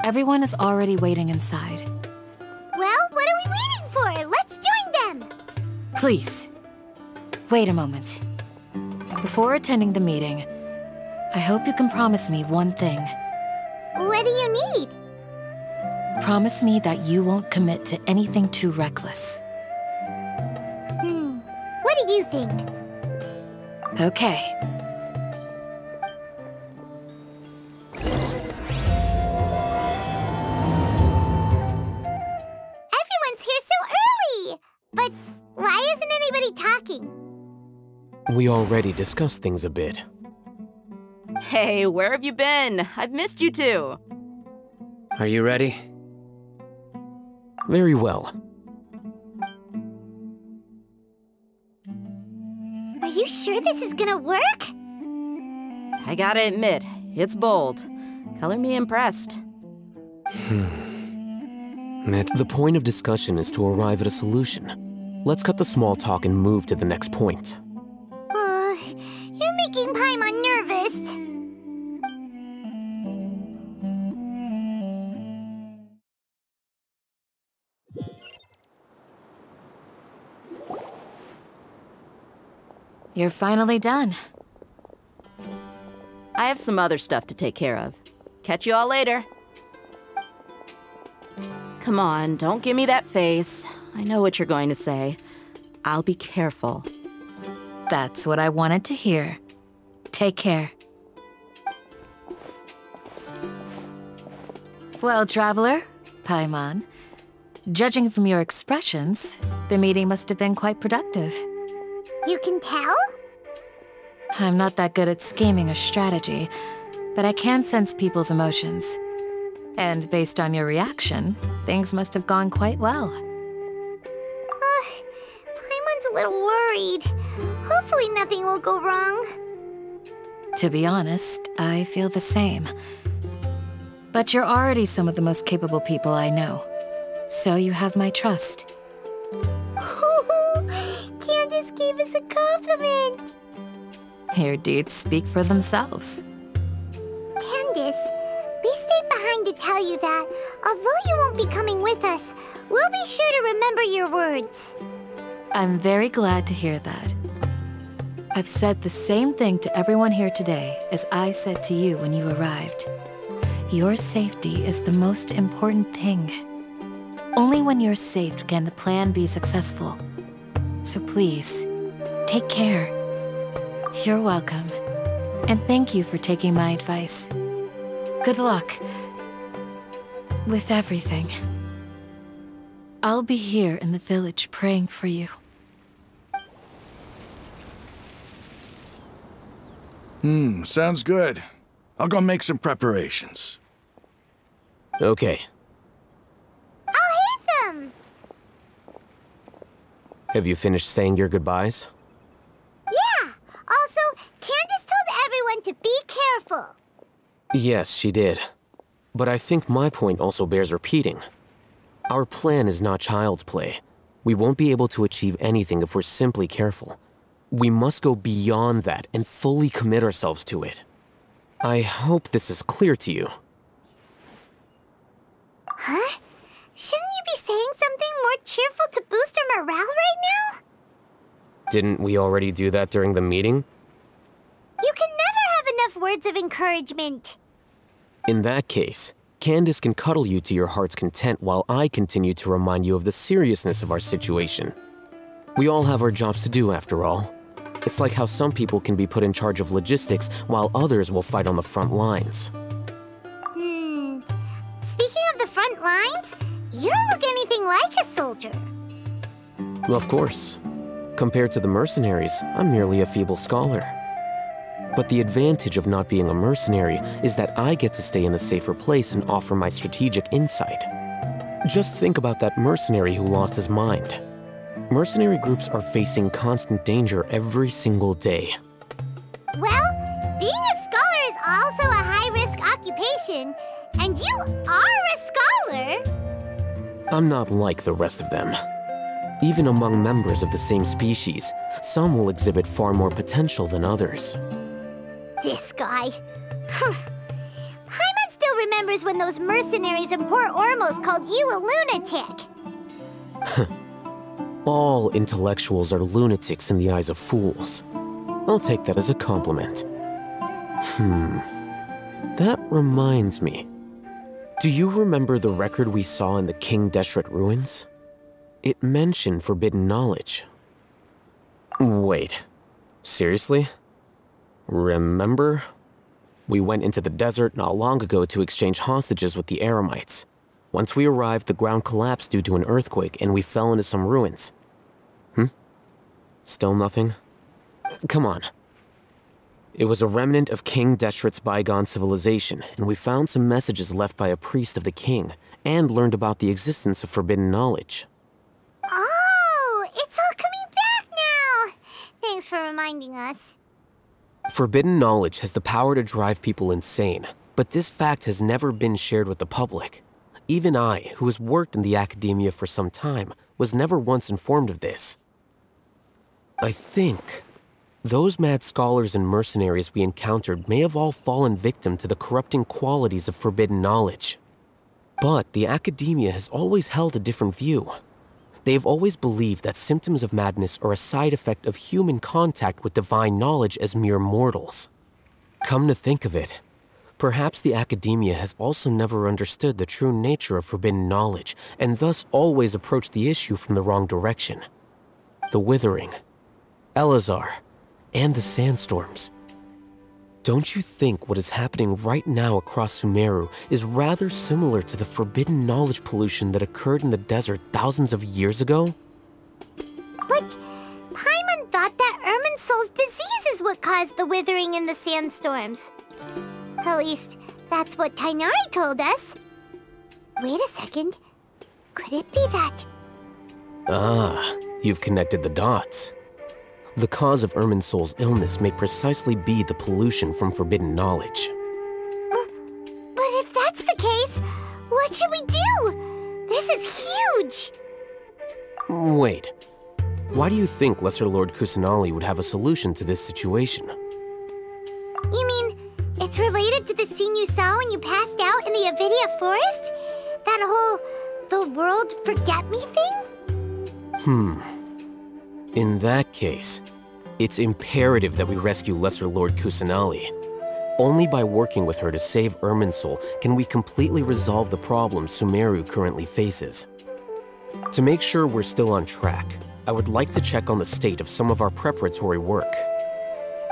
Everyone is already waiting inside. Well, what are we waiting for? Let's join them! Please, wait a moment. Before attending the meeting, I hope you can promise me one thing. What do you need? Promise me that you won't commit to anything too reckless. What do you think? Okay. Everyone's here so early! But why isn't anybody talking? We already discussed things a bit. Hey, where have you been? I've missed you too. Are you ready? Very well. Are you sure this is gonna work? I gotta admit, it's bold. Color me impressed. The point of discussion is to arrive at a solution. Let's cut the small talk and move to the next point. You're making Paimon nervous. You're finally done. I have some other stuff to take care of. Catch you all later. Come on, don't give me that face. I know what you're going to say. I'll be careful. That's what I wanted to hear. Take care. Well, Traveler, Paimon, judging from your expressions, the meeting must have been quite productive. You can tell? I'm not that good at scheming or strategy, but I can sense people's emotions. And based on your reaction, things must have gone quite well. Paimon's a little worried. Hopefully nothing will go wrong. To be honest, I feel the same. But you're already some of the most capable people I know, so you have my trust. Candace gave us a compliment! Your deeds speak for themselves. Candace, we stayed behind to tell you that, although you won't be coming with us, we'll be sure to remember your words. I'm very glad to hear that. I've said the same thing to everyone here today as I said to you when you arrived. Your safety is the most important thing. Only when you're safe can the plan be successful. So please, take care. You're welcome. And thank you for taking my advice. Good luck with everything. I'll be here in the village praying for you. Sounds good. I'll go make some preparations. Okay. I'll hit them! Have you finished saying your goodbyes? Yeah! Also, Candace told everyone to be careful. Yes, she did. But I think my point also bears repeating. Our plan is not child's play. We won't be able to achieve anything if we're simply careful. We must go beyond that and fully commit ourselves to it. I hope this is clear to you. Huh? Shouldn't you be saying something more cheerful to boost our morale right now? Didn't we already do that during the meeting? You can never have enough words of encouragement. In that case, Candace can cuddle you to your heart's content while I continue to remind you of the seriousness of our situation. We all have our jobs to do after all. It's like how some people can be put in charge of logistics while others will fight on the front lines. Speaking of the front lines, you don't look anything like a soldier. Of course. Compared to the mercenaries, I'm merely a feeble scholar. But the advantage of not being a mercenary is that I get to stay in a safer place and offer my strategic insight. Just think about that mercenary who lost his mind. Mercenary groups are facing constant danger every single day. Well, being a scholar is also a high-risk occupation, and you are a scholar! I'm not like the rest of them. Even among members of the same species, some will exhibit far more potential than others. This guy. Paimon still remembers when those mercenaries in Port Ormos called you a lunatic. All intellectuals are lunatics in the eyes of fools. I'll take that as a compliment. That reminds me. Do you remember the record we saw in the King Deshret ruins? It mentioned forbidden knowledge. Wait, seriously? Remember? We went into the desert not long ago to exchange hostages with the Eremites. Once we arrived, the ground collapsed due to an earthquake and we fell into some ruins. Still nothing? Come on. It was a remnant of King Deshret's bygone civilization, and we found some messages left by a priest of the king, and learned about the existence of forbidden knowledge. Oh, it's all coming back now! Thanks for reminding us. Forbidden knowledge has the power to drive people insane, but this fact has never been shared with the public. Even I, who has worked in the academia for some time, was never once informed of this. I think those mad scholars and mercenaries we encountered may have all fallen victim to the corrupting qualities of forbidden knowledge. But the academia has always held a different view. They've always believed that symptoms of madness are a side effect of human contact with divine knowledge as mere mortals. Come to think of it, perhaps the academia has also never understood the true nature of forbidden knowledge, and thus always approached the issue from the wrong direction. The Withering, Elazar, and the sandstorms. Don't you think what is happening right now across Sumeru is rather similar to the forbidden knowledge pollution that occurred in the desert thousands of years ago? But Paimon thought that Irminsul's disease is what caused the withering and the sandstorms. At least, that's what Tighnari told us. Wait a second. Could it be that? Ah, you've connected the dots. The cause of Irminsul's illness may precisely be the pollution from forbidden knowledge. But if that's the case, what should we do? This is huge! Wait. Why do you think Lesser Lord Kusanali would have a solution to this situation? You mean, it's related to the scene you saw when you passed out in the Avidia forest? That whole, the world forget me thing? In that case, it's imperative that we rescue Lesser Lord Kusanali. Only by working with her to save Irminsul can we completely resolve the problems Sumeru currently faces. To make sure we're still on track, I would like to check on the state of some of our preparatory work.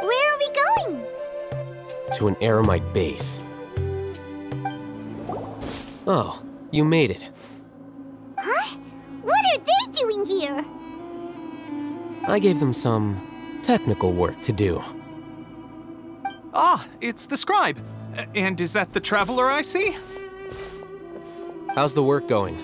Where are we going? To an Eremite base. Oh, you made it. Huh? What are they doing here? I gave them some technical work to do. Ah, it's the scribe. And is that the traveler I see? How's the work going?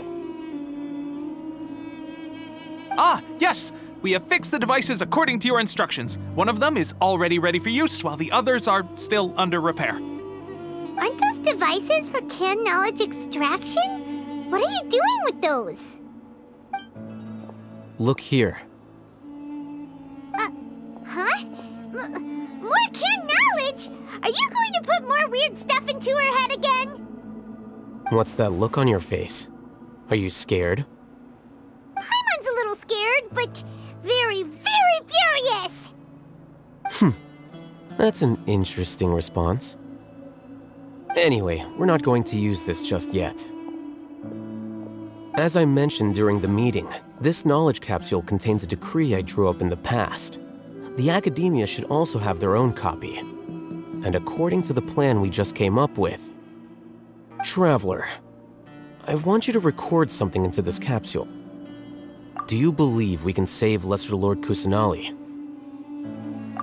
Ah, yes! We have fixed the devices according to your instructions. One of them is already ready for use, while the others are still under repair. Aren't those devices for can knowledge extraction? What are you doing with those? Look here. Huh? More can knowledge? Are you going to put more weird stuff into her head again? What's that look on your face? Are you scared? Paimon's a little scared, but very, very furious! That's an interesting response. Anyway, we're not going to use this just yet. As I mentioned during the meeting, this knowledge capsule contains a decree I drew up in the past. The academia should also have their own copy. And according to the plan we just came up with... Traveler, I want you to record something into this capsule. Do you believe we can save Lesser Lord Kusanali?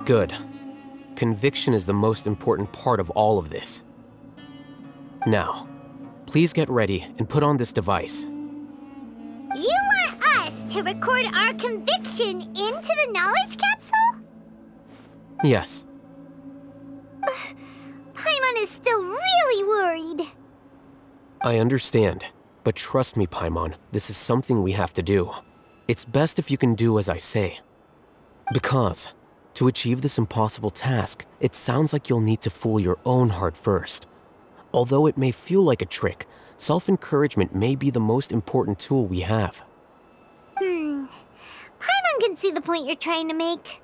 Good. Conviction is the most important part of all of this. Now, please get ready and put on this device. You want us to record our conviction into the knowledge capsule? Yes. Paimon is still really worried. I understand, but trust me, Paimon, this is something we have to do. It's best if you can do as I say. Because, to achieve this impossible task, it sounds like you'll need to fool your own heart first. Although it may feel like a trick, self-encouragement may be the most important tool we have. Paimon can see the point you're trying to make.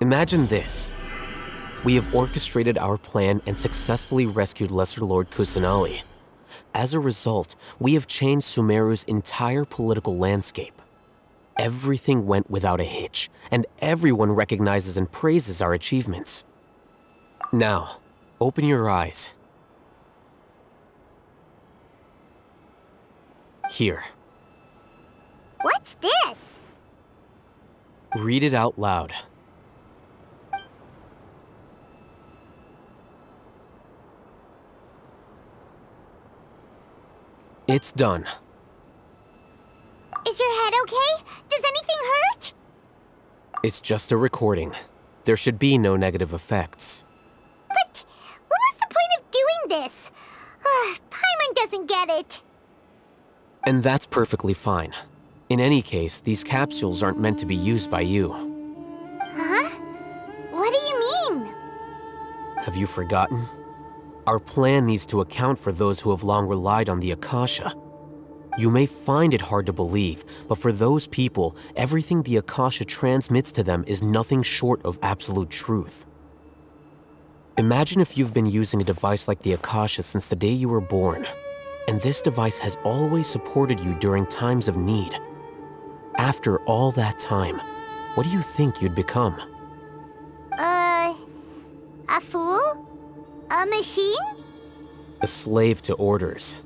Imagine this. We have orchestrated our plan and successfully rescued Lesser Lord Kusanali. As a result, we have changed Sumeru's entire political landscape. Everything went without a hitch, and everyone recognizes and praises our achievements. Now, open your eyes. Here. What's this? Read it out loud. It's done. Is your head okay? Does anything hurt? It's just a recording. There should be no negative effects. But what was the point of doing this? Paimon doesn't get it. And that's perfectly fine. In any case, these capsules aren't meant to be used by you. Huh? What do you mean? Have you forgotten? Our plan needs to account for those who have long relied on the Akasha. You may find it hard to believe, but for those people, everything the Akasha transmits to them is nothing short of absolute truth. Imagine if you've been using a device like the Akasha since the day you were born, and this device has always supported you during times of need. After all that time, what do you think you'd become? A fool? A machine? A slave to orders.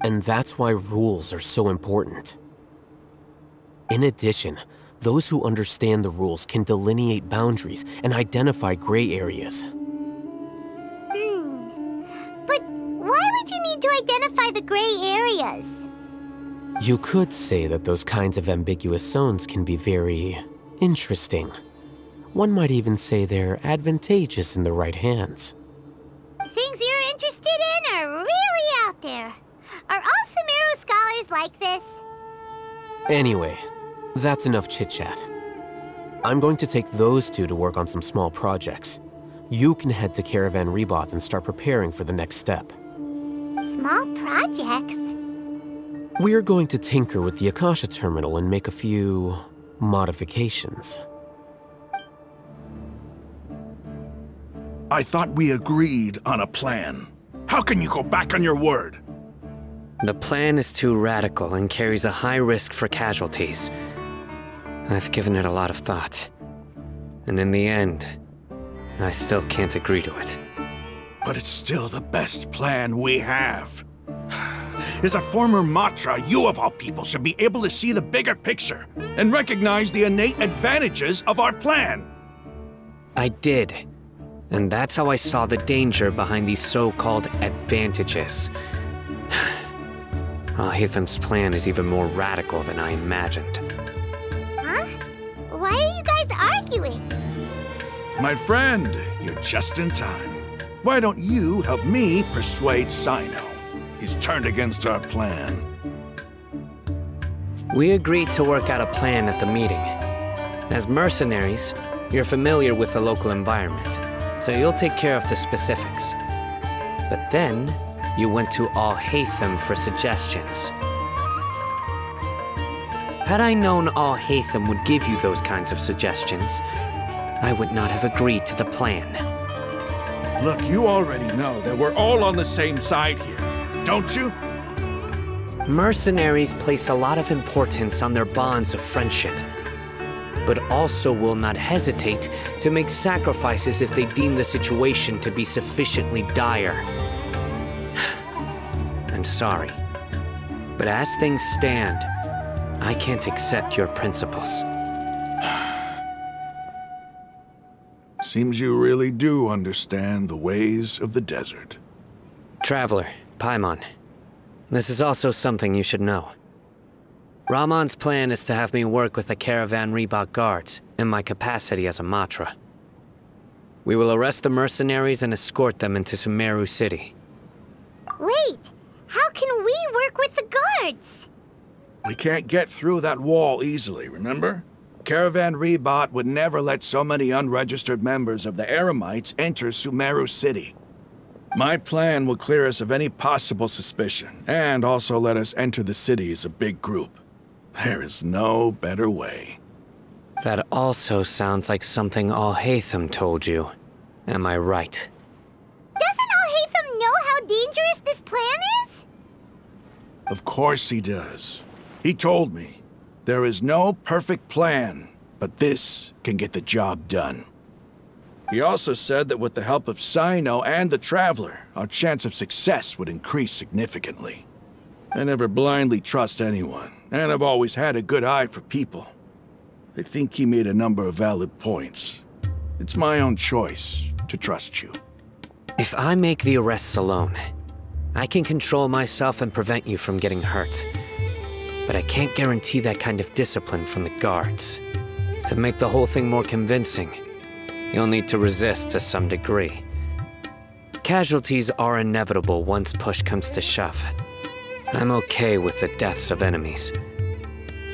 And that's why rules are so important. In addition, those who understand the rules can delineate boundaries and identify gray areas. But why would you need to identify the gray areas? You could say that those kinds of ambiguous zones can be very interesting. One might even say they're advantageous in the right hands. Things you're interested in are really out there. Are all Sumeru scholars like this? Anyway, that's enough chit-chat. I'm going to take those two to work on some small projects. You can head to Caravan Rebot and start preparing for the next step. Small projects? We're going to tinker with the Akasha terminal and make a few modifications. I thought we agreed on a plan. How can you go back on your word? The plan is too radical and carries a high risk for casualties. I've given it a lot of thought. And in the end, I still can't agree to it. But it's still the best plan we have. As a former Matra, you of all people should be able to see the bigger picture and recognize the innate advantages of our plan. I did. And that's how I saw the danger behind these so-called advantages. Alhaitham's plan is even more radical than I imagined. Huh? Why are you guys arguing? My friend, you're just in time. Why don't you help me persuade Cyno? He's turned against our plan. We agreed to work out a plan at the meeting. As mercenaries, you're familiar with the local environment, so you'll take care of the specifics. But then, you went to Alhaitham for suggestions. Had I known Alhaitham would give you those kinds of suggestions, I would not have agreed to the plan. Look, you already know that we're all on the same side here, don't you? Mercenaries place a lot of importance on their bonds of friendship, but also will not hesitate to make sacrifices if they deem the situation to be sufficiently dire. I'm sorry, but as things stand, I can't accept your principles. Seems you really do understand the ways of the desert. Traveler, Paimon, this is also something you should know. Ramon's plan is to have me work with the Caravan Rebot guards in my capacity as a Matra. We will arrest the mercenaries and escort them into Sumeru City. Wait, how can we work with the guards? We can't get through that wall easily, remember? Caravan Rebot would never let so many unregistered members of the Eremites enter Sumeru City. My plan will clear us of any possible suspicion, and also let us enter the city as a big group. There is no better way. That also sounds like something Alhaitham told you. Am I right? Doesn't Alhaitham know how dangerous this plan is? Of course he does. He told me, there is no perfect plan, but this can get the job done. He also said that with the help of Cyno and the Traveler, our chance of success would increase significantly. I never blindly trust anyone, and I've always had a good eye for people. I think he made a number of valid points. It's my own choice to trust you. If I make the arrests alone, I can control myself and prevent you from getting hurt. But I can't guarantee that kind of discipline from the guards. To make the whole thing more convincing, you'll need to resist to some degree. Casualties are inevitable once push comes to shove. I'm okay with the deaths of enemies.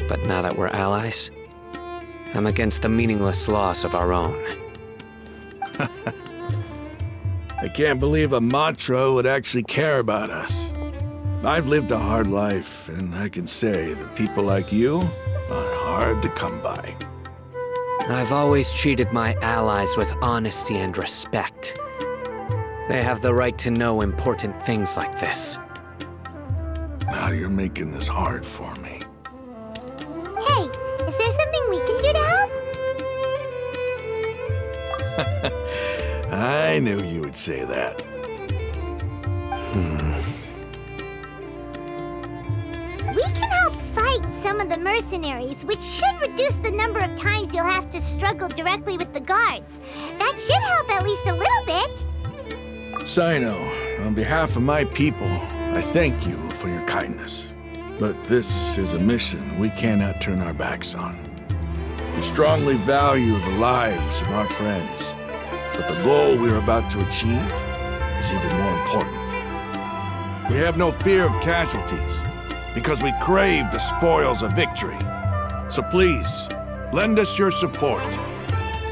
But now that we're allies, I'm against the meaningless loss of our own. I can't believe a Matra would actually care about us. I've lived a hard life, and I can say that people like you are hard to come by. I've always treated my allies with honesty and respect. They have the right to know important things like this. Now you're making this hard for me. Hey, is there something we can do to help? I knew you would say that. We can help fight some of the mercenaries, which should reduce the number of times you'll have to struggle directly with the guards. That should help at least a little bit. Cyno, on behalf of my people, I thank you for your kindness. But this is a mission we cannot turn our backs on. We strongly value the lives of our friends, but the goal we're about to achieve is even more important. We have no fear of casualties, because we crave the spoils of victory. So please, lend us your support.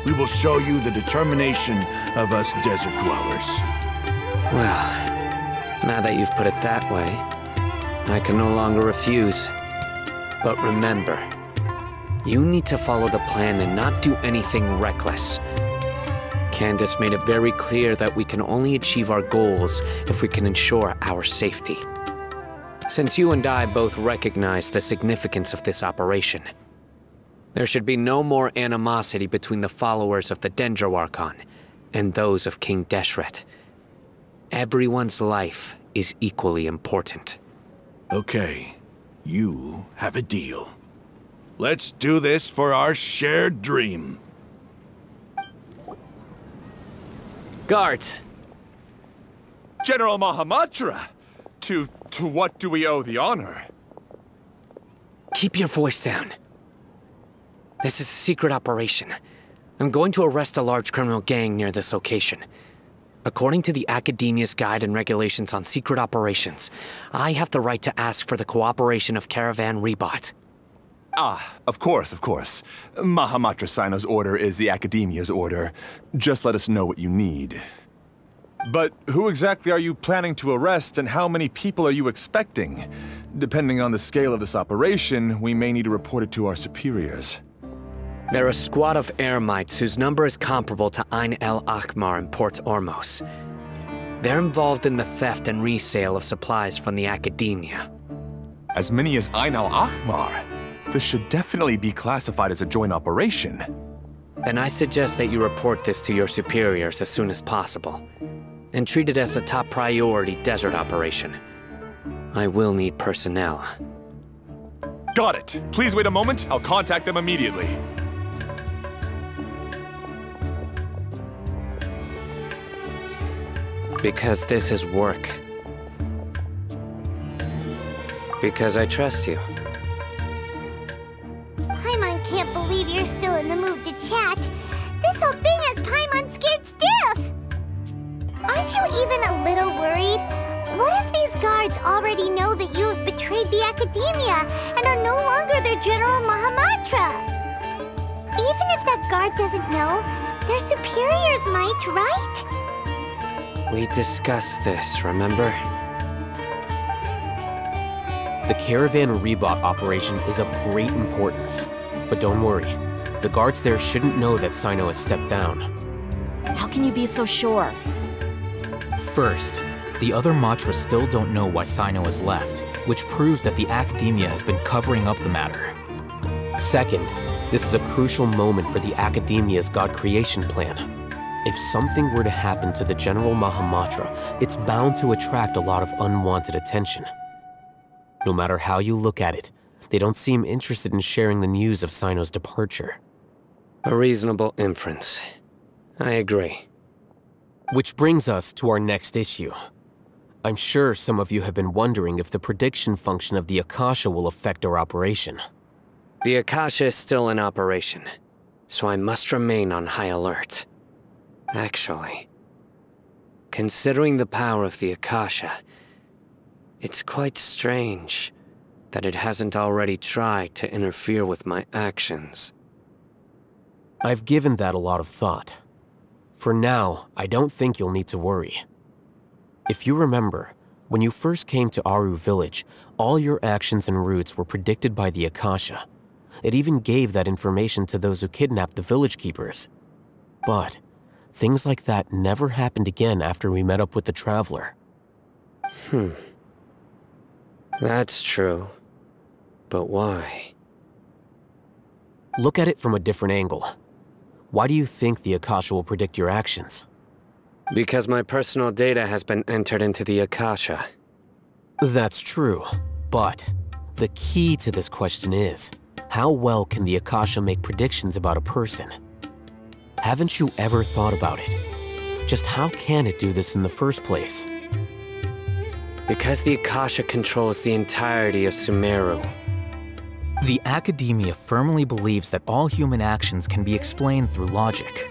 We will show you the determination of us desert dwellers. Well, now that you've put it that way, I can no longer refuse. But remember, you need to follow the plan and not do anything reckless. Candace made it very clear that we can only achieve our goals if we can ensure our safety. Since you and I both recognize the significance of this operation, there should be no more animosity between the followers of the Dendro Archon and those of King Deshret. Everyone's life is equally important. Okay, you have a deal. Let's do this for our shared dream. Guards! General Mahamatra! To what do we owe the honor? Keep your voice down. This is a secret operation. I'm going to arrest a large criminal gang near this location. According to the Academia's Guide and Regulations on Secret Operations, I have the right to ask for the cooperation of Caravan Ribat. Ah, of course. Mahamatra Cyno's order is the Academia's order. Just let us know what you need. But who exactly are you planning to arrest, and how many people are you expecting? Depending on the scale of this operation, we may need to report it to our superiors. They're a squad of Eremites whose number is comparable to Ain el Ahmar in Port Ormos. They're involved in the theft and resale of supplies from the Academia. As many as Ain el Ahmar? This should definitely be classified as a joint operation. Then I suggest that you report this to your superiors as soon as possible, and treat it as a top priority desert operation. I will need personnel. Got it. Please wait a moment. I'll contact them immediately. Because this is work. Because I trust you. Paimon can't believe you're still in the mood to chat. This whole thing has Paimon scared stiff. Aren't you even a little worried? What if these guards already know that you have betrayed the Academia and are no longer their General Mahamatra? Even if that guard doesn't know, their superiors might, right? We discussed this, remember? The Caravan Rebot operation is of great importance. But don't worry, the guards there shouldn't know that Cyno has stepped down. How can you be so sure? First, the other Matra still don't know why Cyno has left, which proves that the Academia has been covering up the matter. Second, this is a crucial moment for the Academia's God creation plan. If something were to happen to the General Mahamatra, it's bound to attract a lot of unwanted attention. No matter how you look at it, they don't seem interested in sharing the news of Cyno's departure. A reasonable inference. I agree. Which brings us to our next issue. I'm sure some of you have been wondering if the prediction function of the Akasha will affect our operation. The Akasha is still in operation, so I must remain on high alert. Actually, considering the power of the Akasha, it's quite strange that it hasn't already tried to interfere with my actions. I've given that a lot of thought. For now, I don't think you'll need to worry. If you remember, when you first came to Aru Village, all your actions and routes were predicted by the Akasha. It even gave that information to those who kidnapped the village keepers. But things like that never happened again after we met up with the Traveler. That's true. But why? Look at it from a different angle. Why do you think the Akasha will predict your actions? Because my personal data has been entered into the Akasha. That's true, but the key to this question is, how well can the Akasha make predictions about a person? Haven't you ever thought about it? Just how can it do this in the first place? Because the Akasha controls the entirety of Sumeru. The Academia firmly believes that all human actions can be explained through logic.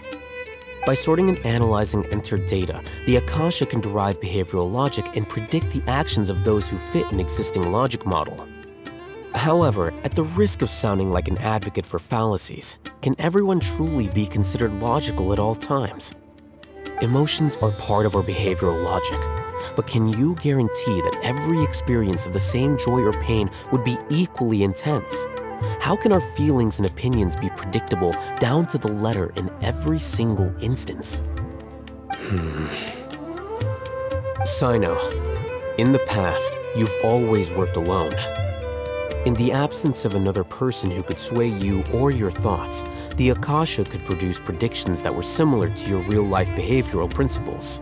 By sorting and analyzing entered data, the Akasha can derive behavioral logic and predict the actions of those who fit an existing logic model. However, at the risk of sounding like an advocate for fallacies, can everyone truly be considered logical at all times? Emotions are part of our behavioral logic, but can you guarantee that every experience of the same joy or pain would be equally intense? How can our feelings and opinions be predictable down to the letter in every single instance? Cyno, in the past, you've always worked alone. In the absence of another person who could sway you or your thoughts, the Akasha could produce predictions that were similar to your real-life behavioral principles.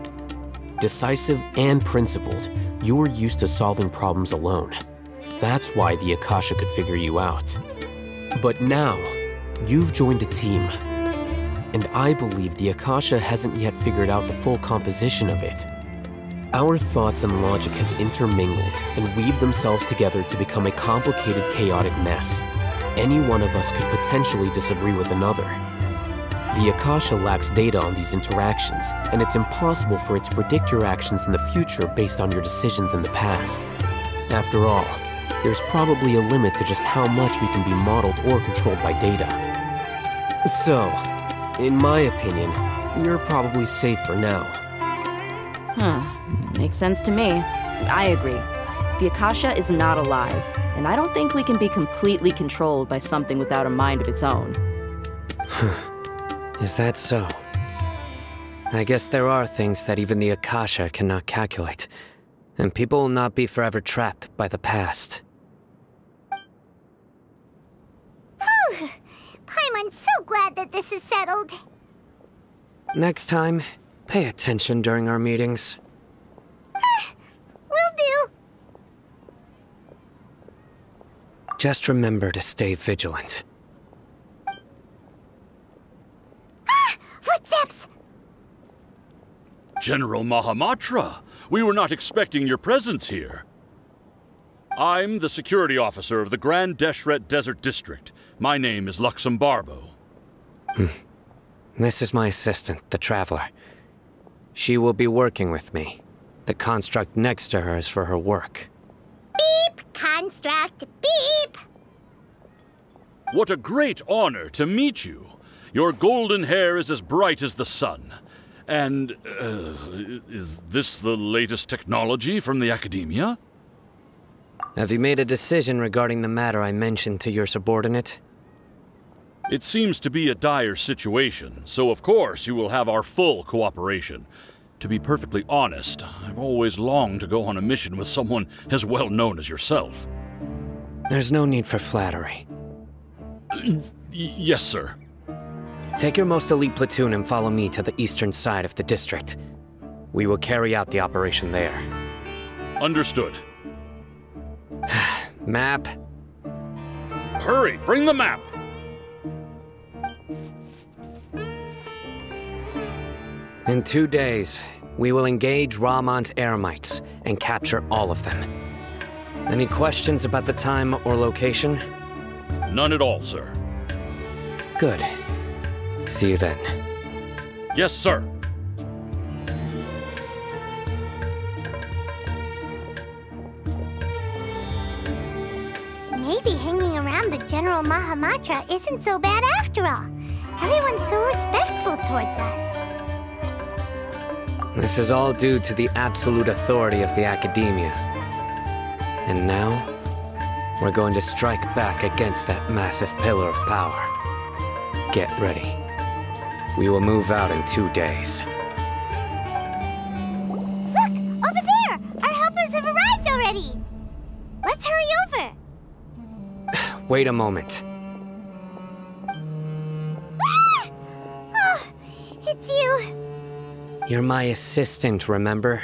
Decisive and principled, you were used to solving problems alone. That's why the Akasha could figure you out. But now, you've joined a team. And I believe the Akasha hasn't yet figured out the full composition of it. Our thoughts and logic have intermingled and weaved themselves together to become a complicated, chaotic mess. Any one of us could potentially disagree with another. The Akasha lacks data on these interactions, and it's impossible for it to predict your actions in the future based on your decisions in the past. After all, there's probably a limit to just how much we can be modeled or controlled by data. So, in my opinion, you're probably safe for now. Makes sense to me. I agree. The Akasha is not alive, and I don't think we can be completely controlled by something without a mind of its own. Is that so? I guess there are things that even the Akasha cannot calculate, and people will not be forever trapped by the past. Paimon's so glad that this is settled. Next time, pay attention during our meetings. Will do. Just remember to stay vigilant. Footsteps! General Mahamatra, we were not expecting your presence here. I'm the security officer of the Grand Deshret Desert District. My name is Luxembarbo. This is my assistant, the Traveler. She will be working with me. The construct next to her is for her work. Beep! Construct, beep! What a great honor to meet you. Your golden hair is as bright as the sun. And, is this the latest technology from the Academia? Have you made a decision regarding the matter I mentioned to your subordinate? It seems to be a dire situation, so of course you will have our full cooperation. To be perfectly honest, I've always longed to go on a mission with someone as well known as yourself. There's no need for flattery. Yes, sir. Take your most elite platoon and follow me to the eastern side of the district. We will carry out the operation there. Understood. Map. Hurry, bring the map! In 2 days, we will engage Ramon's Eremites and capture all of them. Any questions about the time or location? None at all, sir. Good. See you then. Yes, sir. Maybe hanging around the General Mahamatra isn't so bad after all. Everyone's so respectful towards us. This is all due to the absolute authority of the Academia. And now, we're going to strike back against that massive pillar of power. Get ready. We will move out in 2 days. Look! Over there! Our helpers have arrived already! Let's hurry over! Wait a moment. Ah! Oh, it's you! You're my assistant, remember?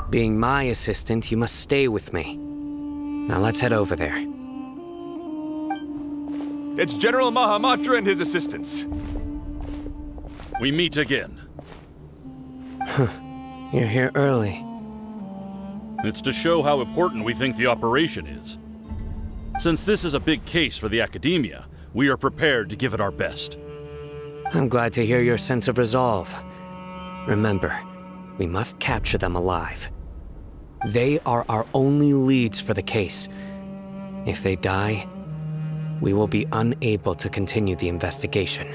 Being my assistant, you must stay with me. Now let's head over there. It's General Mahamatra and his assistants. We meet again. You're here early. It's to show how important we think the operation is. Since this is a big case for the Academia, we are prepared to give it our best. I'm glad to hear your sense of resolve. Remember, we must capture them alive. They are our only leads for the case. If they die, we will be unable to continue the investigation.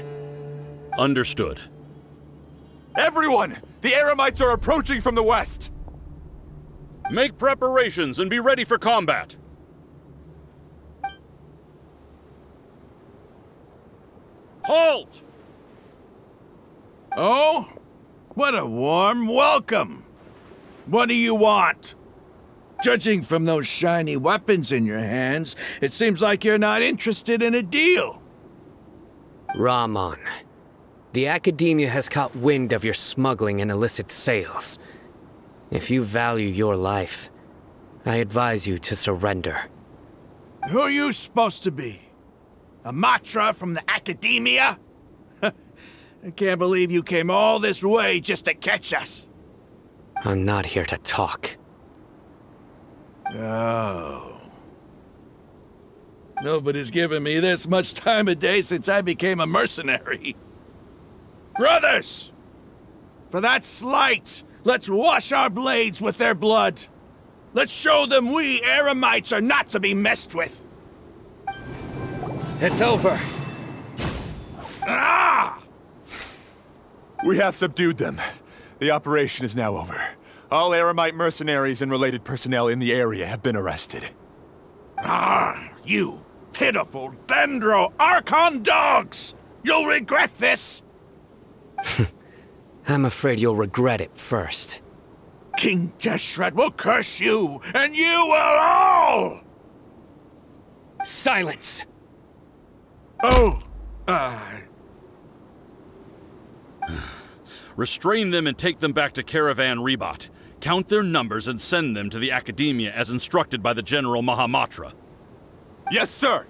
Understood. Everyone! The Eremites are approaching from the west! Make preparations and be ready for combat! Halt! Oh? What a warm welcome! What do you want? Judging from those shiny weapons in your hands, it seems like you're not interested in a deal. Ramon, the Academia has caught wind of your smuggling and illicit sales. If you value your life, I advise you to surrender. Who are you supposed to be? A Matra from the Academia? I can't believe you came all this way just to catch us. I'm not here to talk. Oh. Nobody's given me this much time of day since I became a mercenary. Brothers! For that slight, let's wash our blades with their blood. Let's show them we Eremites are not to be messed with. It's over. Ah! We have subdued them. The operation is now over. All Eremite mercenaries and related personnel in the area have been arrested. Ah, you pitiful Dendro Archon dogs! You'll regret this! I'm afraid you'll regret it first. King Deshret will curse you, and you will all! Silence! Oh, Restrain them and take them back to Caravan Ribat. Count their numbers and send them to the Academia as instructed by the General Mahamatra. Yes, sir!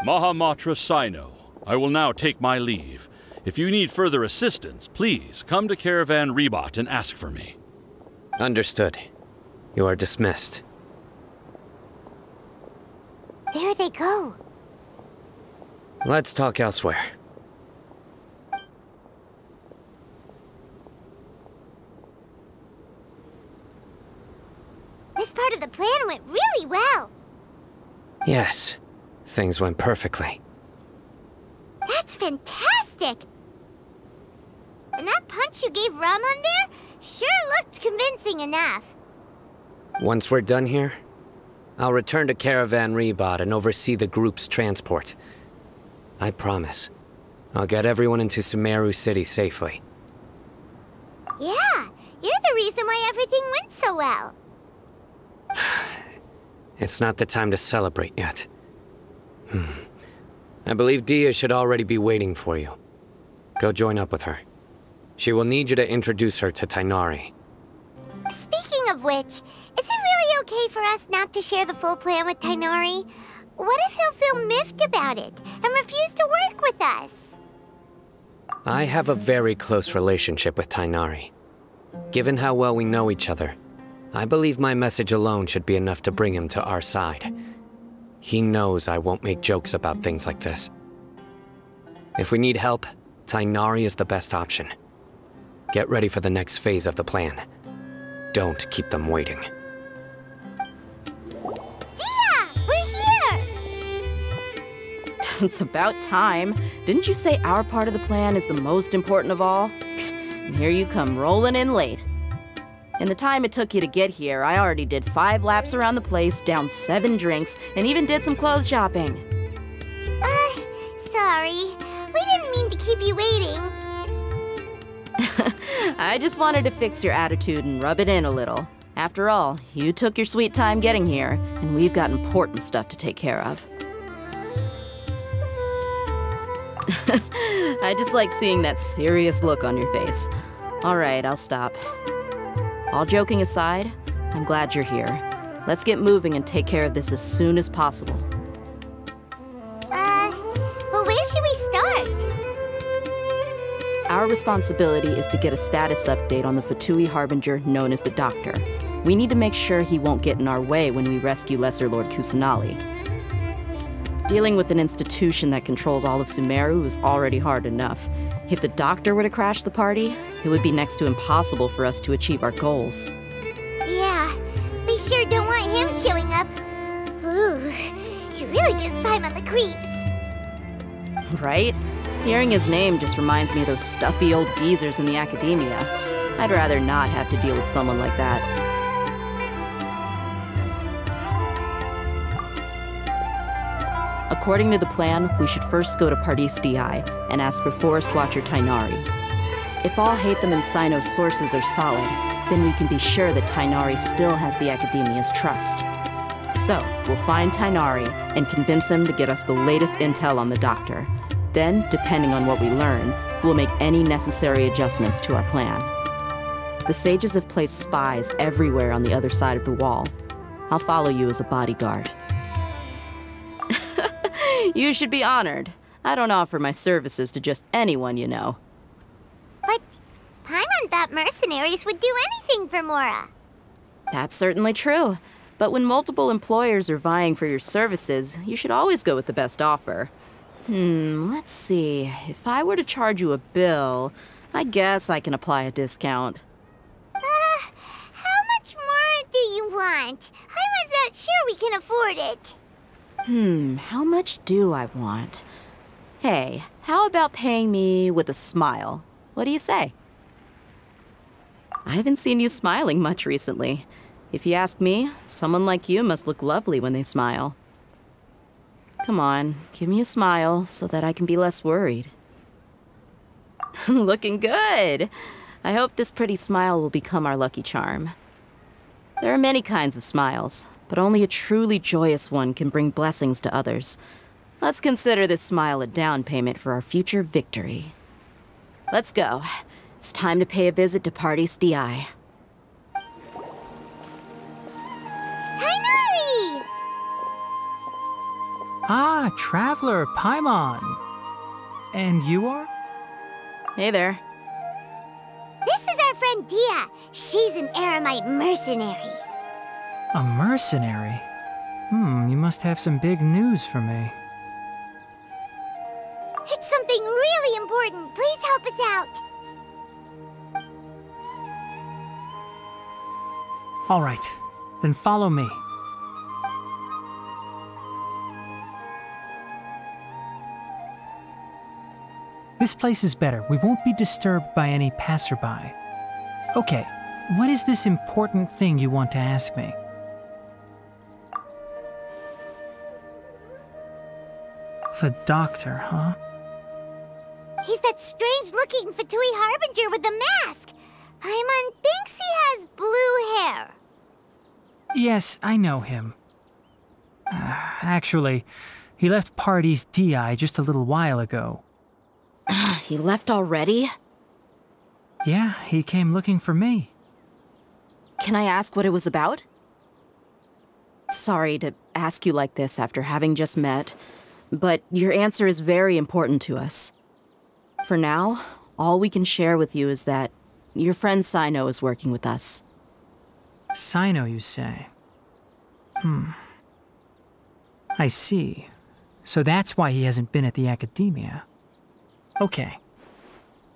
Mahamatra Sino, I will now take my leave. If you need further assistance, please come to Caravan Ribat and ask for me. Understood. You are dismissed. There they go. Let's talk elsewhere. This part of the plan went really well. Yes, things went perfectly. That's fantastic! And that punch you gave Ramon there sure looked convincing enough. Once we're done here, I'll return to Caravan Rebot and oversee the group's transport. I promise. I'll get everyone into Sumeru City safely. Yeah, you're the reason why everything went so well. It's not the time to celebrate yet. I believe Dia should already be waiting for you. Go join up with her. She will need you to introduce her to Tighnari. Speaking of which, is it really okay for us not to share the full plan with Tighnari? What if he'll feel miffed about it and refuse to work with us? I have a very close relationship with Tighnari. Given how well we know each other, I believe my message alone should be enough to bring him to our side. He knows I won't make jokes about things like this. If we need help, Tighnari is the best option. Get ready for the next phase of the plan. Don't keep them waiting. Yeah, we're here! It's about time. Didn't you say our part of the plan is the most important of all? And here you come rolling in late. In the time it took you to get here, I already did 5 laps around the place, downed 7 drinks, and even did some clothes shopping. Sorry. We didn't mean to keep you waiting. I just wanted to fix your attitude and rub it in a little. After all, you took your sweet time getting here, and we've got important stuff to take care of. I just like seeing that serious look on your face. All right, I'll stop. All joking aside, I'm glad you're here. Let's get moving and take care of this as soon as possible. Well, where should we start? Our responsibility is to get a status update on the Fatui Harbinger known as the Doctor. We need to make sure he won't get in our way when we rescue Lesser Lord Kusanali. Dealing with an institution that controls all of Sumeru is already hard enough. If the Doctor were to crash the party, it would be next to impossible for us to achieve our goals. Yeah, we sure don't want him showing up. Ooh, he really gives Paimon the creeps. Right? Hearing his name just reminds me of those stuffy old geezers in the academia. I'd rather not have to deal with someone like that. According to the plan, we should first go to Pardis Di and ask for Forest Watcher Tighnari. If all Hatham and Cyno's sources are solid, then we can be sure that Tighnari still has the Academia's trust. So, we'll find Tighnari and convince him to get us the latest intel on the Doctor. Then, depending on what we learn, we'll make any necessary adjustments to our plan. The sages have placed spies everywhere on the other side of the wall. I'll follow you as a bodyguard. You should be honored. I don't offer my services to just anyone you know. But Paimon thought mercenaries would do anything for Mora. That's certainly true. But when multiple employers are vying for your services, you should always go with the best offer. Let's see. If I were to charge you a bill, I guess I can apply a discount. How much more do you want? I was not sure we can afford it. How much do I want? Hey, how about paying me with a smile? What do you say? I haven't seen you smiling much recently. If you ask me, someone like you must look lovely when they smile. Come on, give me a smile so that I can be less worried. Looking good! I hope this pretty smile will become our lucky charm. There are many kinds of smiles, but only a truly joyous one can bring blessings to others. Let's consider this smile a down payment for our future victory. Let's go. It's time to pay a visit to Pardis Di. Tighnari! Ah, Traveler, Paimon. And you are? Hey there. This is our friend Dia. She's an Aramite mercenary. A mercenary? You must have some big news for me. It's something really important. Please help us out. All right, then follow me. This place is better. We won't be disturbed by any passerby. Okay, what is this important thing you want to ask me? The doctor, huh? He's that strange-looking Fatui Harbinger with the mask. Paimon thinks he has blue hair. Yes, I know him. Actually, he left Party's DI just a little while ago. He left already? Yeah, he came looking for me. Can I ask what it was about? Sorry to ask you like this after having just met, but your answer is very important to us. For now, all we can share with you is that your friend Cyno is working with us. Cyno, you say? I see. So that's why he hasn't been at the Academia. Okay.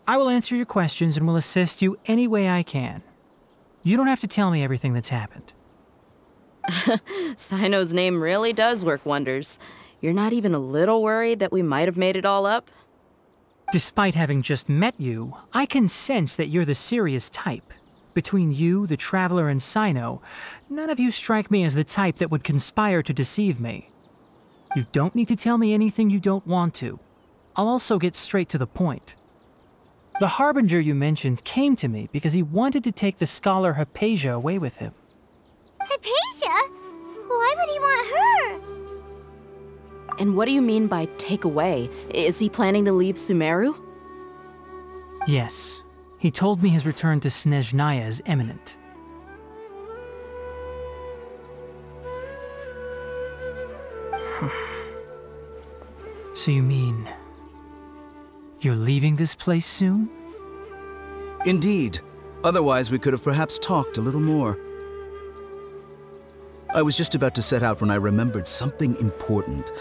I will answer your questions and will assist you any way I can. You don't have to tell me everything that's happened. Cyno's name really does work wonders. You're not even a little worried that we might have made it all up? Despite having just met you, I can sense that you're the serious type. Between you, the Traveler, and Cyno, none of you strike me as the type that would conspire to deceive me. You don't need to tell me anything you don't want to. I'll also get straight to the point. The Harbinger you mentioned came to me because he wanted to take the scholar Hypatia away with him. Hypatia? Why would he want her? And what do you mean by take away? Is he planning to leave Sumeru? Yes. He told me his return to Snezhnaya is imminent. So you mean... you're leaving this place soon? Indeed. Otherwise, we could have perhaps talked a little more. I was just about to set out when I remembered something important.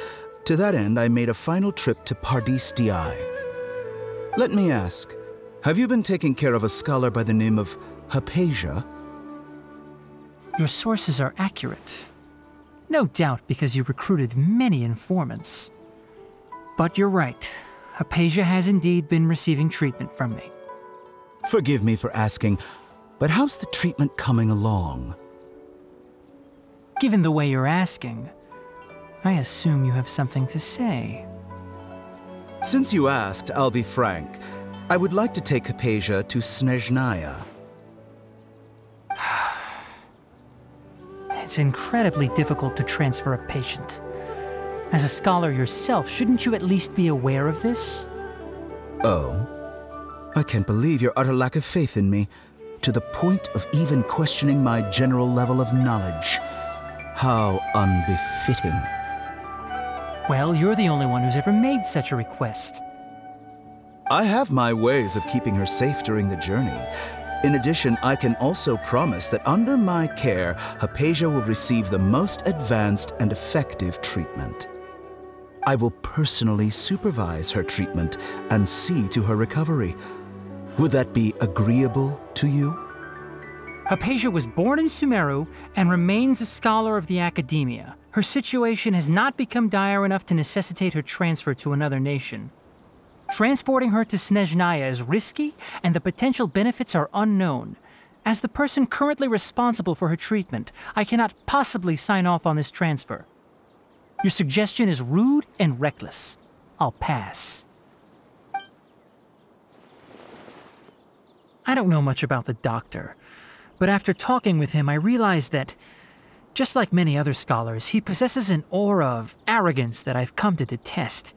To that end, I made a final trip to Pardis DI. Let me ask, have you been taking care of a scholar by the name of Hypatia? Your sources are accurate. No doubt because you recruited many informants. But you're right. Hypatia has indeed been receiving treatment from me. Forgive me for asking, but how's the treatment coming along? Given the way you're asking, I assume you have something to say. Since you asked, I'll be frank. I would like to take Hypatia to Snezhnaya. It's incredibly difficult to transfer a patient. As a scholar yourself, shouldn't you at least be aware of this? Oh? I can't believe your utter lack of faith in me, to the point of even questioning my general level of knowledge. How unbefitting. Well, you're the only one who's ever made such a request. I have my ways of keeping her safe during the journey. In addition, I can also promise that under my care, Hypatia will receive the most advanced and effective treatment. I will personally supervise her treatment and see to her recovery. Would that be agreeable to you? Hypatia was born in Sumeru and remains a scholar of the Academia. Her situation has not become dire enough to necessitate her transfer to another nation. Transporting her to Snezhnaya is risky, and the potential benefits are unknown. As the person currently responsible for her treatment, I cannot possibly sign off on this transfer. Your suggestion is rude and reckless. I'll pass. I don't know much about the doctor, but after talking with him, I realized that, just like many other scholars, he possesses an aura of arrogance that I've come to detest.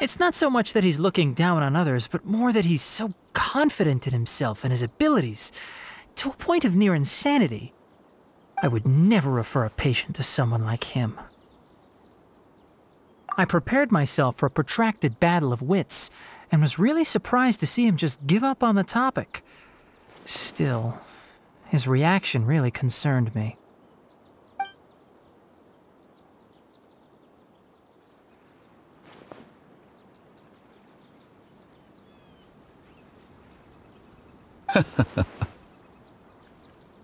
It's not so much that he's looking down on others, but more that he's so confident in himself and his abilities, to a point of near insanity. I would never refer a patient to someone like him. I prepared myself for a protracted battle of wits, and was really surprised to see him just give up on the topic. Still, his reaction really concerned me.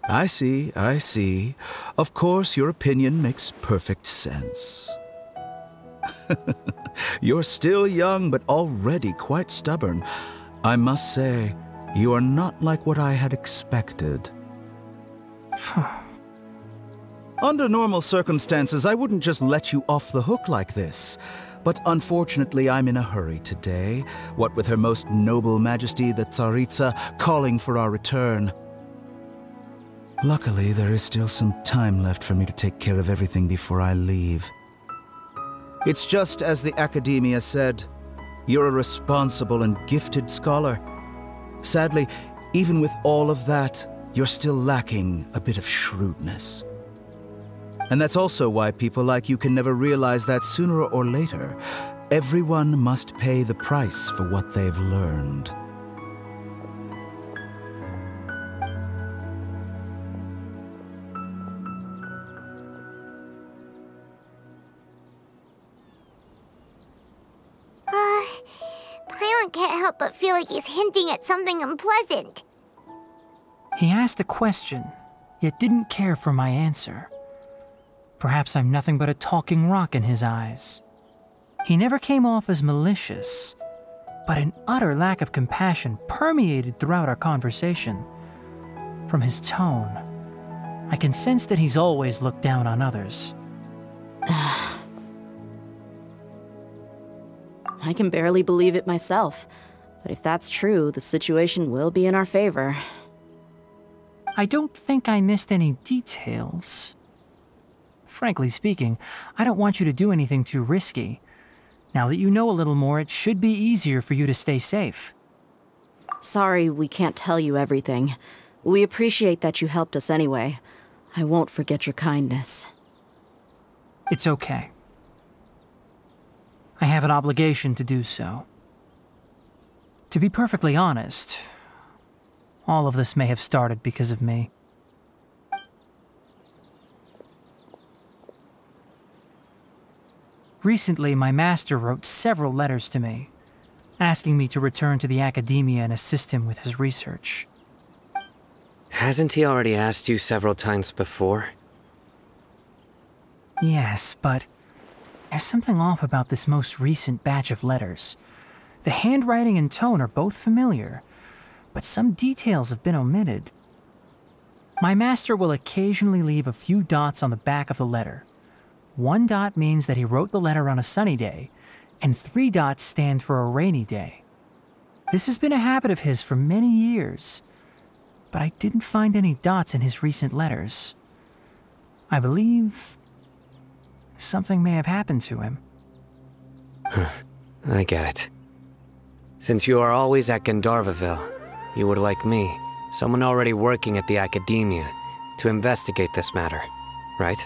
I see, I see. Of course, your opinion makes perfect sense. You're still young, but already quite stubborn. I must say, you are not like what I had expected. Under normal circumstances, I wouldn't just let you off the hook like this. But unfortunately, I'm in a hurry today, what with Her Most Noble Majesty the Tsaritsa calling for our return. Luckily, there is still some time left for me to take care of everything before I leave. It's just as the Academia said, you're a responsible and gifted scholar. Sadly, even with all of that, you're still lacking a bit of shrewdness. And that's also why people like you can never realize that sooner or later, everyone must pay the price for what they've learned. Paimon can't help but feel like he's hinting at something unpleasant. He asked a question, yet didn't care for my answer. Perhaps I'm nothing but a talking rock in his eyes. He never came off as malicious, but an utter lack of compassion permeated throughout our conversation. From his tone, I can sense that he's always looked down on others. I can barely believe it myself, but if that's true, the situation will be in our favor. I don't think I missed any details. Frankly speaking, I don't want you to do anything too risky. Now that you know a little more, it should be easier for you to stay safe. Sorry we can't tell you everything. We appreciate that you helped us anyway. I won't forget your kindness. It's okay. I have an obligation to do so. To be perfectly honest, all of this may have started because of me. Recently, my master wrote several letters to me, asking me to return to the Academia and assist him with his research. Hasn't he already asked you several times before? Yes, but there's something off about this most recent batch of letters. The handwriting and tone are both familiar, but some details have been omitted. My master will occasionally leave a few dots on the back of the letter. 1 dot means that he wrote the letter on a sunny day, and 3 dots stand for a rainy day. This has been a habit of his for many years, but I didn't find any dots in his recent letters. I believe something may have happened to him. I get it. Since you are always at Gandharvaville, you would like me, someone already working at the Academia, to investigate this matter, right?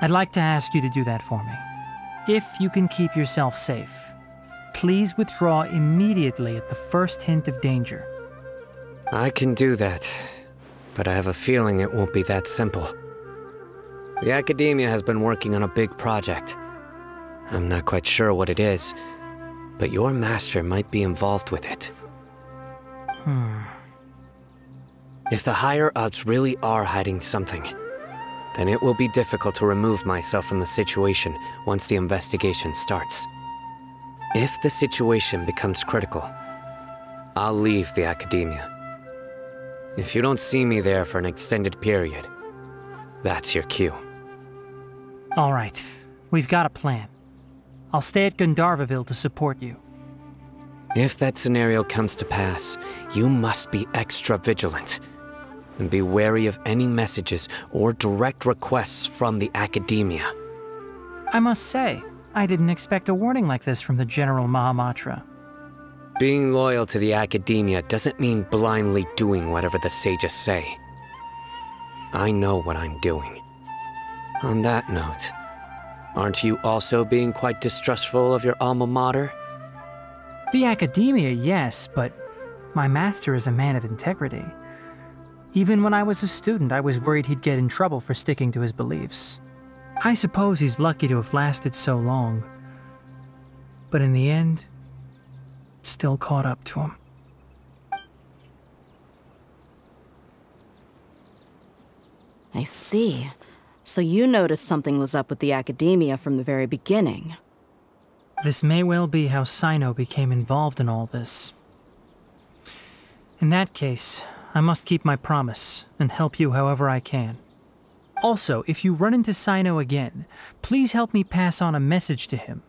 I'd like to ask you to do that for me. If you can keep yourself safe, please withdraw immediately at the first hint of danger. I can do that, but I have a feeling it won't be that simple. The Academia has been working on a big project. I'm not quite sure what it is, but your master might be involved with it. If the higher-ups really are hiding something, then it will be difficult to remove myself from the situation once the investigation starts. If the situation becomes critical, I'll leave the Academia. If you don't see me there for an extended period, that's your cue. All right, we've got a plan. I'll stay at Gandharvaville to support you. If that scenario comes to pass, you must be extra vigilant. And be wary of any messages or direct requests from the Academia. I must say, I didn't expect a warning like this from the General Mahamatra. Being loyal to the Academia doesn't mean blindly doing whatever the sages say. I know what I'm doing. On that note, aren't you also being quite distrustful of your alma mater? The Academia, yes, but my master is a man of integrity. Even when I was a student, I was worried he'd get in trouble for sticking to his beliefs. I suppose he's lucky to have lasted so long. But in the end, it still caught up to him. I see. So you noticed something was up with the Academia from the very beginning. This may well be how Cyno became involved in all this. In that case, I must keep my promise and help you however I can. Also, if you run into Cyno again, please help me pass on a message to him.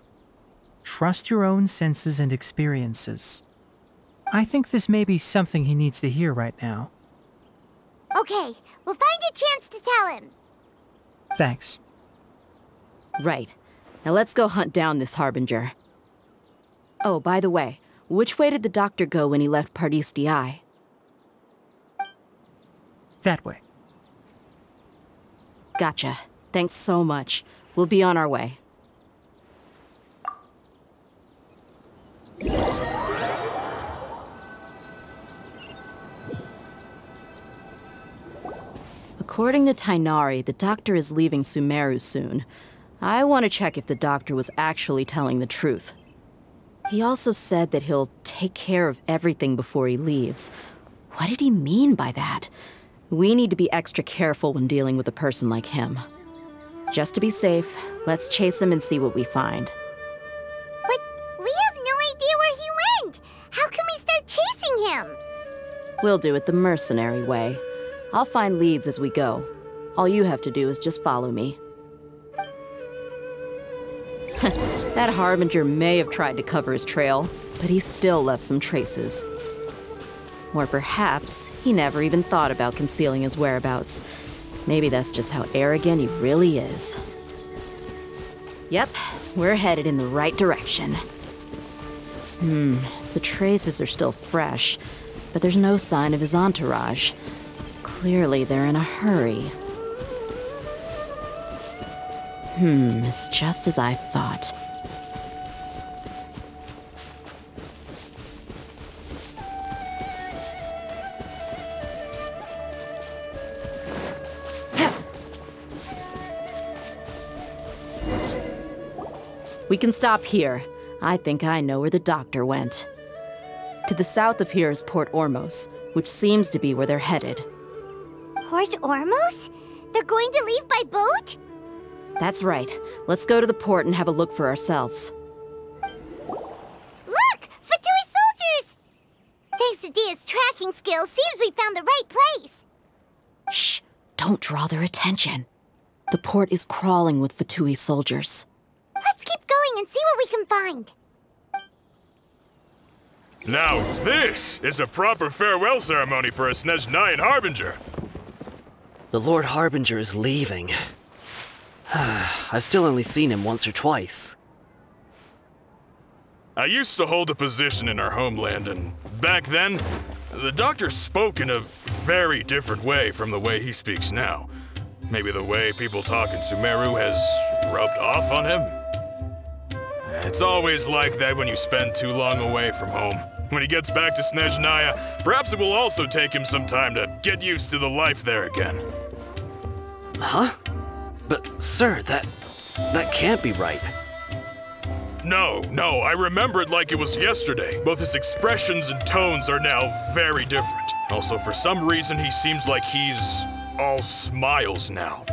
Trust your own senses and experiences. I think this may be something he needs to hear right now. Okay, we'll find a chance to tell him. Thanks. Right. Now let's go hunt down this Harbinger. Oh, by the way, which way did the doctor go when he left Pardis DI? That way. Gotcha. Thanks so much. We'll be on our way. According to Tighnari, the doctor is leaving Sumeru soon. I want to check if the doctor was actually telling the truth. He also said that he'll take care of everything before he leaves. What did he mean by that? We need to be extra careful when dealing with a person like him. Just to be safe, let's chase him and see what we find. But we have no idea where he went! How can we start chasing him? We'll do it the mercenary way. I'll find leads as we go. All you have to do is just follow me. That Harbinger may have tried to cover his trail, but he still left some traces. Or perhaps he never even thought about concealing his whereabouts. Maybe that's just how arrogant he really is. Yep, we're headed in the right direction. The traces are still fresh, but there's no sign of his entourage. Clearly they're in a hurry. It's just as I thought. We can stop here. I think I know where the doctor went. To the south of here is Port Ormos, which seems to be where they're headed. Port Ormos? They're going to leave by boat? That's right. Let's go to the port and have a look for ourselves. Look! Fatui soldiers! Thanks to Dia's tracking skills, seems we found the right place. Shh! Don't draw their attention. The port is crawling with Fatui soldiers. Let's keep going and see what we can find. Now this is a proper farewell ceremony for a Snezhnayan Harbinger. The Lord Harbinger is leaving. I've still only seen him once or twice. I used to hold a position in our homeland, and back then, the doctor spoke in a very different way from the way he speaks now. Maybe the way people talk in Sumeru has rubbed off on him? It's always like that when you spend too long away from home. When he gets back to Snezhnaya, perhaps it will also take him some time to get used to the life there again. Huh? But, sir, that can't be right. No, I remember it like it was yesterday. Both his expressions and tones are now very different. Also, for some reason, he seems like he's all smiles now.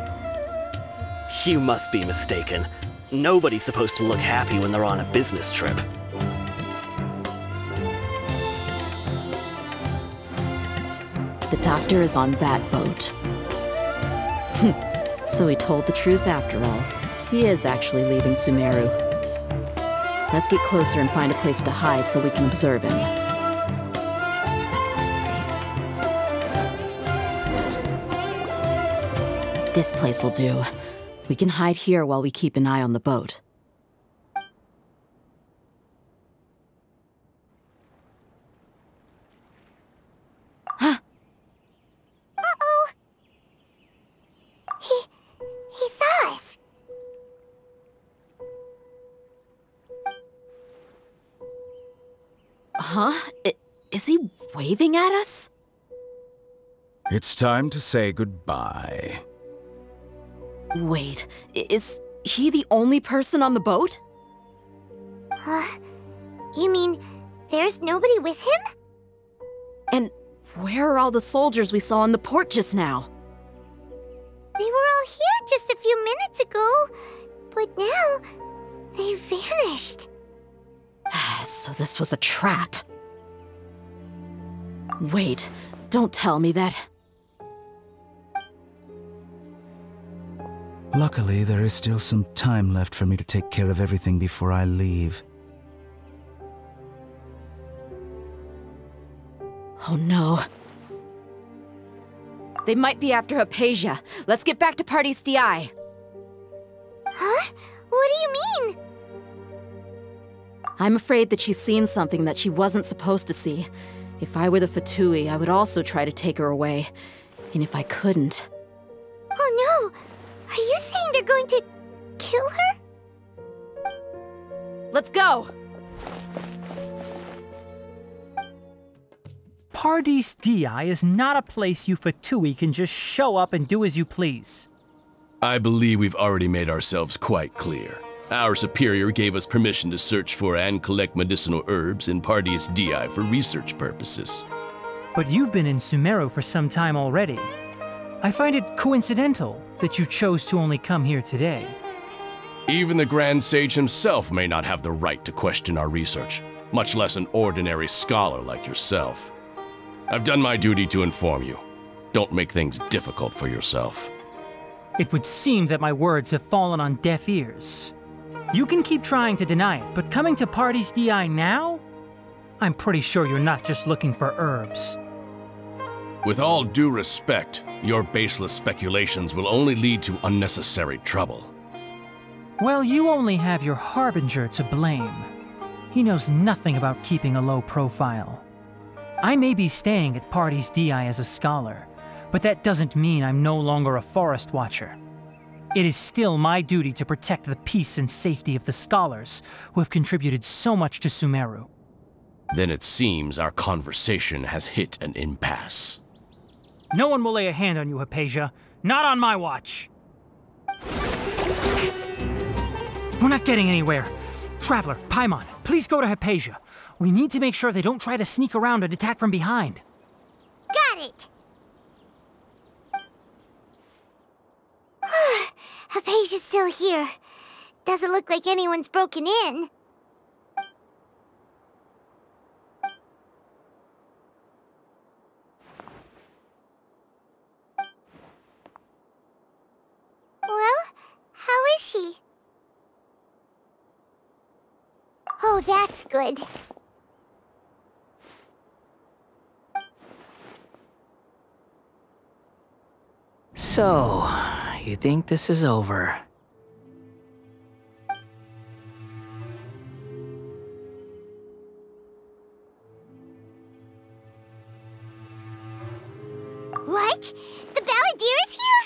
You must be mistaken. Nobody's supposed to look happy when they're on a business trip. The doctor is on that boat. So he told the truth after all. He is actually leaving Sumeru. Let's get closer and find a place to hide so we can observe him. This place will do. We can hide here while we keep an eye on the boat. Uh-oh! He saw us! Huh? Is he waving at us? It's time to say goodbye. Wait, is he the only person on the boat? You mean there's nobody with him? And where are all the soldiers we saw in the port just now? They were all here just a few minutes ago, but now they've vanished. So this was a trap. Wait, don't tell me that. Luckily, there is still some time left for me to take care of everything before I leave. Oh no. They might be after Hypatia. Let's get back to Party's DI. Huh? What do you mean? I'm afraid that she's seen something that she wasn't supposed to see. If I were the Fatui, I would also try to take her away. And if I couldn't... Oh no! Are you saying they're going to kill her? Let's go! Pardees DI is not a place you Fatui can just show up and do as you please. I believe we've already made ourselves quite clear. Our superior gave us permission to search for and collect medicinal herbs in Pardees DI for research purposes. But you've been in Sumeru for some time already. I find it coincidental that you chose to only come here today. Even the Grand Sage himself may not have the right to question our research, much less an ordinary scholar like yourself. I've done my duty to inform you. Don't make things difficult for yourself. It would seem that my words have fallen on deaf ears. You can keep trying to deny it, but coming to Pardees DI now? I'm pretty sure you're not just looking for herbs. With all due respect, your baseless speculations will only lead to unnecessary trouble. Well, you only have your Harbinger to blame. He knows nothing about keeping a low profile. I may be staying at Pardees DI as a scholar, but that doesn't mean I'm no longer a Forest Watcher. It is still my duty to protect the peace and safety of the scholars who have contributed so much to Sumeru. Then it seems our conversation has hit an impasse. No one will lay a hand on you, Hypatia. Not on my watch. We're not getting anywhere. Traveler, Paimon, please go to Hypatia. We need to make sure they don't try to sneak around and attack from behind. Got it! Hypatia's still here. Doesn't look like anyone's broken in. Well, how is she? Oh, that's good. So, you think this is over? What? The Balladeer is here?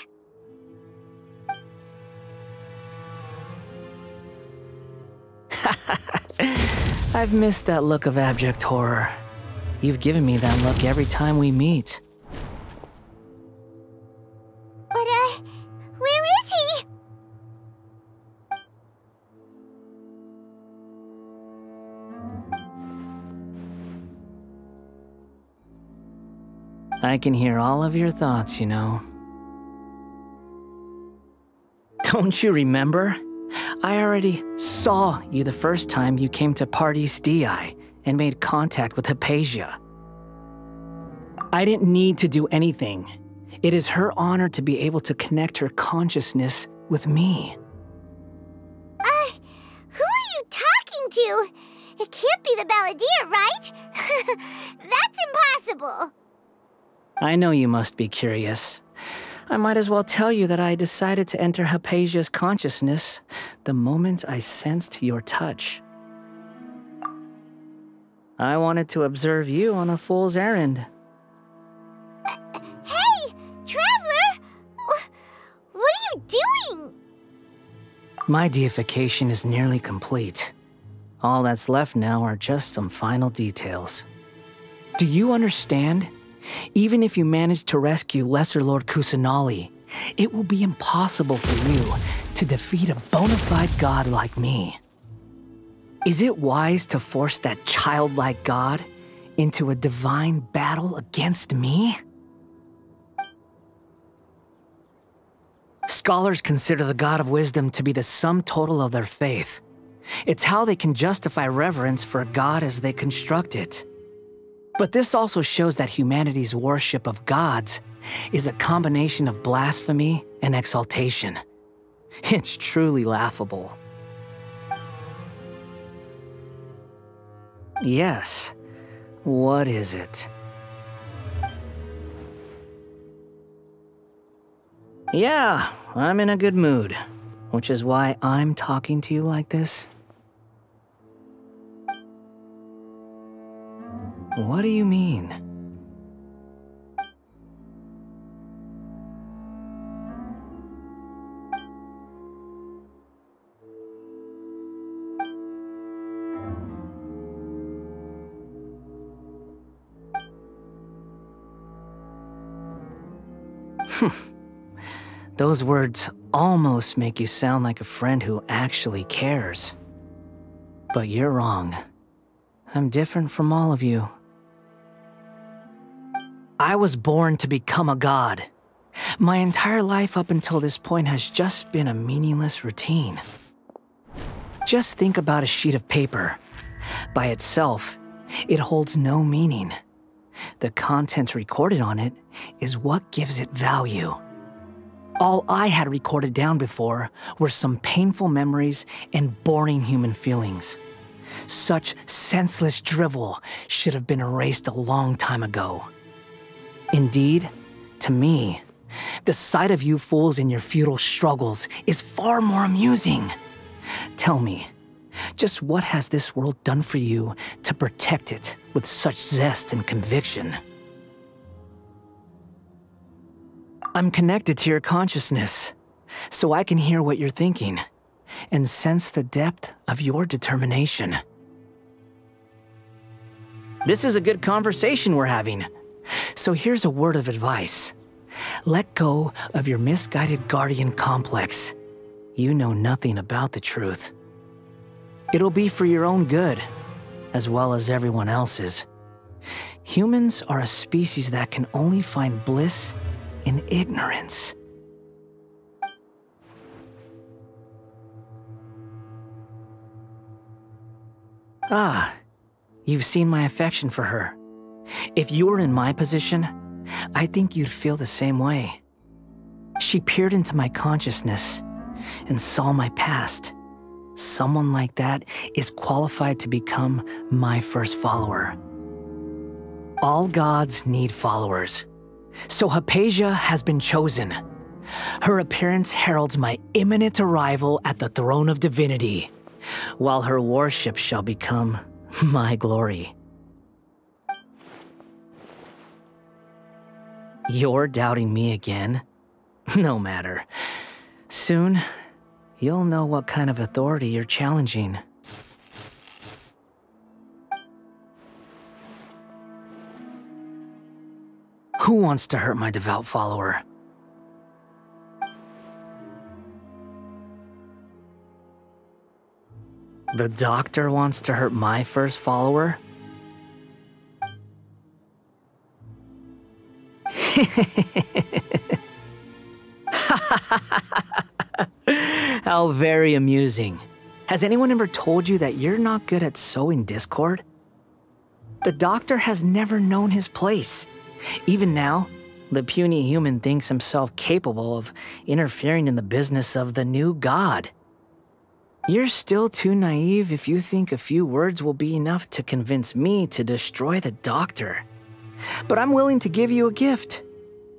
I've missed that look of abject horror. You've given me that look every time we meet. But, where is he? I can hear all of your thoughts, you know. Don't you remember? I already saw you the first time you came to Pardees DI and made contact with Hypatia. I didn't need to do anything. It is her honor to be able to connect her consciousness with me. Who are you talking to? It can't be the Balladeer, right? That's impossible. I know you must be curious. I might as well tell you that I decided to enter Hypatia's consciousness the moment I sensed your touch. I wanted to observe you on a fool's errand. Hey, Traveler! What are you doing? My deification is nearly complete. All that's left now are just some final details. Do you understand? Even if you manage to rescue Lesser Lord Kusanali, it will be impossible for you to defeat a bona fide god like me. Is it wise to force that childlike god into a divine battle against me? Scholars consider the God of Wisdom to be the sum total of their faith. It's how they can justify reverence for a god as they construct it. But this also shows that humanity's worship of gods is a combination of blasphemy and exaltation. It's truly laughable. Yes. What is it? Yeah, I'm in a good mood, which is why I'm talking to you like this. What do you mean? Those words almost make you sound like a friend who actually cares. But you're wrong. I'm different from all of you. I was born to become a god. My entire life up until this point has just been a meaningless routine. Just think about a sheet of paper. By itself, it holds no meaning. The content recorded on it is what gives it value. All I had recorded down before were some painful memories and boring human feelings. Such senseless drivel should have been erased a long time ago. Indeed, to me, the sight of you fools in your futile struggles is far more amusing. Tell me, just what has this world done for you to protect it with such zest and conviction? I'm connected to your consciousness, so I can hear what you're thinking and sense the depth of your determination. This is a good conversation we're having. So here's a word of advice. Let go of your misguided guardian complex. You know nothing about the truth. It'll be for your own good, as well as everyone else's. Humans are a species that can only find bliss in ignorance. Ah, you've seen my affection for her. If you were in my position, I think you'd feel the same way. She peered into my consciousness and saw my past. Someone like that is qualified to become my first follower. All gods need followers. So Hypatia has been chosen. Her appearance heralds my imminent arrival at the throne of divinity, while her worship shall become my glory. You're doubting me again? No matter. Soon, you'll know what kind of authority you're challenging. Who wants to hurt my devout follower? The doctor wants to hurt my first follower? How very amusing. Has anyone ever told you that you're not good at sowing discord? The doctor has never known his place. Even now, the puny human thinks himself capable of interfering in the business of the new god. You're still too naive if you think a few words will be enough to convince me to destroy the doctor. But I'm willing to give you a gift,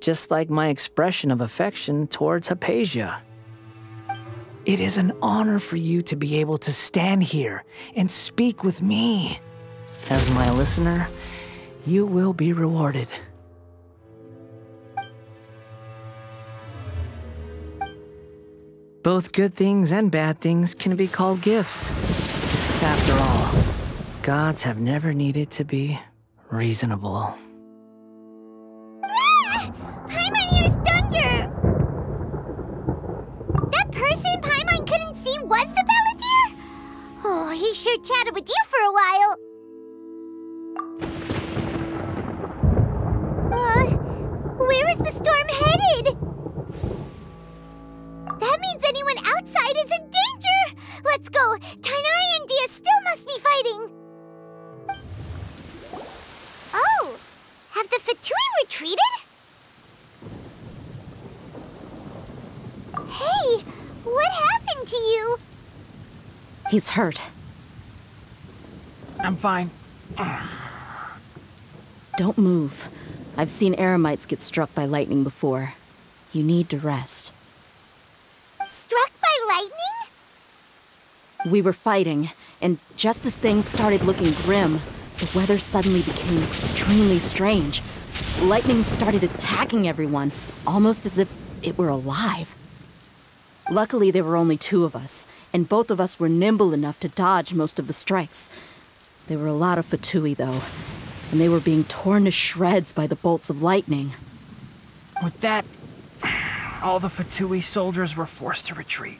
just like my expression of affection towards Hypatia. It is an honor for you to be able to stand here and speak with me. As my listener, you will be rewarded. Both good things and bad things can be called gifts. After all, gods have never needed to be reasonable. Paimon hears thunder! That person Paimon couldn't see was the Balladeer? Oh, he sure chatted with you for a while. Where is the storm headed? That means anyone outside is in danger! Let's go! Tighnari retreated? Hey, what happened to you? He's hurt. I'm fine. Don't move. I've seen eremites get struck by lightning before. You need to rest. Struck by lightning? We were fighting, and just as things started looking grim, the weather suddenly became extremely strange. Lightning started attacking everyone, almost as if it were alive. Luckily, there were only 2 of us, and both of us were nimble enough to dodge most of the strikes. There were a lot of Fatui, though, and they were being torn to shreds by the bolts of lightning. With that, all the Fatui soldiers were forced to retreat.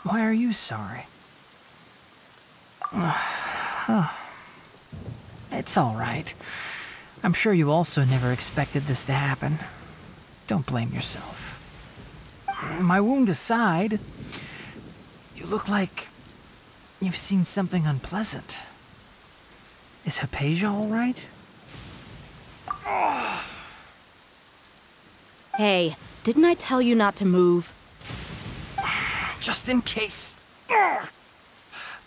Why are you sorry? It's all right. I'm sure you also never expected this to happen. Don't blame yourself. My wound aside, you look like you've seen something unpleasant. Is Hypatia all right? Hey, didn't I tell you not to move? Just in case.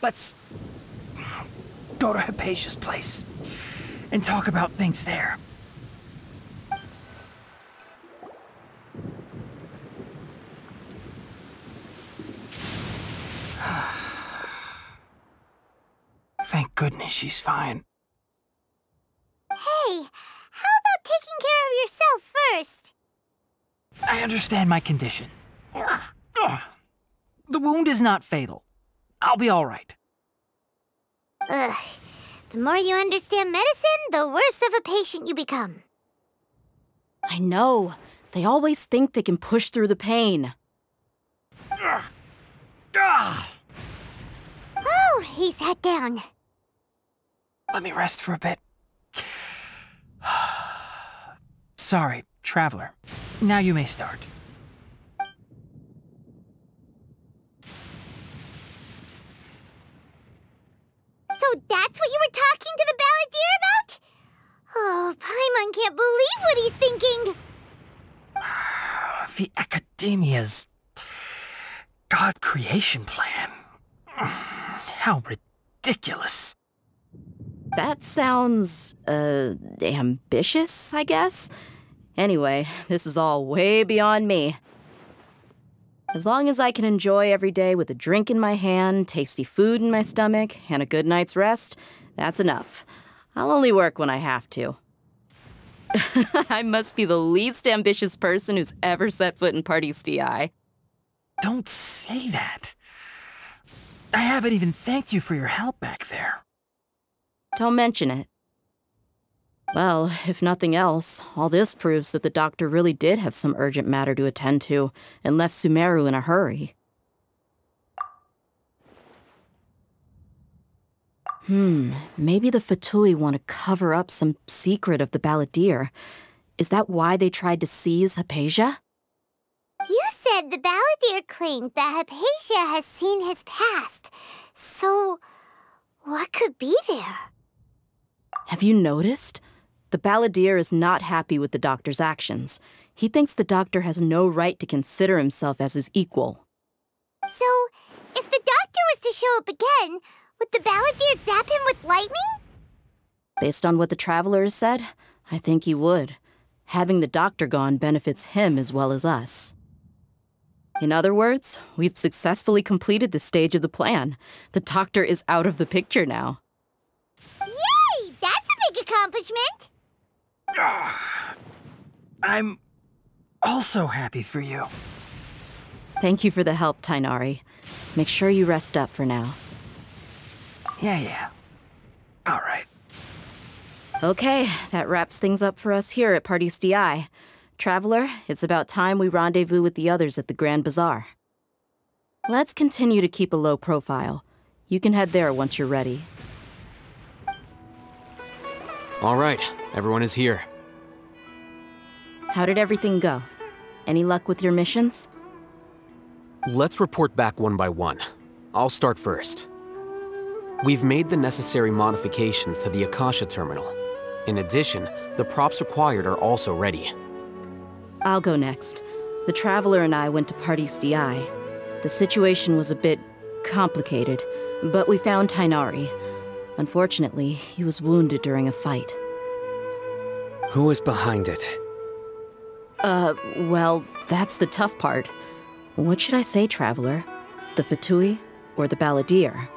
Let's go to Hypatia's place and talk about things there. Thank goodness she's fine. Hey, how about taking care of yourself first? I understand my condition. The wound is not fatal. I'll be all right. Ugh. The more you understand medicine, the worse of a patient you become. I know. They always think they can push through the pain. Oh, he sat down. Let me rest for a bit. Sorry, Traveler. Now you may start. So that's what you were talking to the Balladeer about? Oh, Paimon can't believe what he's thinking. The Academia's God creation plan. How ridiculous. That sounds, ambitious, I guess? Anyway, this is all way beyond me. As long as I can enjoy every day with a drink in my hand, tasty food in my stomach, and a good night's rest, that's enough. I'll only work when I have to. I must be the least ambitious person who's ever set foot in Pardis DI. Don't say that. I haven't even thanked you for your help back there. Don't mention it. Well, if nothing else, all this proves that the doctor really did have some urgent matter to attend to and left Sumeru in a hurry. Maybe the Fatui want to cover up some secret of the Balladeer. Is that why they tried to seize Hypatia? You said the Balladeer claimed that Hypatia has seen his past. So, what could be there? Have you noticed? The Balladeer is not happy with the doctor's actions. He thinks the doctor has no right to consider himself as his equal. So, if the doctor was to show up again, would the Balladeer zap him with lightning? Based on what the Traveler has said, I think he would. Having the doctor gone benefits him as well as us. In other words, we've successfully completed this stage of the plan. The doctor is out of the picture now. Yay! That's a big accomplishment! I'm also happy for you. Thank you for the help, Tighnari. Make sure you rest up for now. Yeah. All right. Okay, that wraps things up for us here at Pardis DI. Traveler, it's about time we rendezvous with the others at the Grand Bazaar. Let's continue to keep a low profile. You can head there once you're ready. All right, everyone is here. How did everything go? Any luck with your missions? Let's report back one by one. I'll start first. We've made the necessary modifications to the Akasha terminal. In addition, the props required are also ready. I'll go next. The Traveler and I went to Party's DI. The situation was a bit complicated, but we found Tighnari. Unfortunately, he was wounded during a fight. Who was behind it? Well, that's the tough part. What should I say, Traveler? The Fatui or the Balladeer?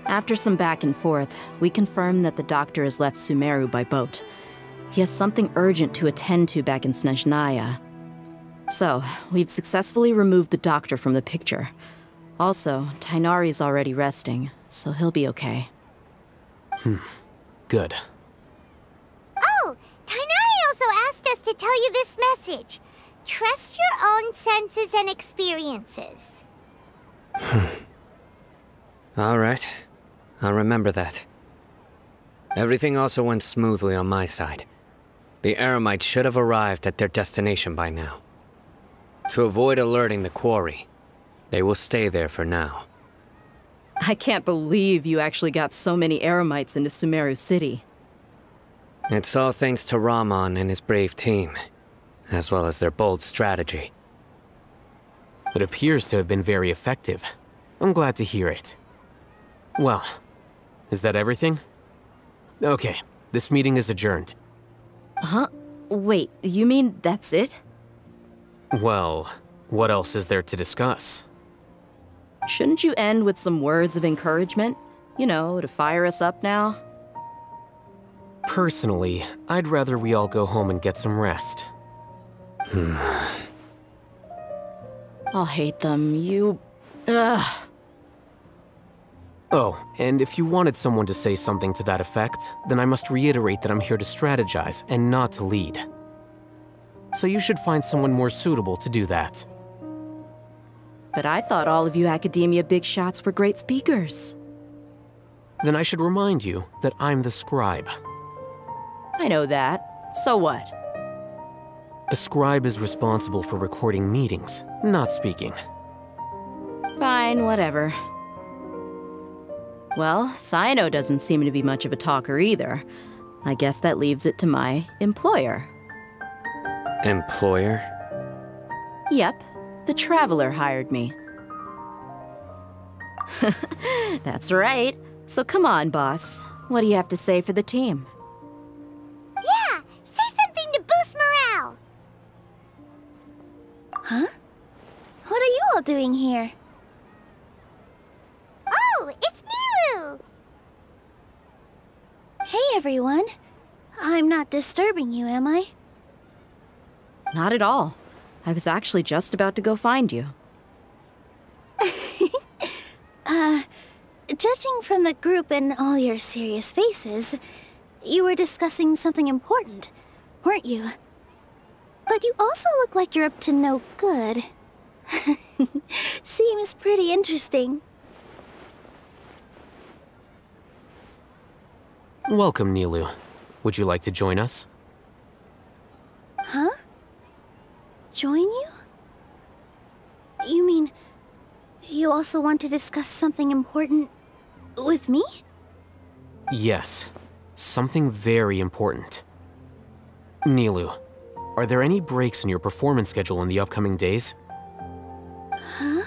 After some back and forth, we confirmed that the doctor has left Sumeru by boat. He has something urgent to attend to back in Snezhnaya. So, we've successfully removed the doctor from the picture. Also, Tighnari's already resting, so he'll be okay. Good. Oh, Tighnari also asked us to tell you this message. Trust your own senses and experiences. All right. I'll remember that. Everything also went smoothly on my side. The Eremites should have arrived at their destination by now. To avoid alerting the quarry, they will stay there for now. I can't believe you actually got so many Eremites into Sumeru City. It's all thanks to Ramon and his brave team, as well as their bold strategy. It appears to have been very effective. I'm glad to hear it. Well, is that everything? Okay, this meeting is adjourned. Huh? Wait, you mean that's it? Well, what else is there to discuss? Shouldn't you end with some words of encouragement? You know, to fire us up now? Personally, I'd rather we all go home and get some rest. I'll hate them, Ugh. Oh, and if you wanted someone to say something to that effect, then I must reiterate that I'm here to strategize and not to lead. So you should find someone more suitable to do that. But I thought all of you Academia big shots were great speakers. Then I should remind you that I'm the scribe. I know that. So what? A scribe is responsible for recording meetings, not speaking. Fine, whatever. Well, Cyno doesn't seem to be much of a talker either. I guess that leaves it to my employer. Employer? Yep, the Traveler hired me. That's right. So come on, boss. What do you have to say for the team? Yeah, say something to boost morale. Huh? What are you all doing here? Oh, it's Nilou! Hey, everyone. I'm not disturbing you, am I? Not at all. I was actually just about to go find you. Judging from the group and all your serious faces, you were discussing something important, weren't you? But you also look like you're up to no good. Seems pretty interesting. Welcome, Nilou. Would you like to join us? Huh? Join you? You mean, you also want to discuss something important with me? Yes, something very important. Nilou, are there any breaks in your performance schedule in the upcoming days? Huh?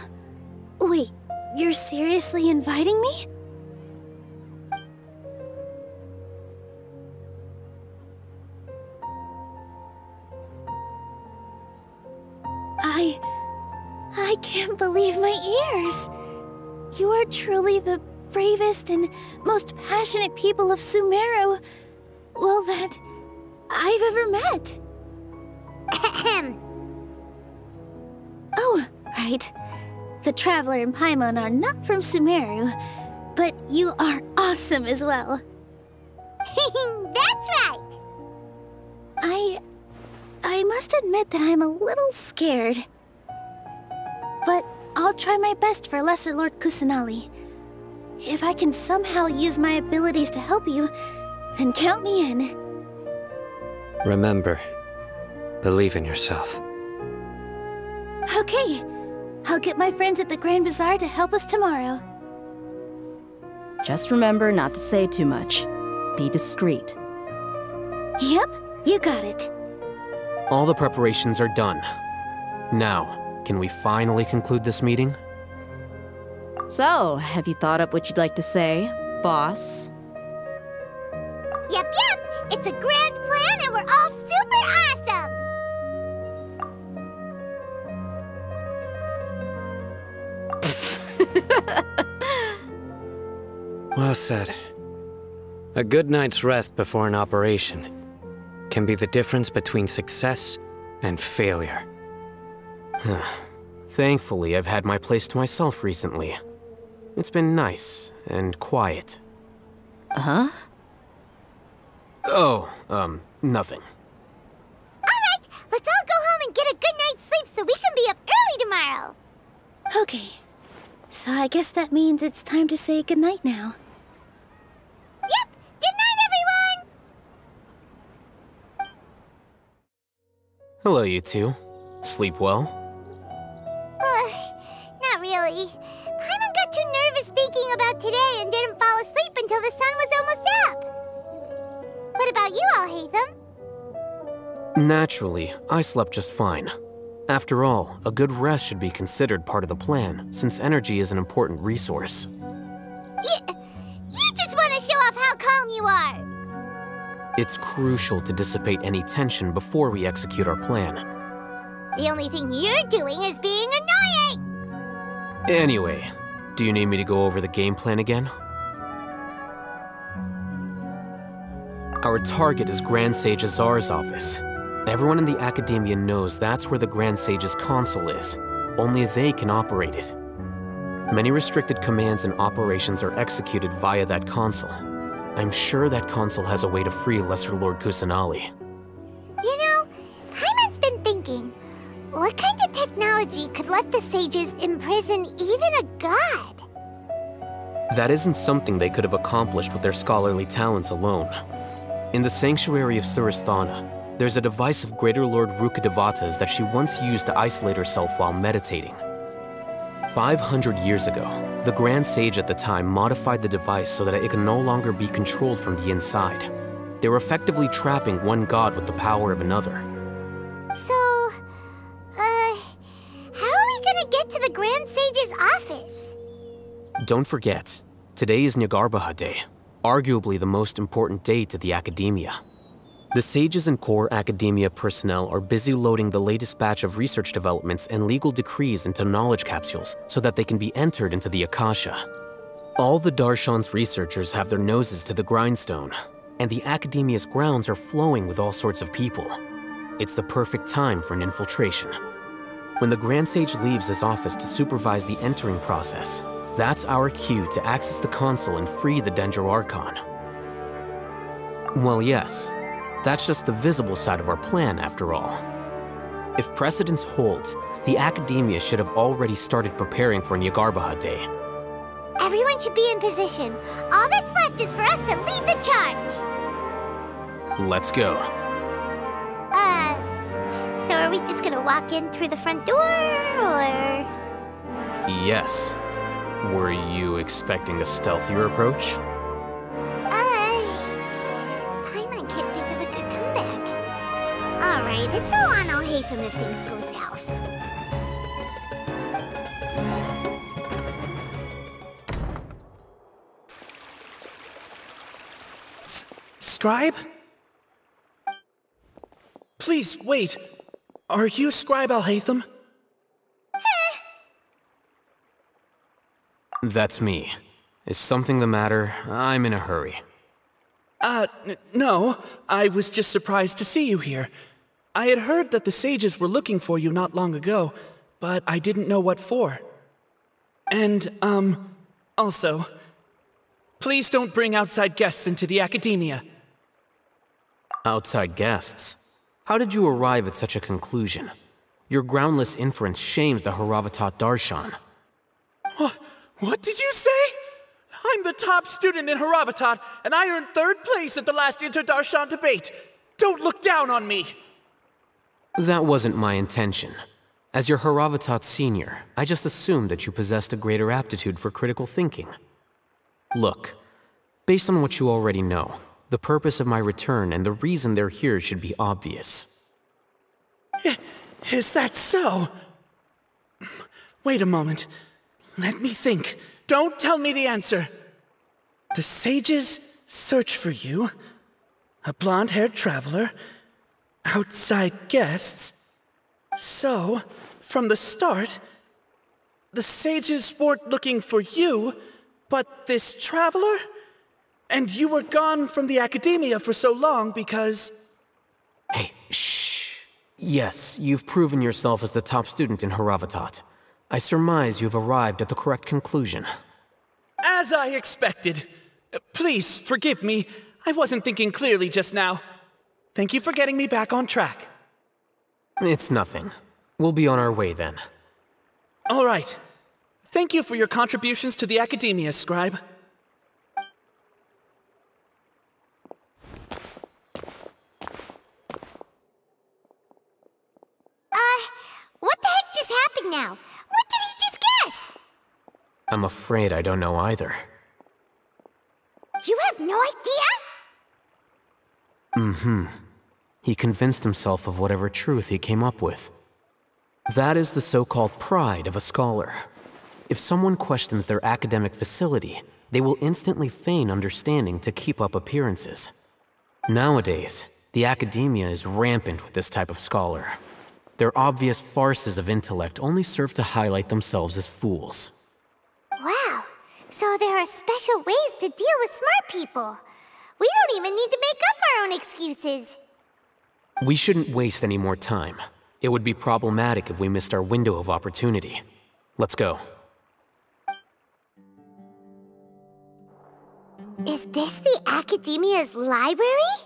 Wait, you're seriously inviting me? I can't believe my ears. You are truly the bravest and most passionate people of Sumeru, well, that I've ever met. Ahem. Oh, right. The Traveler and Paimon are not from Sumeru, but you are awesome as well. That's right! I must admit that I'm a little scared. But I'll try my best for Lesser Lord Kusanali. If I can somehow use my abilities to help you, then count me in. Remember, believe in yourself. Okay, I'll get my friends at the Grand Bazaar to help us tomorrow. Just remember not to say too much. Be discreet. Yep, you got it. All the preparations are done. Now, can we finally conclude this meeting? So, have you thought up what you'd like to say, boss? Yep. It's a grand plan and we're all super awesome! Well said. A good night's rest before an operation can be the difference between success and failure. Thankfully, I've had my place to myself recently. It's been nice and quiet. Uh-huh? Oh, nothing. Alright, let's all go home and get a good night's sleep so we can be up early tomorrow! Okay. So I guess that means it's time to say goodnight now. Yep! Good night, everyone! Hello, you two. Sleep well? Not really. Paimon got too nervous thinking about today and didn't fall asleep until the sun was almost up. What about you all, Haytham? Naturally, I slept just fine. After all, a good rest should be considered part of the plan, since energy is an important resource. You just want to show off how calm you are! It's crucial to dissipate any tension before we execute our plan. The only thing you're doing is being annoying! Anyway, do you need me to go over the game plan again? Our target is Grand Sage Azar's office. Everyone in the Academia knows that's where the Grand Sage's console is. Only they can operate it. Many restricted commands and operations are executed via that console. I'm sure that console has a way to free Lesser Lord Kusanali. You know, Paimon's been thinking, what kind of technology could let the sages imprison even a god? That isn't something they could have accomplished with their scholarly talents alone. In the Sanctuary of Surasthana, there's a device of Greater Lord Rukkhadevata's that she once used to isolate herself while meditating. 500 years ago, the Grand Sage at the time modified the device so that it could no longer be controlled from the inside. They were effectively trapping one god with the power of another. So, how are we gonna get to the Grand Sage's office? Don't forget, today is Nyagarbha Day, arguably the most important day to the Academia. The sages and core Academia personnel are busy loading the latest batch of research developments and legal decrees into knowledge capsules so that they can be entered into the Akasha. All the Darshan's researchers have their noses to the grindstone, and the Academia's grounds are flowing with all sorts of people. It's the perfect time for an infiltration. When the Grand Sage leaves his office to supervise the entering process, that's our cue to access the console and free the Dendro Archon. Well, yes. That's just the visible side of our plan, after all. If precedence holds, the Academia should have already started preparing for Nyagarbha Day. Everyone should be in position. All that's left is for us to lead the charge. Let's go. So are we just gonna walk in through the front door, or...? Yes. Were you expecting a stealthier approach? Alright, it's all on Haytham if things go south. Scribe? Please, wait. Are you Scribe Alhaitham? That's me. Is something the matter? I'm in a hurry. No. I was just surprised to see you here. I had heard that the sages were looking for you not long ago, but I didn't know what for. And, also, please don't bring outside guests into the Academia. Outside guests? How did you arrive at such a conclusion? Your groundless inference shames the Haravatat Darshan. What did you say? I'm the top student in Haravatat, and I earned 3rd place at the last Inter-Darshan debate. Don't look down on me! That wasn't my intention. As your Haravatat senior, I just assumed that you possessed a greater aptitude for critical thinking. Look, based on what you already know, the purpose of my return and the reason they're here should be obvious. Is that so? Wait a moment. Let me think. Don't tell me the answer. The sages search for you. A blonde-haired traveler. Outside guests. So, from the start, the sages weren't looking for you, but this traveler? And you were gone from the academia for so long because... Hey, shh. Yes, you've proven yourself as the top student in Haravatat. I surmise you've arrived at the correct conclusion. As I expected. Please, forgive me. I wasn't thinking clearly just now. Thank you for getting me back on track. It's nothing. We'll be on our way then. All right. Thank you for your contributions to the academia, Scribe. What the heck just happened now? What did he just guess? I'm afraid I don't know either. You have no idea? Mm-hmm. He convinced himself of whatever truth he came up with. That is the so-called pride of a scholar. If someone questions their academic facility, they will instantly feign understanding to keep up appearances. Nowadays, the academia is rampant with this type of scholar. Their obvious farces of intellect only serve to highlight themselves as fools. Wow, so there are special ways to deal with smart people. We don't even need to make up our own excuses. We shouldn't waste any more time. It would be problematic if we missed our window of opportunity. Let's go. Is this the Academia's library?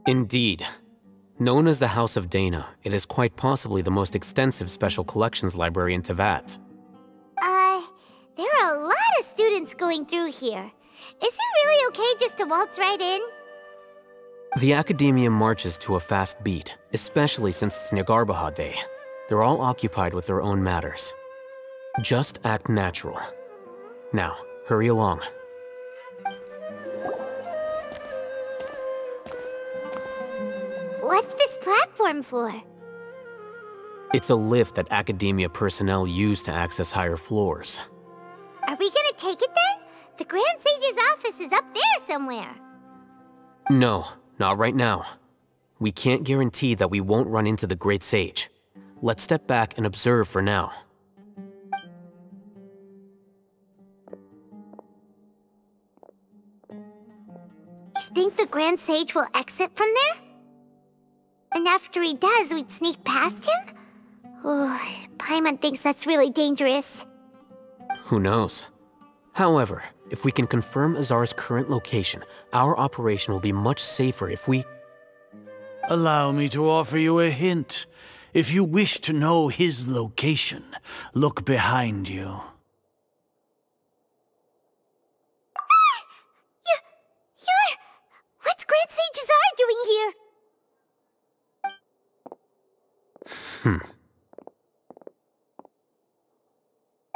Indeed. Known as the House of Dana, it is quite possibly the most extensive special collections library in Teyvat. There are a lot of students going through here. Is it really okay just to waltz right in? The Academia marches to a fast beat, especially since it's Nagarbaha Day. They're all occupied with their own matters. Just act natural. Now, hurry along. What's this platform for? It's a lift that Academia personnel use to access higher floors. Are we gonna take it then? The Grand Sage's office is up there somewhere. No, not right now. We can't guarantee that we won't run into the Great Sage. Let's step back and observe for now. You think the Grand Sage will exit from there? And after he does, we'd sneak past him? Oh, Paimon thinks that's really dangerous. Who knows? However, if we can confirm Azar's current location, our operation will be much safer if we... Allow me to offer you a hint. If you wish to know his location, look behind you. What's Grand Sage Azar doing here?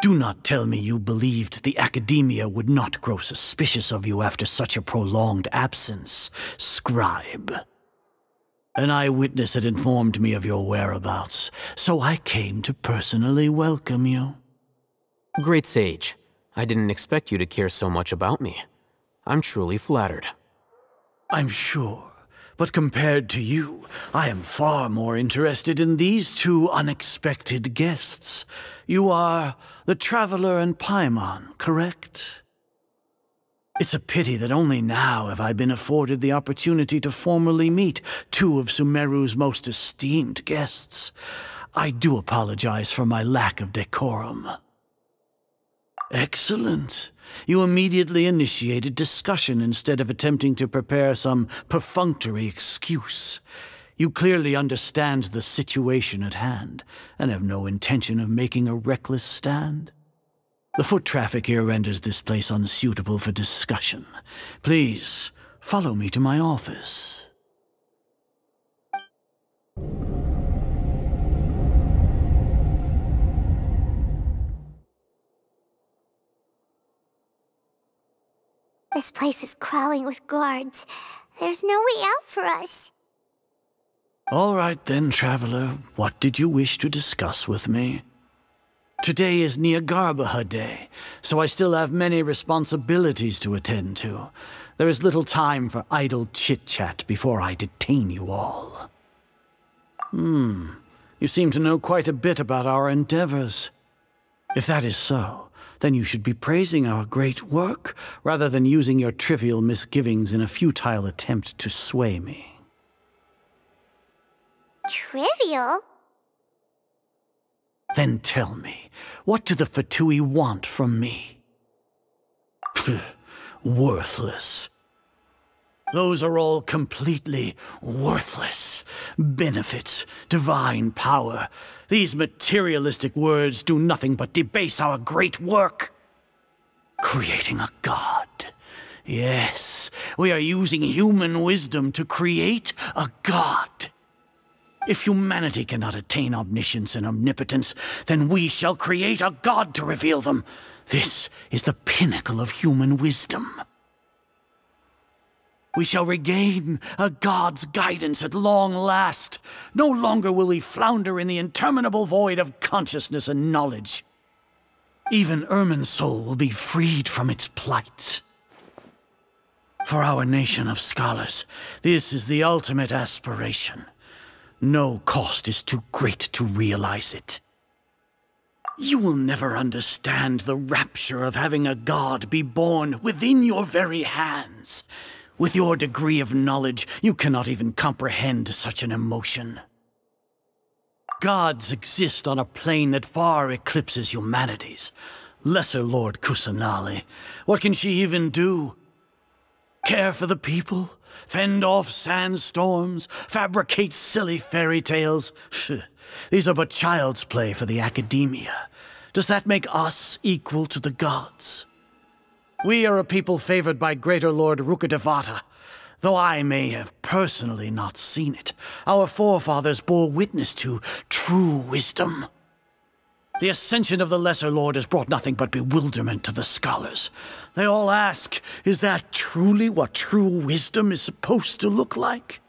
Do not tell me you believed the Academia would not grow suspicious of you after such a prolonged absence, Scribe. An eyewitness had informed me of your whereabouts, so I came to personally welcome you. Great Sage, I didn't expect you to care so much about me. I'm truly flattered. I'm sure. But compared to you, I am far more interested in these two unexpected guests. You are the Traveler and Paimon, correct? It's a pity that only now have I been afforded the opportunity to formally meet two of Sumeru's most esteemed guests. I do apologize for my lack of decorum. Excellent. You immediately initiated discussion instead of attempting to prepare some perfunctory excuse. You clearly understand the situation at hand, and have no intention of making a reckless stand. The foot traffic here renders this place unsuitable for discussion. Please, follow me to my office. Hey, you! This place is crawling with guards. There's no way out for us. All right then, Traveler. What did you wish to discuss with me? Today is Neagarbaha Day, so I still have many responsibilities to attend to. There is little time for idle chit-chat before I detain you all. You seem to know quite a bit about our endeavors. If that is so, then you should be praising our great work, rather than using your trivial misgivings in a futile attempt to sway me. Trivial? Then tell me, what do the Fatui want from me? Worthless. Those are all completely worthless. Benefits, divine power. These materialistic words do nothing but debase our great work. Creating a god. Yes, we are using human wisdom to create a god. If humanity cannot attain omniscience and omnipotence, then we shall create a god to reveal them. This is the pinnacle of human wisdom. We shall regain a god's guidance at long last. No longer will we flounder in the interminable void of consciousness and knowledge. Even Irminsul will be freed from its plight. For our nation of scholars, this is the ultimate aspiration. No cost is too great to realize it. You will never understand the rapture of having a god be born within your very hands. With your degree of knowledge, you cannot even comprehend such an emotion. Gods exist on a plane that far eclipses humanity's. Lesser Lord Kusanali, what can she even do? Care for the people? Fend off sandstorms? Fabricate silly fairy tales? These are but child's play for the academia. Does that make us equal to the gods? We are a people favored by Greater Lord Rukkhadevata. Though I may have personally not seen it, our forefathers bore witness to true wisdom. The ascension of the Lesser Lord has brought nothing but bewilderment to the scholars. They all ask, is that truly what true wisdom is supposed to look like?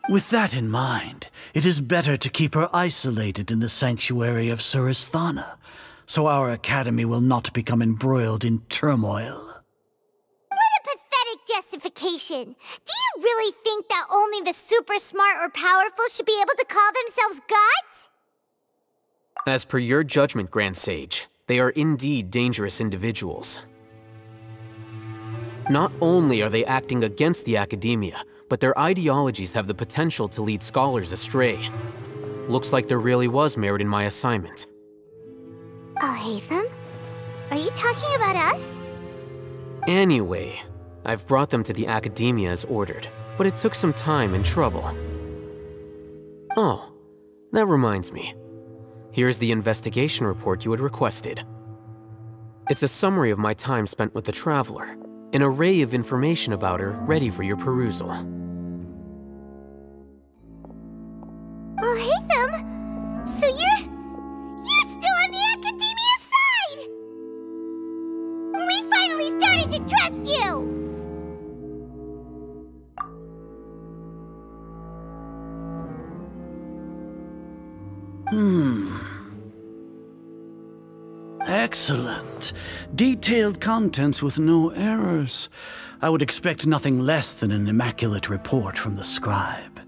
With that in mind, it is better to keep her isolated in the sanctuary of Suristhana, so our academy will not become embroiled in turmoil. What a pathetic justification! Do you really think that only the super smart or powerful should be able to call themselves gods? As per your judgment, Grand Sage, they are indeed dangerous individuals. Not only are they acting against the academia, but their ideologies have the potential to lead scholars astray. Looks like there really was merit in my assignment. Alhaitham? Are you talking about us? Anyway, I've brought them to the academia as ordered, but it took some time and trouble. Oh, that reminds me. Here's the investigation report you had requested. It's a summary of my time spent with the Traveler, an array of information about her ready for your perusal. Alhaitham? So you're still on the academia side! We finally started to trust you! Excellent. Detailed contents with no errors. I would expect nothing less than an immaculate report from the scribe.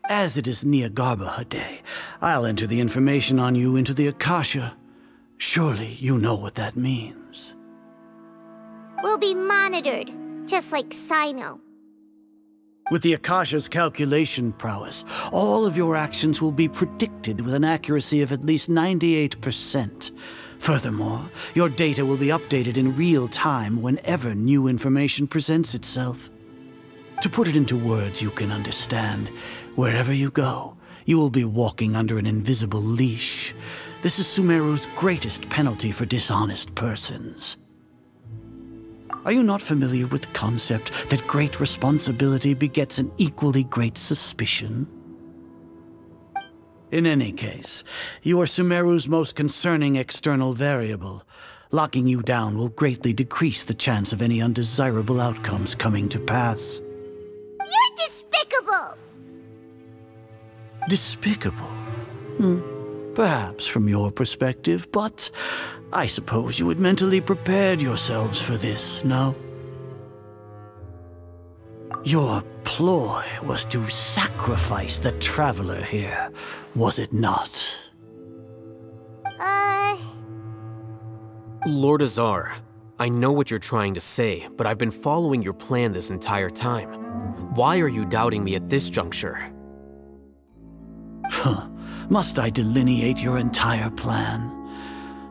As it is Neagarbaha Day, I'll enter the information on you into the Akasha. Surely you know what that means. We'll be monitored, just like Cyno. With the Akasha's calculation prowess, all of your actions will be predicted with an accuracy of at least 98%. Furthermore, your data will be updated in real time whenever new information presents itself. To put it into words you can understand, wherever you go, you will be walking under an invisible leash. This is Sumeru's greatest penalty for dishonest persons. Are you not familiar with the concept that great responsibility begets an equally great suspicion? In any case, you are Sumeru's most concerning external variable. Locking you down will greatly decrease the chance of any undesirable outcomes coming to pass. You're despicable! Despicable? Perhaps from your perspective, but I suppose you had mentally prepared yourselves for this, no? Your ploy was to sacrifice the Traveler here, was it not? Lord Azar, I know what you're trying to say, but I've been following your plan this entire time. Why are you doubting me at this juncture? Must I delineate your entire plan?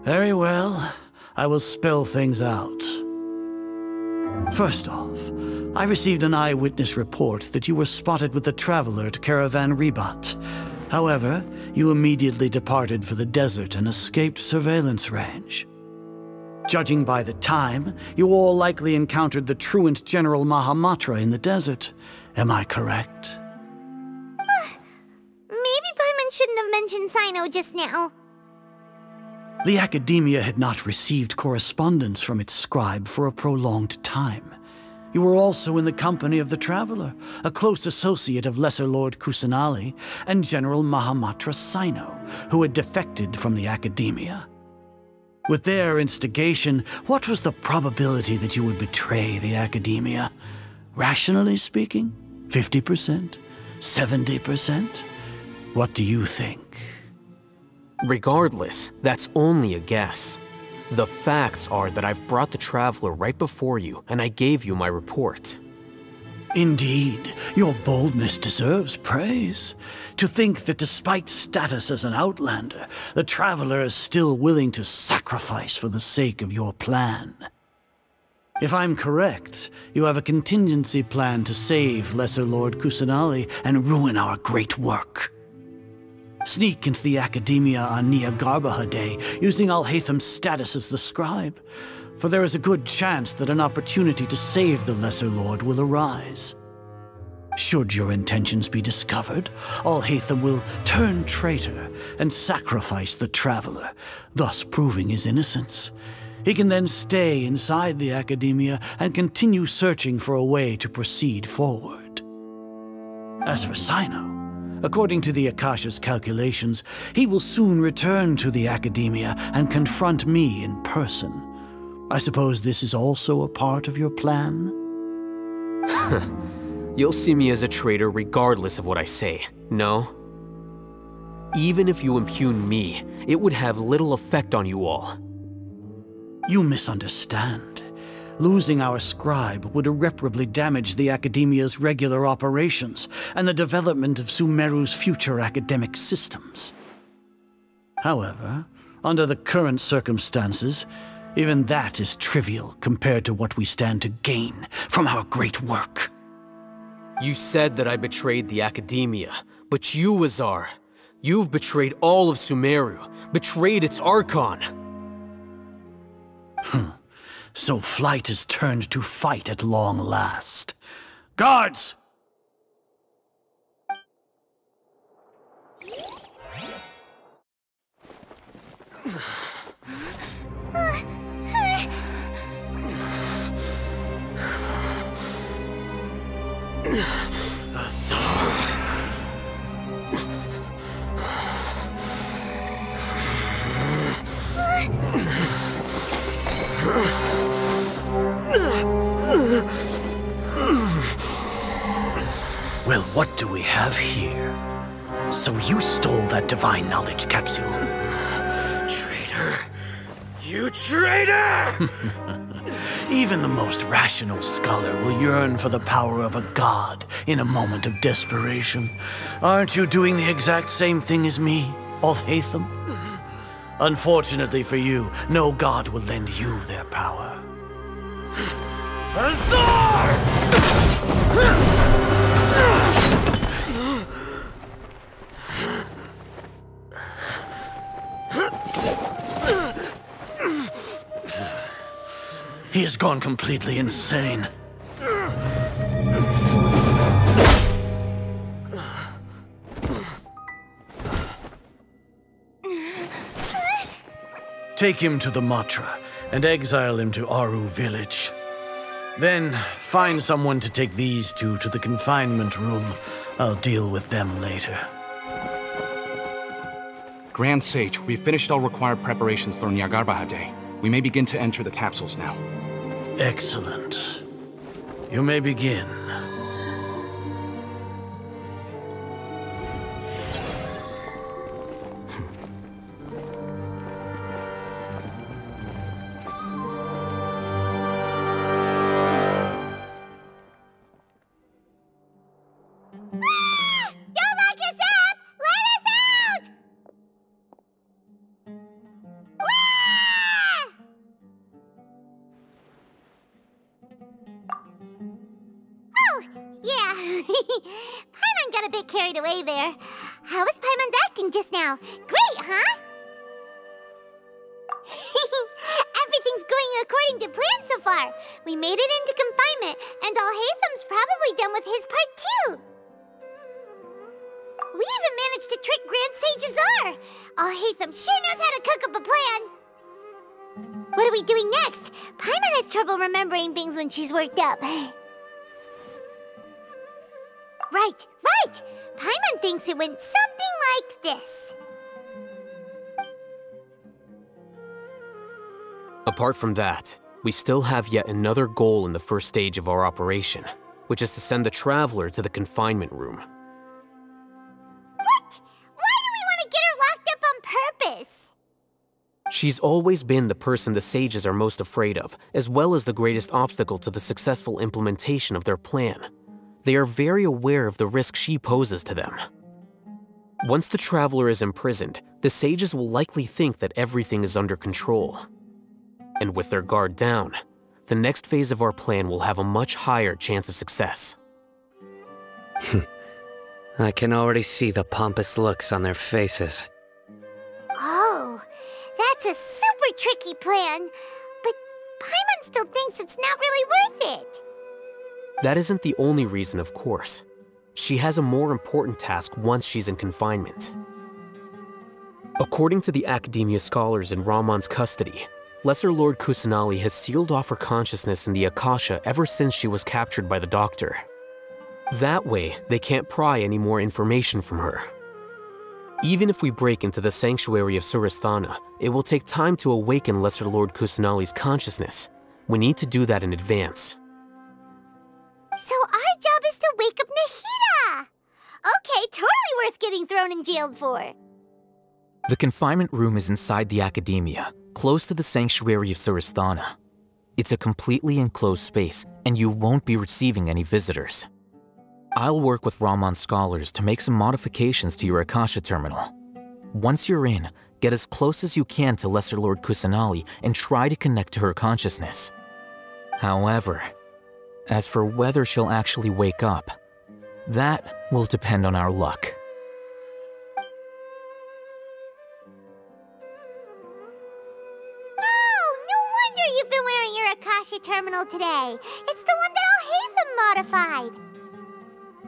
Very well, I will spell things out. First off, I received an eyewitness report that you were spotted with the Traveler at Caravan Ribat. However, you immediately departed for the desert and escaped surveillance range. Judging by the time, you all likely encountered the truant General Mahamatra in the desert. Am I correct? Maybe Paimon shouldn't have mentioned Cyno just now. The Academia had not received correspondence from its scribe for a prolonged time. You were also in the company of the Traveler, a close associate of Lesser Lord Kusanali and General Mahamatra Cyno, who had defected from the Academia. With their instigation, what was the probability that you would betray the Academia? Rationally speaking, 50%? 70%? What do you think? Regardless, that's only a guess. The facts are that I've brought the Traveler right before you, and I gave you my report. Indeed, your boldness deserves praise. To think that despite status as an outlander, the Traveler is still willing to sacrifice for the sake of your plan. If I'm correct, you have a contingency plan to save Lesser Lord Kusanali and ruin our great work. Sneak into the Academia on Nia Garbaha Day, using Alhaitham's status as the scribe, for there is a good chance that an opportunity to save the Lesser Lord will arise. Should your intentions be discovered, Alhaitham will turn traitor and sacrifice the Traveler, thus proving his innocence. He can then stay inside the Academia and continue searching for a way to proceed forward. As for Cyno, according to the Akasha's calculations, he will soon return to the Academia and confront me in person. I suppose this is also a part of your plan? You'll see me as a traitor regardless of what I say, no? Even if you impugn me, it would have little effect on you all. You misunderstand. Losing our scribe would irreparably damage the Academia's regular operations and the development of Sumeru's future academic systems. However, under the current circumstances, even that is trivial compared to what we stand to gain from our great work. You said that I betrayed the Academia, but you, Azar, you've betrayed all of Sumeru, betrayed its Archon. So flight has turned to fight at long last. Guards! Well, what do we have here? So you stole that divine knowledge capsule? Traitor! You traitor! Even the most rational scholar will yearn for the power of a god in a moment of desperation. Aren't you doing the exact same thing as me, Alhaitham? Unfortunately for you, no god will lend you their power. Azar! He has gone completely insane. Take him to the Matra and exile him to Aru village. Then find someone to take these two to the confinement room. I'll deal with them later. Grand Sage, we've finished all required preparations for Nyargarbaha Day. We may begin to enter the capsules now. Excellent. You may begin. Paimon got a bit carried away there. How was Paimon acting just now? Great, huh? Everything's going according to plan so far. We made it into confinement, and Alhaitham's probably done with his part too. We even managed to trick Grand Sage Azar. Alhaitham sure knows how to cook up a plan. What are we doing next? Paimon has trouble remembering things when she's worked up. Right. Paimon thinks it went something like this. Apart from that, we still have yet another goal in the first stage of our operation, which is to send the Traveler to the confinement room. What? Why do we want to get her locked up on purpose? She's always been the person the Sages are most afraid of, as well as the greatest obstacle to the successful implementation of their plan. They are very aware of the risk she poses to them. Once the Traveler is imprisoned, the Sages will likely think that everything is under control. And with their guard down, the next phase of our plan will have a much higher chance of success. I can already see the pompous looks on their faces. Oh, that's a super tricky plan. But Paimon still thinks it's not really worth it. That isn't the only reason, of course. She has a more important task once she's in confinement. According to the Academia scholars in Ramon's custody, Lesser Lord Kusanali has sealed off her consciousness in the Akasha ever since she was captured by the Doctor. That way, they can't pry any more information from her. Even if we break into the sanctuary of Surasthana, it will take time to awaken Lesser Lord Kusanali's consciousness. We need to do that in advance. So our job is to wake up Nahida! Okay, totally worth getting thrown and jailed for. The confinement room is inside the Academia, close to the sanctuary of Surasthana. It's a completely enclosed space, and you won't be receiving any visitors. I'll work with Ramon's scholars to make some modifications to your Akasha terminal. Once you're in, get as close as you can to Lesser Lord Kusanali and try to connect to her consciousness. However, as for whether she'll actually wake up, that will depend on our luck. Oh, no wonder you've been wearing your Akasha terminal today. It's the one that Alhaitham modified.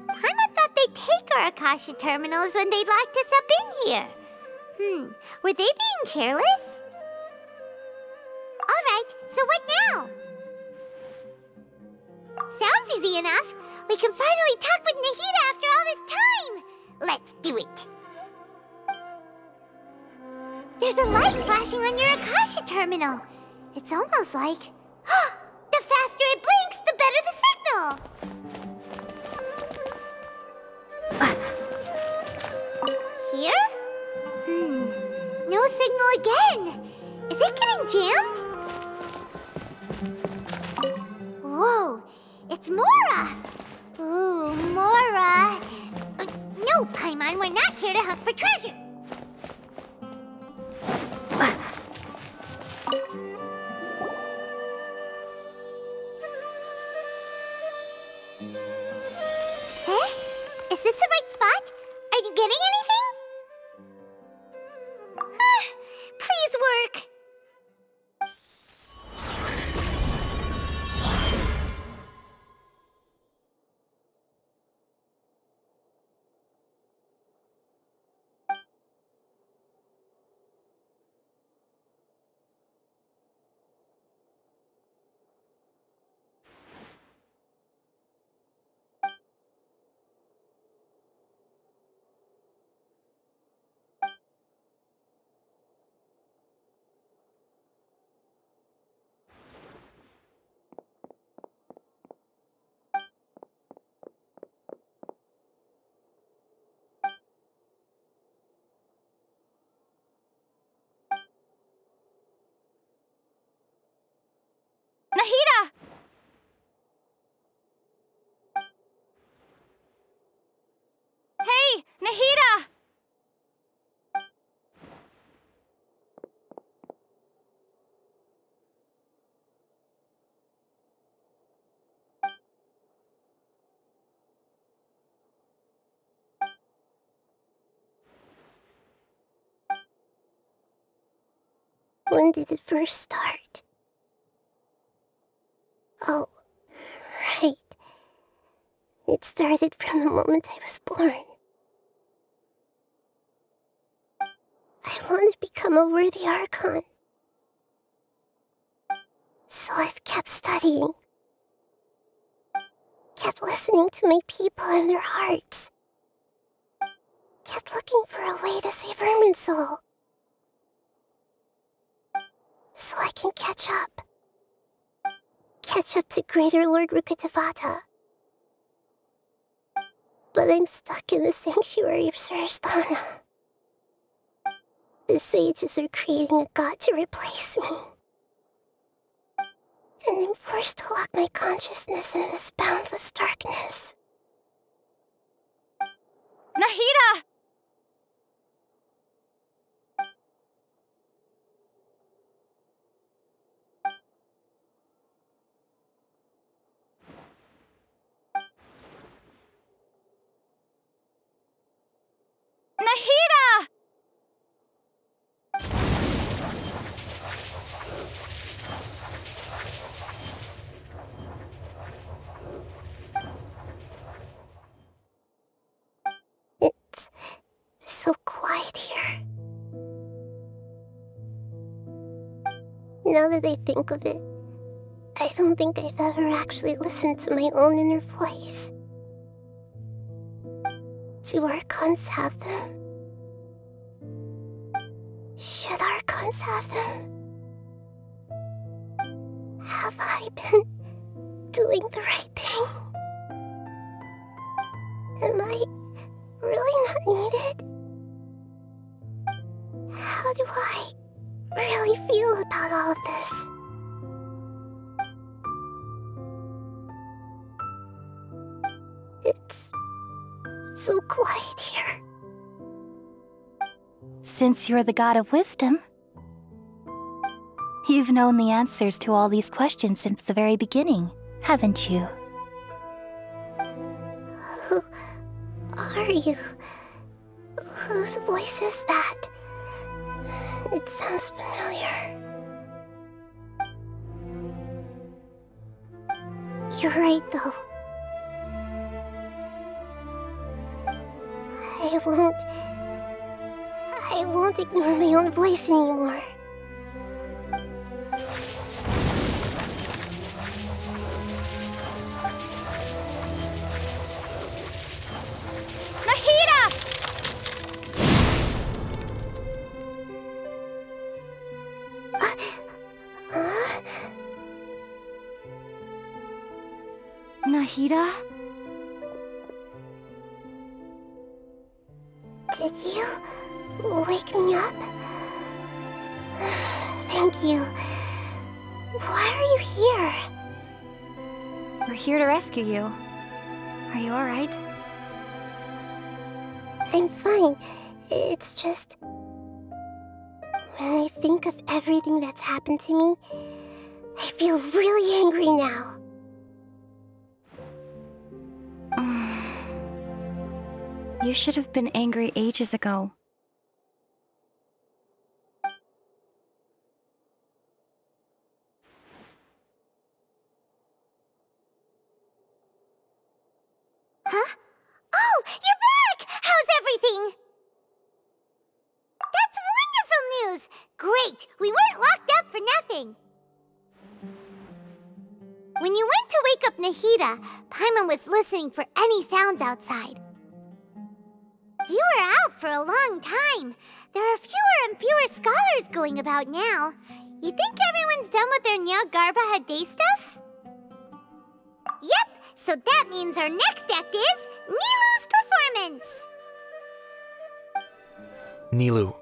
Paimon thought they'd take our Akasha terminals when they locked us up in here. Were they being careless? Alright, so what now? Sounds easy enough. We can finally talk with Nahida after all this time. Let's do it. There's a light flashing on your Akasha terminal. It's almost like... the faster it blinks, the better the signal. Here? No signal again. Is it getting jammed? Whoa, it's Mora. Ooh, Mora. No, Paimon, we're not here to hunt for treasure. Is this the right spot? Are you getting anything? Please work. When did it first start? Oh, right. It started from the moment I was born. I want to become a worthy Archon. So I've kept studying. Kept listening to my people and their hearts. Kept looking for a way to save Irminsul. So I can catch up. Catch up to Greater Lord Rukkhadevata. But I'm stuck in the sanctuary of Surasthana. The sages are creating a god to replace me. And I'm forced to lock my consciousness in this boundless darkness. Nahida! Nahida! It's so quiet here. Now that I think of it, I don't think I've ever actually listened to my own inner voice. Do Archons have them? Should Archons have them? Have I been doing the right thing? Am I really not needed? How do I really feel about all of this? It's so quiet here. Since you're the god of wisdom, you've known the answers to all these questions since the very beginning, haven't you? Who are you? Whose voice is that? It sounds familiar. You're right, though. I won't ignore my own voice anymore. Nahida! Nahida? Did you wake me up? Thank you. Why are you here? We're here to rescue you. Are you alright? I'm fine. It's just... when I think of everything that's happened to me, I feel really angry now. You should have been angry ages ago. Huh? Oh, you're back! How's everything? That's wonderful news! Great! We weren't locked up for nothing! When you went to wake up Nahida, Paimon was listening for any sounds outside. You were out for a long time. There are fewer and fewer scholars going about now. You think everyone's done with their Nyargarba Day stuff? Yep, so that means our next act is Nilou's performance! Nilou,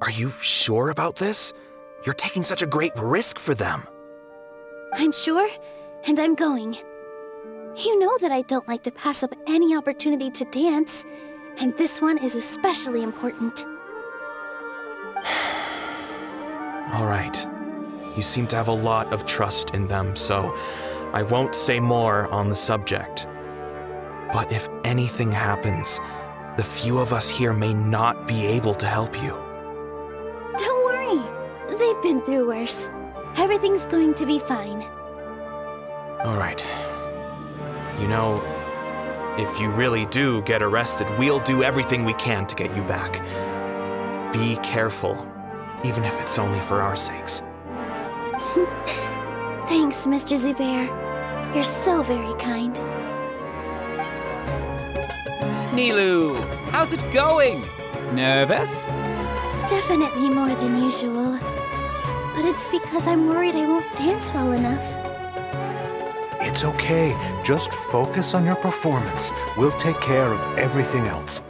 are you sure about this? You're taking such a great risk for them. I'm sure, and I'm going. You know that I don't like to pass up any opportunity to dance, and this one is especially important. All right. You seem to have a lot of trust in them, so I won't say more on the subject. But if anything happens, the few of us here may not be able to help you. Don't worry. they've been through worse. Everything's going to be fine. All right. You know, if you really do get arrested, we'll do everything we can to get you back. Be careful, even if it's only for our sakes. Thanks, Mr. Zubair. You're so very kind. Nilou, how's it going? Nervous? Definitely more than usual. But it's because I'm worried I won't dance well enough. It's okay. Just focus on your performance. We'll take care of everything else.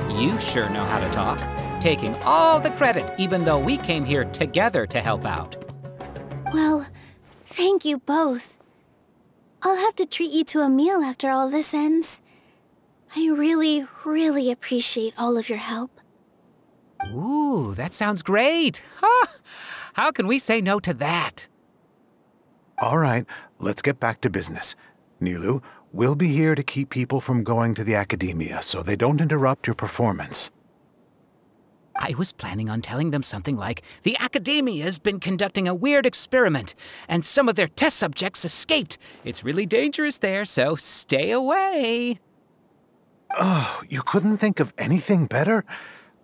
You sure know how to talk. Taking all the credit, even though we came here together to help out. Well, thank you both. I'll have to treat you to a meal after all this ends. I really, really appreciate all of your help. Ooh, that sounds great. Huh? How can we say no to that? All right, let's get back to business. Nilou, we'll be here to keep people from going to the Academia so they don't interrupt your performance. I was planning on telling them something like, the Academia's been conducting a weird experiment, and some of their test subjects escaped. It's really dangerous there, so stay away. Oh, you couldn't think of anything better?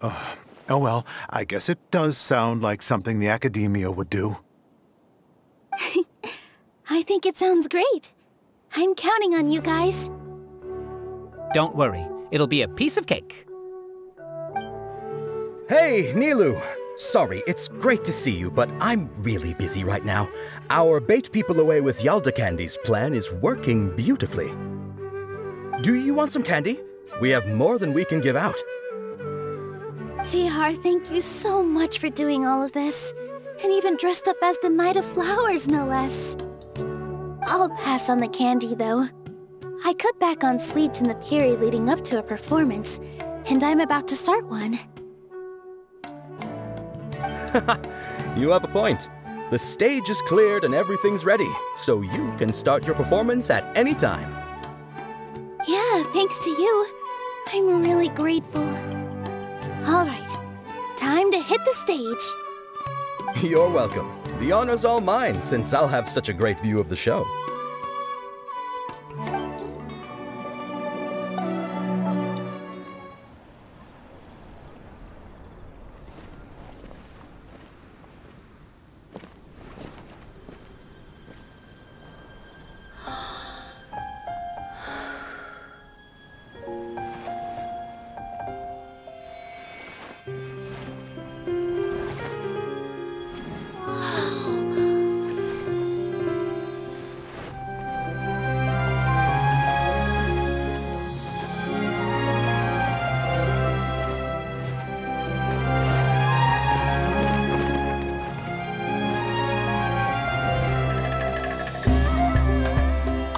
Oh well, I guess it does sound like something the Academia would do. I think it sounds great. I'm counting on you guys. Don't worry, it'll be a piece of cake. Hey, Nilou! Sorry, it's great to see you, but I'm really busy right now. Our Bait People Away with Yalda Candies plan is working beautifully. Do you want some candy? We have more than we can give out. Vihar, thank you so much for doing all of this. And even dressed up as the Knight of Flowers, no less. I'll pass on the candy, though. I cut back on sweets in the period leading up to a performance, and I'm about to start one. You have a point. The stage is cleared and everything's ready, so you can start your performance at any time. Yeah, thanks to you. I'm really grateful. All right, time to hit the stage. You're welcome. The honor's all mine, since I'll have such a great view of the show.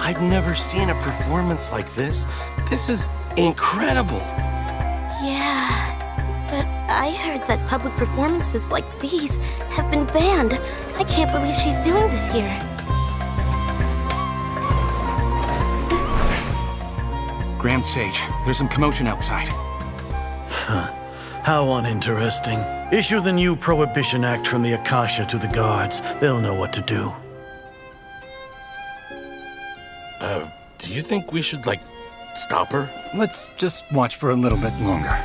I've never seen a performance like this. This is incredible. Yeah, but I heard that public performances like these have been banned. I can't believe she's doing this here. Grand Sage, there's some commotion outside. Huh. How uninteresting. Issue the new Prohibition Act from the Akasha to the guards. They'll know what to do. Do you think we should, stop her? Let's just watch for a little bit longer.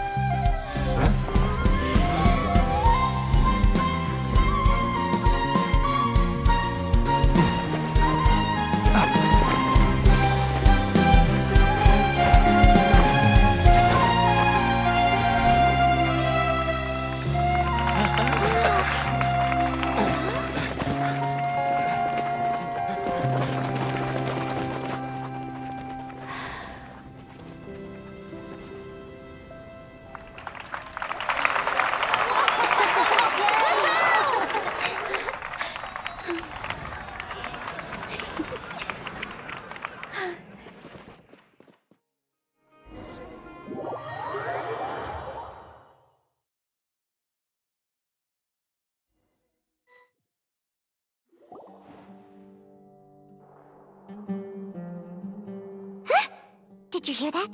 Did you hear that?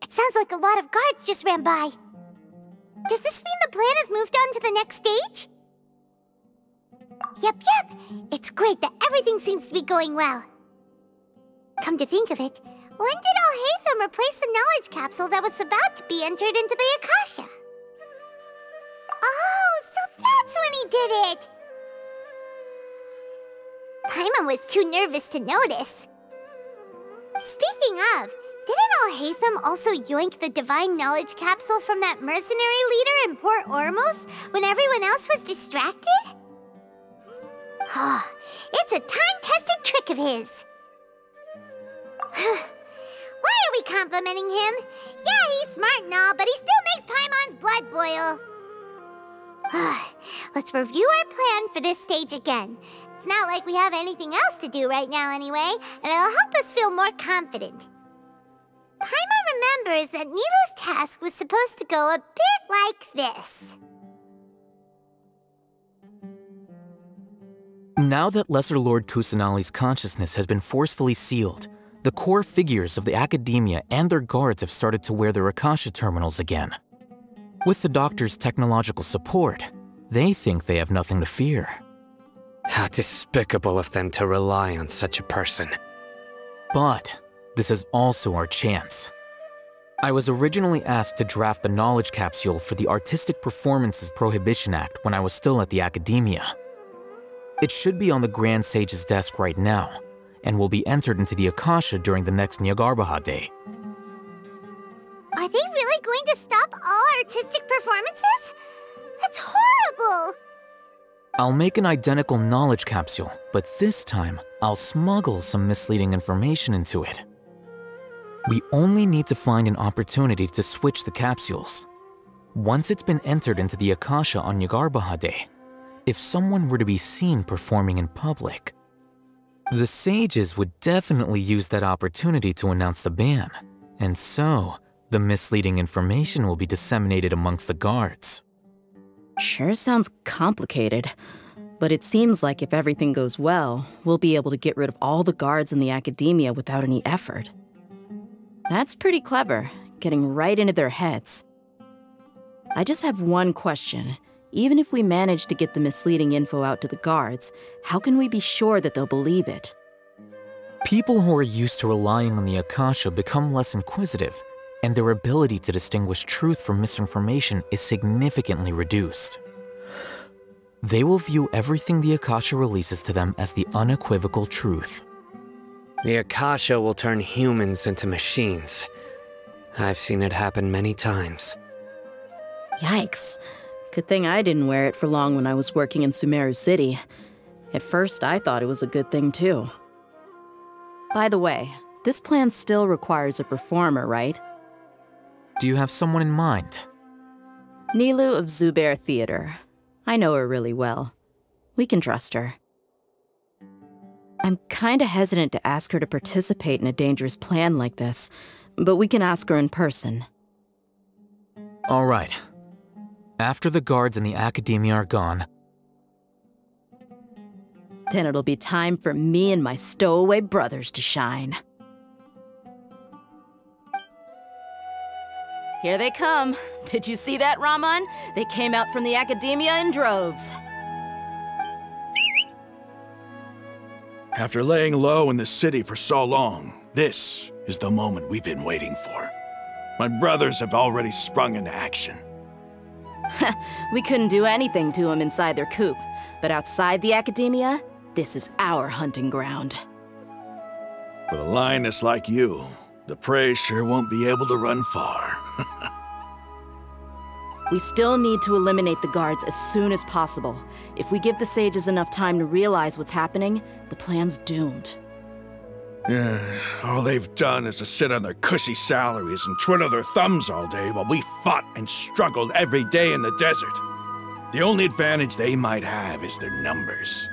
It sounds like a lot of guards just ran by. Does this mean the plan has moved on to the next stage? Yep. It's great that everything seems to be going well. Come to think of it, when did Alhaitham replace the knowledge capsule that was about to be entered into the Akasha? Oh, so that's when he did it! Paimon was too nervous to notice. Speaking of, didn't Alhaitham also yoink the divine knowledge capsule from that mercenary leader in Port Ormos when everyone else was distracted? It's a time-tested trick of his. Why are we complimenting him? Yeah, he's smart and all, but he still makes Paimon's blood boil. Let's review our plan for this stage again. It's not like we have anything else to do right now anyway, and it'll help us feel more confident. Paimon remembers that Nilou's task was supposed to go a bit like this. Now that Lesser Lord Kusanali's consciousness has been forcefully sealed, the core figures of the Academia and their guards have started to wear their Akasha terminals again. With the Doctor's technological support, they think they have nothing to fear. How despicable of them to rely on such a person. But this is also our chance. I was originally asked to draft the knowledge capsule for the Artistic Performances Prohibition Act when I was still at the Academia. It should be on the Grand Sage's desk right now, and will be entered into the Akasha during the next Nyargarbaha Day. Are they really going to stop all artistic performances? That's horrible! I'll make an identical knowledge capsule, but this time, I'll smuggle some misleading information into it. We only need to find an opportunity to switch the capsules. Once it's been entered into the Akasha on Nyargarbaha Day, if someone were to be seen performing in public, the sages would definitely use that opportunity to announce the ban, and so the misleading information will be disseminated amongst the guards. Sure sounds complicated, but it seems like if everything goes well, we'll be able to get rid of all the guards in the Academia without any effort. That's pretty clever, getting right into their heads. I just have one question. Even if we manage to get the misleading info out to the guards, how can we be sure that they'll believe it? People who are used to relying on the Akasha become less inquisitive, and their ability to distinguish truth from misinformation is significantly reduced. They will view everything the Akasha releases to them as the unequivocal truth. The Akasha will turn humans into machines. I've seen it happen many times. Yikes. Good thing I didn't wear it for long when I was working in Sumeru City. At first, I thought it was a good thing too. By the way, this plan still requires a performer, right? Do you have someone in mind? Nilou of Zubair Theater. I know her really well. We can trust her. I'm kinda hesitant to ask her to participate in a dangerous plan like this, but we can ask her in person. All right. After the guards in the Academia are gone, then it'll be time for me and my stowaway brothers to shine. Here they come. Did you see that, Ramon? They came out from the Academia in droves. After laying low in the city for so long, this is the moment we've been waiting for. My brothers have already sprung into action. We couldn't do anything to them inside their coop, but outside the Academia, this is our hunting ground. With a lioness like you, the prey sure won't be able to run far. We still need to eliminate the guards as soon as possible. If we give the sages enough time to realize what's happening, the plan's doomed. Yeah, all they've done is to sit on their cushy salaries and twiddle their thumbs all day while we fought and struggled every day in the desert. The only advantage they might have is their numbers.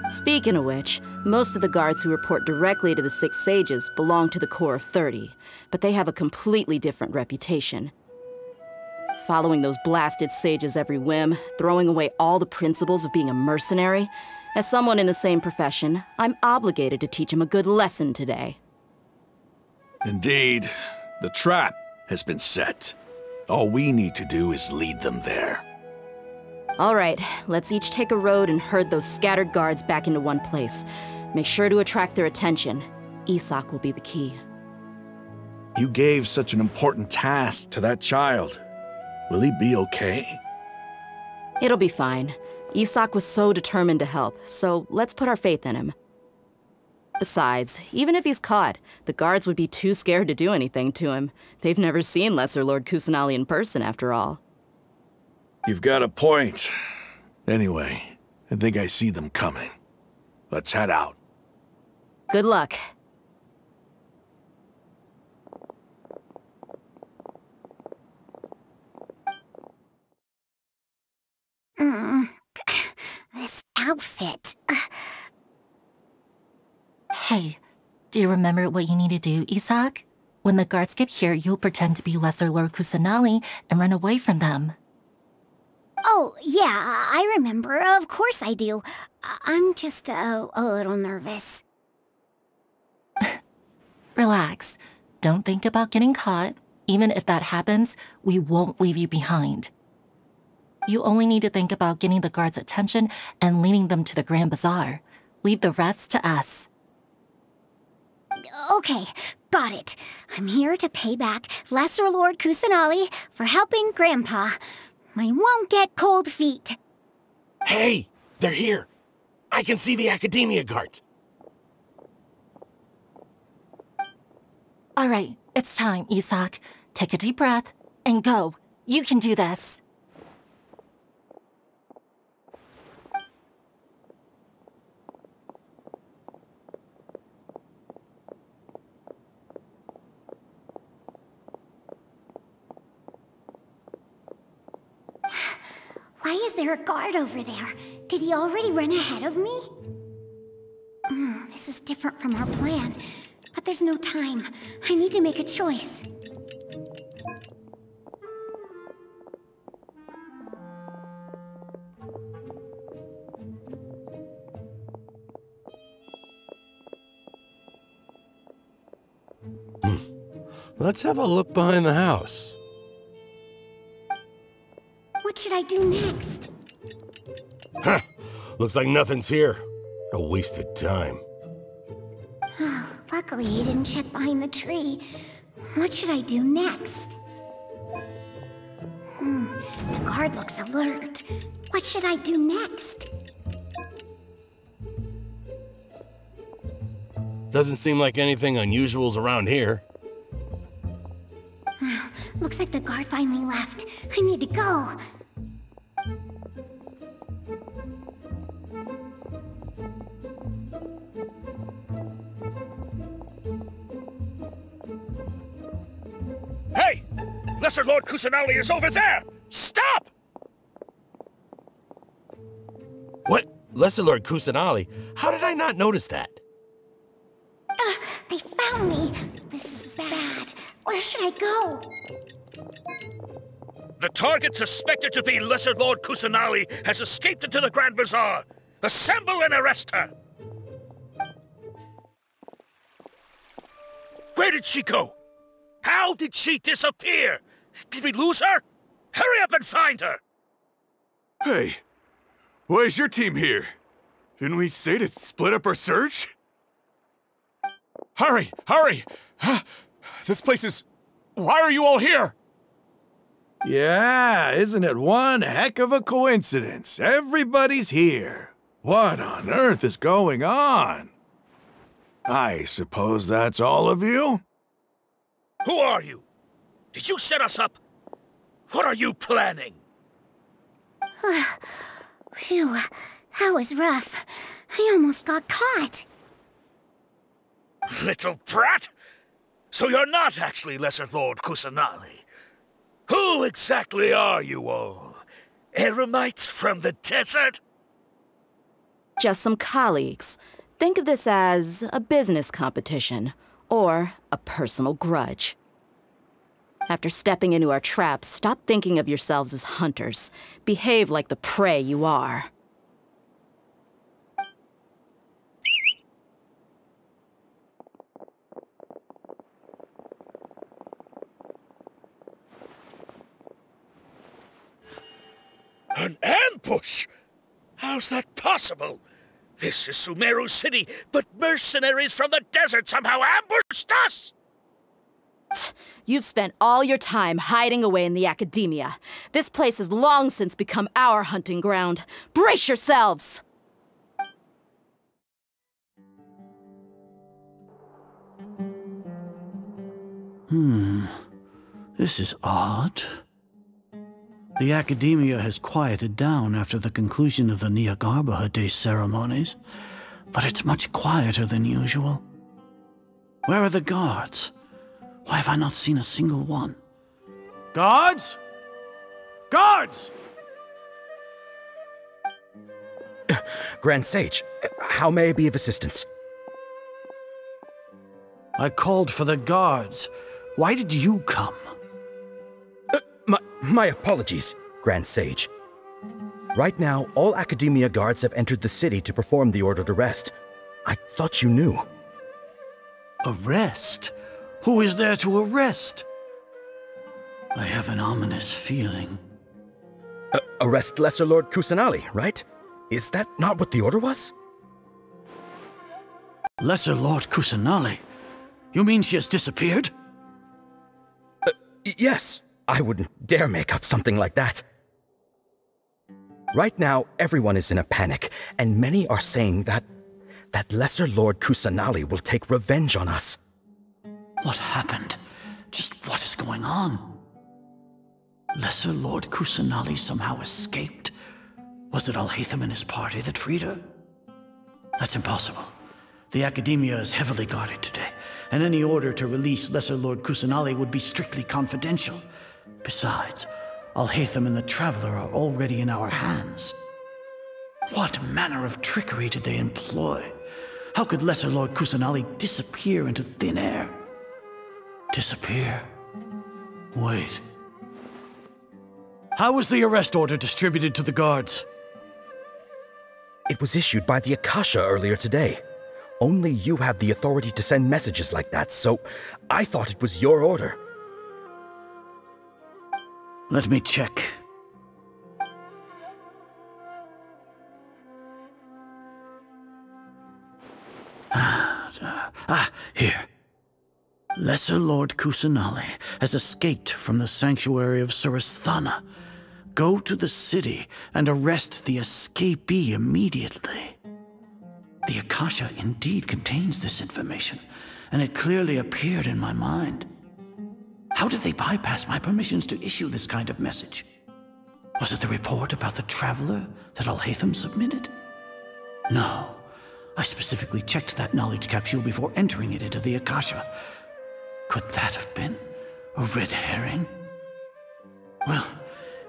Speaking of which, most of the guards who report directly to the 6 sages belong to the Corps of 30, but they have a completely different reputation. Following those blasted sages every whim, throwing away all the principles of being a mercenary. As someone in the same profession, I'm obligated to teach him a good lesson today. Indeed, the trap has been set. All we need to do is lead them there. All right, let's each take a road and herd those scattered guards back into one place. Make sure to attract their attention. Isak will be the key. You gave such an important task to that child. Will he be okay? It'll be fine. Isak was so determined to help, so let's put our faith in him. Besides, even if he's caught, the guards would be too scared to do anything to him. They've never seen Lesser Lord Kusanali in person, after all. You've got a point. Anyway, I think I see them coming. Let's head out. Good luck. This outfit. Hey, do you remember what you need to do, Isak? When the guards get here, you'll pretend to be Lesser Lord Kusanali and run away from them. Oh, yeah, I remember. Of course I do. I'm just a little nervous. Relax. Don't think about getting caught. Even if that happens, we won't leave you behind. You only need to think about getting the guards' attention and leading them to the Grand Bazaar. Leave the rest to us. Okay, got it. I'm here to pay back Lesser Lord Kusanali for helping Grandpa. I won't get cold feet. Hey, they're here. I can see the Academia guards. All right, it's time, Isak. Take a deep breath and go. You can do this. Why is there a guard over there? Did he already run ahead of me? This is different from our plan. But there's no time. I need to make a choice. Let's have a look behind the house. What should I do next? Huh. Looks like nothing's here. A wasted time. Luckily, he didn't check behind the tree. What should I do next? The guard looks alert. What should I do next? Doesn't seem like anything unusual's around here. Looks like the guard finally left. I need to go. Hey! Lesser Lord Kusanali is over there! Stop! What? Lesser Lord Kusanali? How did I not notice that? They found me. This is bad. Where should I go? The target suspected to be Lesser Lord Kusanali has escaped into the Grand Bazaar. Assemble and arrest her! Where did she go? How did she disappear? Did we lose her? Hurry up and find her! Hey, why is your team here? Didn't we say to split up our search? Hurry! Hurry! This place is... Why are you all here? Yeah, isn't it one heck of a coincidence? Everybody's here. What on earth is going on? I suppose that's all of you? Who are you? Did you set us up? What are you planning? Phew, that was rough. I almost got caught. Little brat! So you're not actually Lesser Lord Kusanali. Who exactly are you all? Eremites from the desert? Just some colleagues. Think of this as a business competition, or a personal grudge. After stepping into our traps, stop thinking of yourselves as hunters. Behave like the prey you are. An ambush? How's that possible? This is Sumeru City, but mercenaries from the desert somehow ambushed us! You've spent all your time hiding away in the academia. This place has long since become our hunting ground. Brace yourselves! This is odd. The academia has quieted down after the conclusion of the Nyagarbha Day ceremonies, but it's much quieter than usual. Where are the guards? Why have I not seen a single one? Guards? Guards! Grand Sage, how may I be of assistance? I called for the guards. Why did you come? My apologies, Grand Sage. Right now, all Academia guards have entered the city to perform the ordered arrest. I thought you knew. Arrest? Who is there to arrest? I have an ominous feeling. Arrest Lesser Lord Kusanali, right? Is that not what the order was? Lesser Lord Kusanali? You mean she has disappeared? Yes. I wouldn't dare make up something like that. Right now, everyone is in a panic, and many are saying that Lesser Lord Kusanali will take revenge on us. What happened? Just what is going on? Lesser Lord Kusanali somehow escaped? Was it Alhaitham and his party that freed her? That's impossible. The Academia is heavily guarded today, and any order to release Lesser Lord Kusanali would be strictly confidential. Besides, Alhaitham and the Traveler are already in our hands. What manner of trickery did they employ? How could Lesser Lord Kusanali disappear into thin air? Disappear? Wait. How was the arrest order distributed to the guards? It was issued by the Akasha earlier today. Only you have the authority to send messages like that, so I thought it was your order. Let me check. Here. Lesser Lord Kusanali has escaped from the sanctuary of Surasthana. Go to the city and arrest the escapee immediately. The Akasha indeed contains this information, and it clearly appeared in my mind. How did they bypass my permissions to issue this kind of message? Was it the report about the Traveler that Alhaitham submitted? No. I specifically checked that knowledge capsule before entering it into the Akasha. Could that have been a red herring? Well,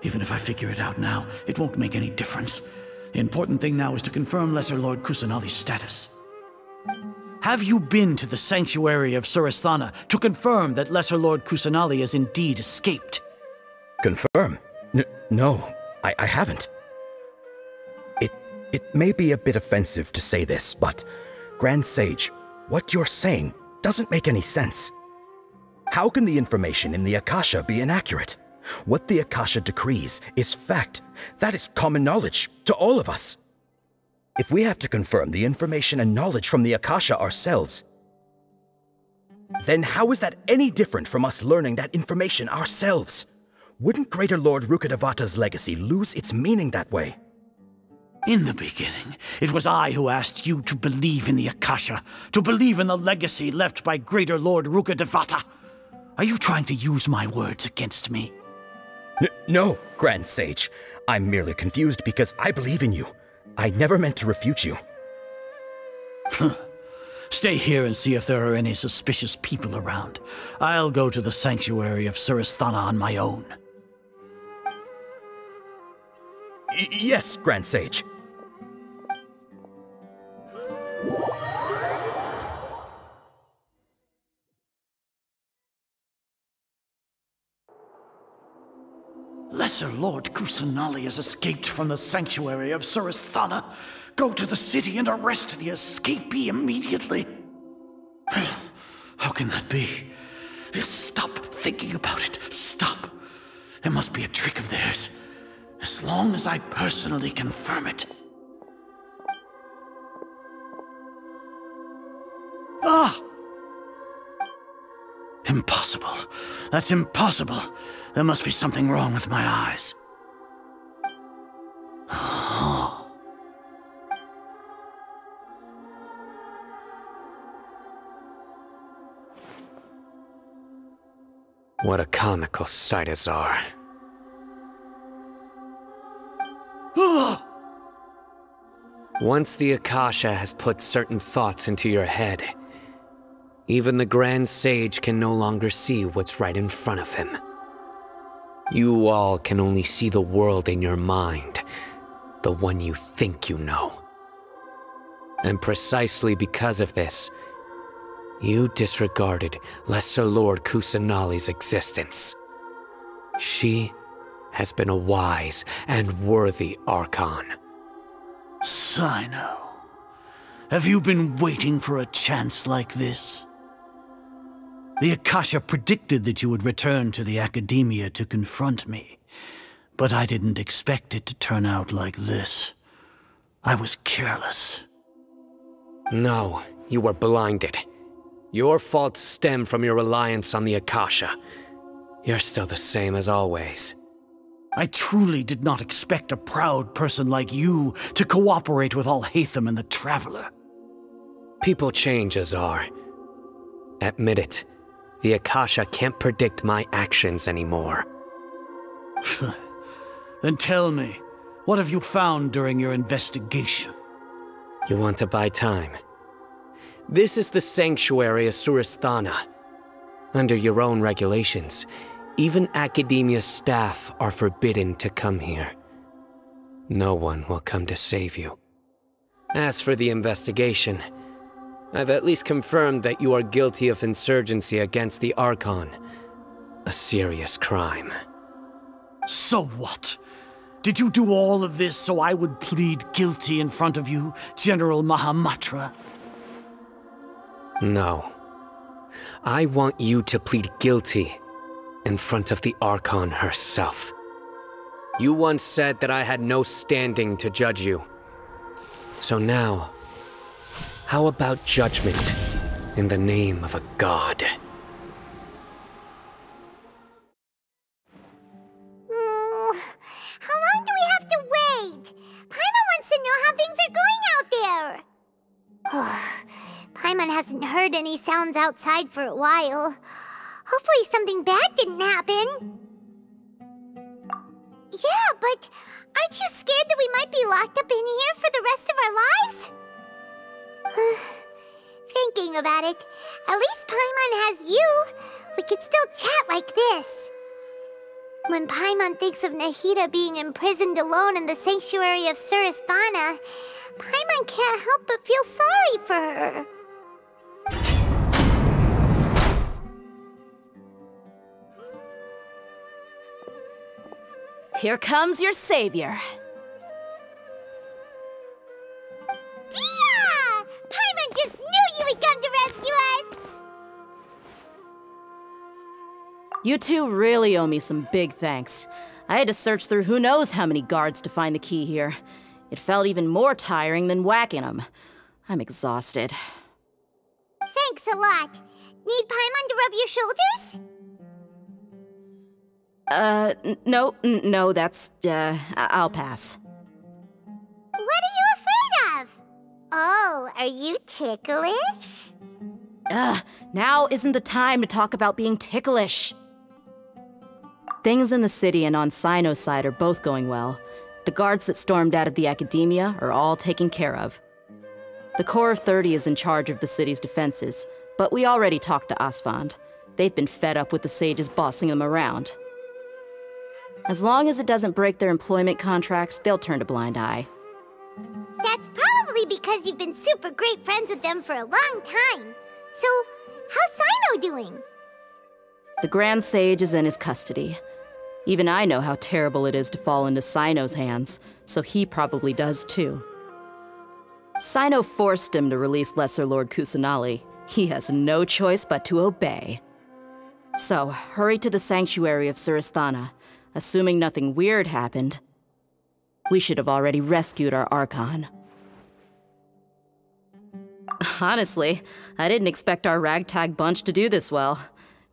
even if I figure it out now, it won't make any difference. The important thing now is to confirm Lesser Lord Kusanali's status. Have you been to the sanctuary of Surasthana to confirm that Lesser Lord Kusanali has indeed escaped? Confirm? No, I haven't. It may be a bit offensive to say this, but Grand Sage, what you're saying doesn't make any sense. How can the information in the Akasha be inaccurate? What the Akasha decrees is fact. That is common knowledge to all of us. If we have to confirm the information and knowledge from the Akasha ourselves, then how is that any different from us learning that information ourselves? Wouldn't Greater Lord Rukkhadevata's legacy lose its meaning that way? In the beginning, it was I who asked you to believe in the Akasha, to believe in the legacy left by Greater Lord Rukkhadevata. Are you trying to use my words against me? No, Grand Sage. I'm merely confused because I believe in you. I never meant to refute you. Stay here and see if there are any suspicious people around. I'll go to the sanctuary of Surasthana on my own. Yes, Grand Sage. Lesser Lord Kusanali has escaped from the sanctuary of Surasthana. Go to the city and arrest the escapee immediately. How can that be? Stop thinking about it. Stop. It must be a trick of theirs. as long as I personally confirm it. Ah! Impossible. That's impossible. There must be something wrong with my eyes. What a comical sight, Azar. Once the Akasha has put certain thoughts into your head, even the Grand Sage can no longer see what's right in front of him. You all can only see the world in your mind, the one you think you know. And precisely because of this, you disregarded Lesser Lord Kusanali's existence. She has been a wise and worthy Archon. Cyno, have you been waiting for a chance like this? The Akasha predicted that you would return to the Academia to confront me, but I didn't expect it to turn out like this. I was careless. No, you were blinded. Your faults stem from your reliance on the Akasha. You're still the same as always. I truly did not expect a proud person like you to cooperate with Alhaitham and the Traveler. People change, Azar. Admit it. The Akasha can't predict my actions anymore. Then tell me, what have you found during your investigation? You want to buy time? This is the sanctuary of Surasthana. Under your own regulations, even Academia staff are forbidden to come here. No one will come to save you. As for the investigation, I've at least confirmed that you are guilty of insurgency against the Archon. A serious crime. So what? Did you do all of this so I would plead guilty in front of you, General Mahamatra? No. I want you to plead guilty in front of the Archon herself. You once said that I had no standing to judge you. So now, how about judgment in the name of a god? How long do we have to wait? Paimon wants to know how things are going out there. Paimon hasn't heard any sounds outside for a while. Hopefully something bad didn't happen. Yeah, but aren't you scared that we might be locked up in here for the rest of our lives? Thinking about it, at least Paimon has you. We could still chat like this. When Paimon thinks of Nahida being imprisoned alone in the sanctuary of Surasthana, Paimon can't help but feel sorry for her. Here comes your savior. Dia! Paimon just knew you would come to rescue us! You two really owe me some big thanks. I had to search through who knows how many guards to find the key here. It felt even more tiring than whacking them. I'm exhausted. Thanks a lot. Need Paimon to rub your shoulders? No, that's, I'll pass. What are you afraid of? Oh, are you ticklish? Now isn't the time to talk about being ticklish. Things in the city and on Cyno's side are both going well. The guards that stormed out of the Academia are all taken care of. The Corps of 30 is in charge of the city's defenses, but we already talked to Asfand. They've been fed up with the sages bossing them around. As long as it doesn't break their employment contracts, they'll turn a blind eye. That's probably because you've been super great friends with them for a long time. So, how's Cyno doing? The Grand Sage is in his custody. Even I know how terrible it is to fall into Cyno's hands, so he probably does too. Cyno forced him to release Lesser Lord Kusanali. He has no choice but to obey. So, hurry to the sanctuary of Surasthana. Assuming nothing weird happened, We should have already rescued our Archon. Honestly, I didn't expect our ragtag bunch to do this well.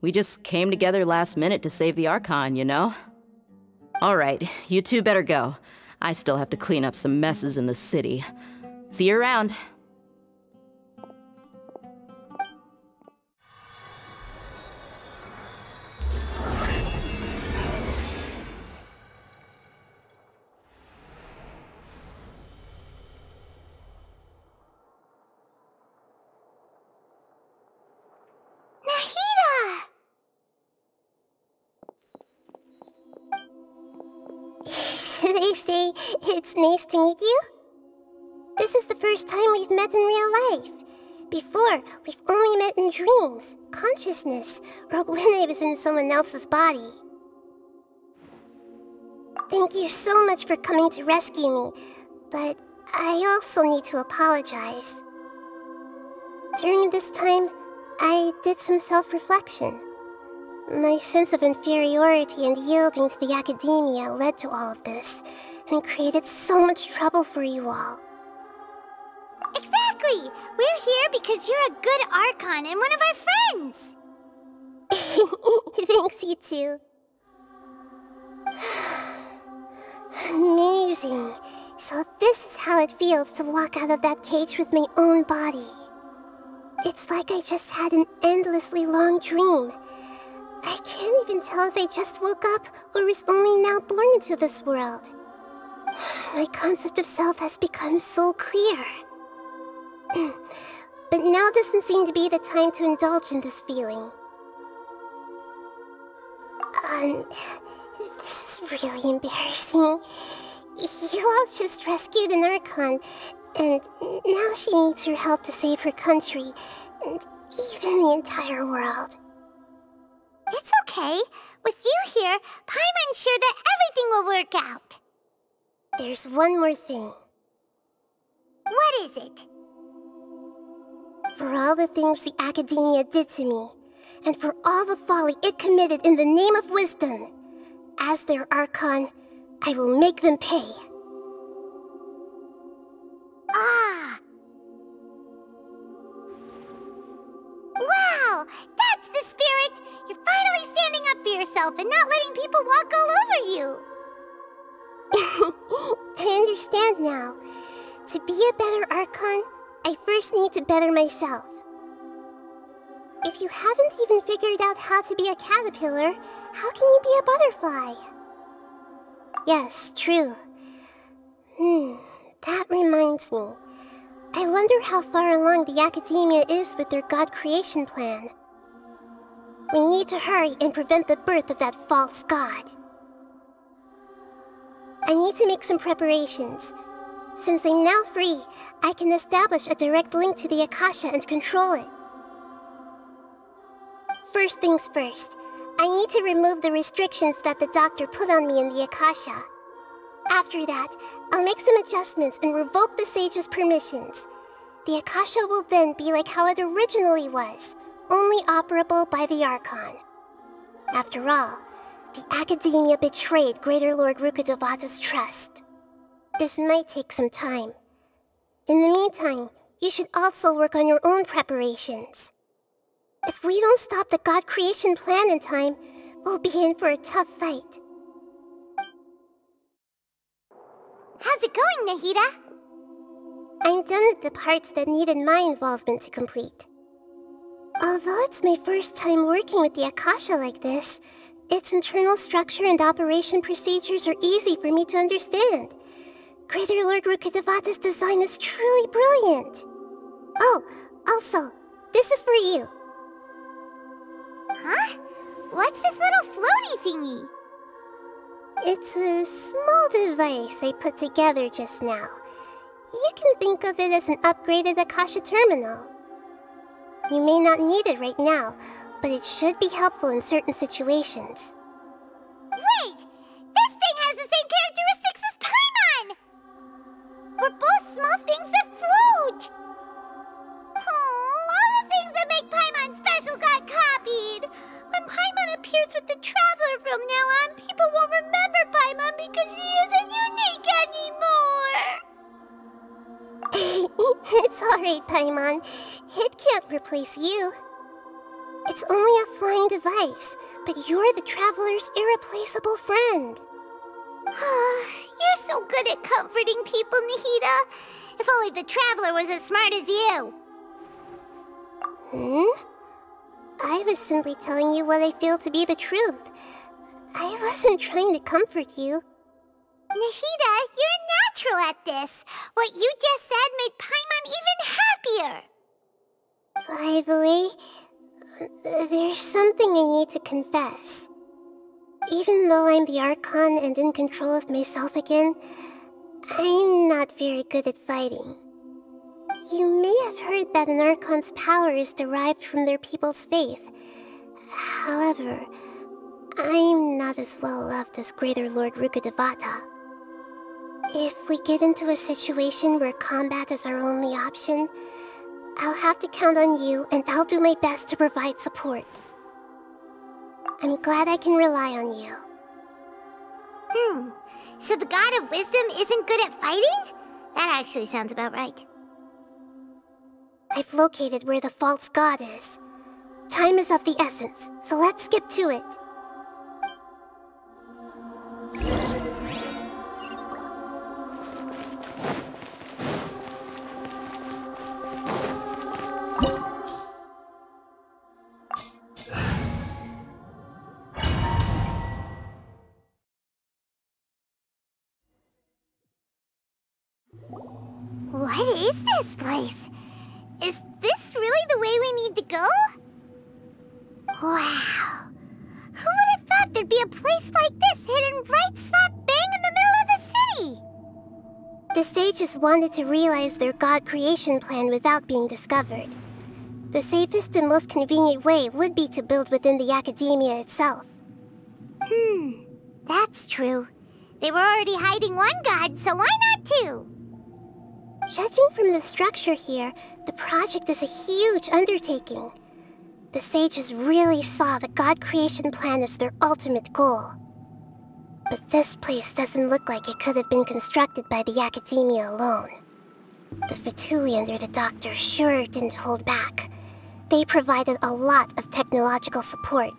We just came together last minute to save the Archon, you know? Alright, you two better go. I still have to clean up some messes in the city. See you around. Should I say it's nice to meet you? This is the first time we've met in real life. Before, we've only met in dreams, consciousness, or when I was in someone else's body. Thank you so much for coming to rescue me, but I also need to apologize. During this time, I did some self-reflection. My sense of inferiority and yielding to the academia led to all of this, and created so much trouble for you all. Exactly! We're here because you're a good Archon and one of our friends! Thanks, you two. Amazing. So this is how it feels to walk out of that cage with my own body. It's like I just had an endlessly long dream. I can't even tell if I just woke up or was only now born into this world. My concept of self has become so clear. But now doesn't seem to be the time to indulge in this feeling. This is really embarrassing. You all just rescued an Archon, and now she needs your help to save her country, and even the entire world. It's okay. With you here, Paimon's sure that everything will work out. There's one more thing. What is it? For all the things the Academia did to me, and for all the folly it committed in the name of wisdom, as their Archon, I will make them pay. Ah! Wow! That's the spirit! You're finally standing up for yourself and not letting people walk all over you! I understand now. To be a better Archon, I first need to better myself. If you haven't even figured out how to be a caterpillar, how can you be a butterfly? Yes, true. That reminds me. I wonder how far along the Academia is with their God creation plan. We need to hurry and prevent the birth of that false god. I need to make some preparations. Since I'm now free, I can establish a direct link to the Akasha and control it. First things first, I need to remove the restrictions that the doctor put on me in the Akasha. After that, I'll make some adjustments and revoke the sage's permissions. The Akasha will then be like how it originally was, only operable by the Archon. After all, the Academia betrayed Greater Lord Rukkhadevata's trust. This might take some time. In the meantime, you should also work on your own preparations. If we don't stop the God creation plan in time, we'll be in for a tough fight. How's it going, Nahida? I'm done with the parts that needed my involvement to complete. Although it's my first time working with the Akasha like this, its internal structure and operation procedures are easy for me to understand. Greater Lord Rukkhadevata's design is truly brilliant. Oh, also, this is for you. Huh? What's this little floaty thingy? It's a small device I put together just now. You can think of it as an upgraded Akasha terminal. You may not need it right now, but it should be helpful in certain situations. Wait! This thing has the same characteristics as Paimon! We're both small things that float! Oh, all the things that make Paimon special got copied! When Paimon appears with the Traveler from now on, people will remember Paimon because she isn't unique anymore! It's alright, Paimon. It can't replace you. It's only a flying device, but you're the Traveler's irreplaceable friend. You're so good at comforting people, Nahida. If only the Traveler was as smart as you. I was simply telling you what I feel to be the truth. I wasn't trying to comfort you. Nahida, you're natural at this. What you just said made Paimon even happier. By the way, there's something I need to confess. Even though I'm the Archon and in control of myself again, I'm not very good at fighting. You may have heard that an Archon's power is derived from their people's faith. However, I'm not as well loved as Greater Lord Rukkhadevata. If we get into a situation where combat is our only option, I'll have to count on you, and I'll do my best to provide support. I'm glad I can rely on you. So the God of Wisdom isn't good at fighting? That actually sounds about right. I've located where the false god is. Time is of the essence, so let's skip to it. What is this place? Is this really the way we need to go? Wow. Who would have thought there'd be a place like this hidden right slap bang in the middle of the city? The sages wanted to realize their god creation plan without being discovered. The safest and most convenient way would be to build within the academia itself. That's true. They were already hiding one god, so why not two? Judging from the structure here, the project is a huge undertaking. The sages really saw the god creation plan as their ultimate goal. But this place doesn't look like it could have been constructed by the academia alone. The Fatui under the Doctor sure didn't hold back. They provided a lot of technological support.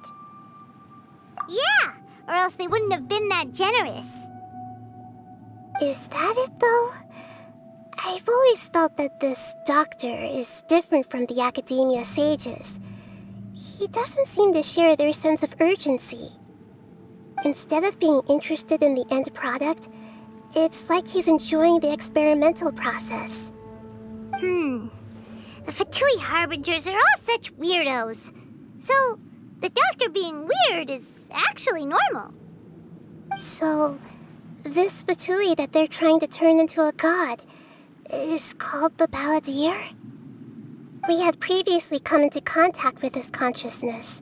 Yeah, or else they wouldn't have been that generous. Is that it, though? I've always felt that this Doctor is different from the academia sages. He doesn't seem to share their sense of urgency. Instead of being interested in the end product, it's like he's enjoying the experimental process. The Fatui Harbingers are all such weirdos. So, the Doctor being weird is actually normal. So, this Fatui that they're trying to turn into a god is called the Balladeer? We had previously come into contact with his consciousness.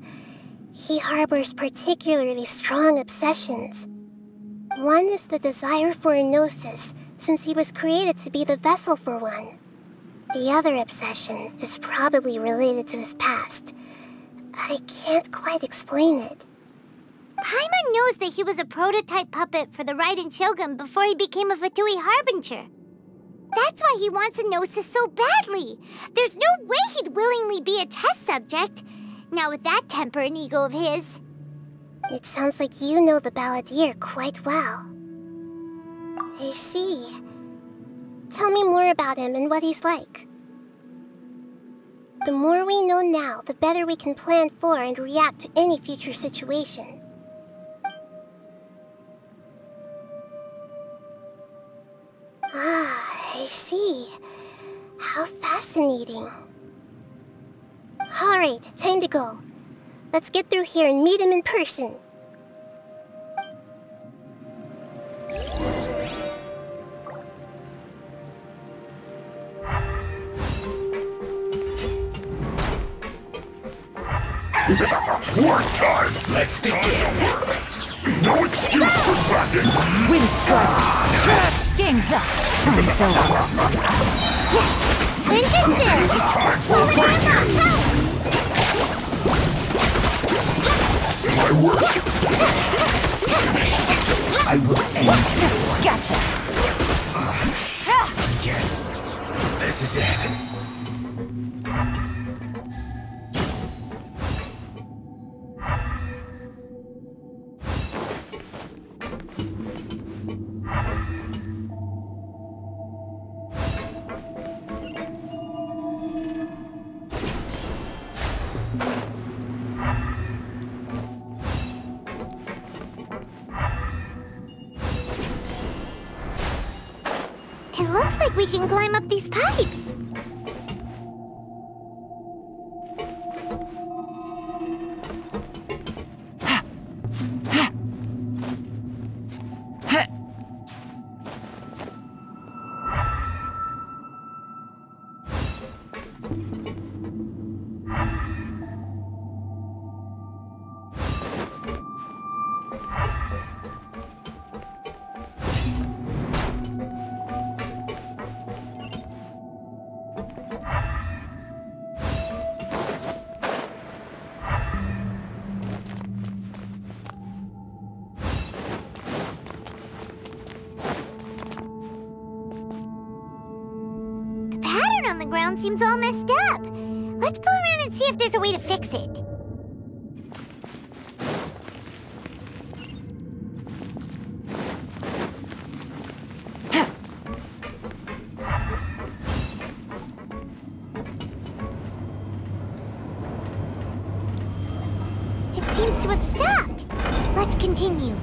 He harbors particularly strong obsessions. One is the desire for a gnosis, since he was created to be the vessel for one. The other obsession is probably related to his past. I can't quite explain it. Paimon knows that he was a prototype puppet for the Raiden Shogun before he became a Fatui Harbinger. That's why he wants a gnosis so badly. There's no way he'd willingly be a test subject. Now with that temper and ego of his. It sounds like you know the Balladeer quite well. I see. Tell me more about him and what he's like. The more we know now, the better we can plan for and react to any future situation. I see. How fascinating. Alright, time to go. Let's get through here and meet him in person. Work time! Let's begin! No excuse for slacking! Wind strike! Game's up! Time's over! This is time for a break-in! My work! I will end it! Gotcha! Yes. This This is it. It looks like we can climb up these pipes. On the ground seems all messed up. Let's go around and see if there's a way to fix it. It seems to have stopped. Let's continue.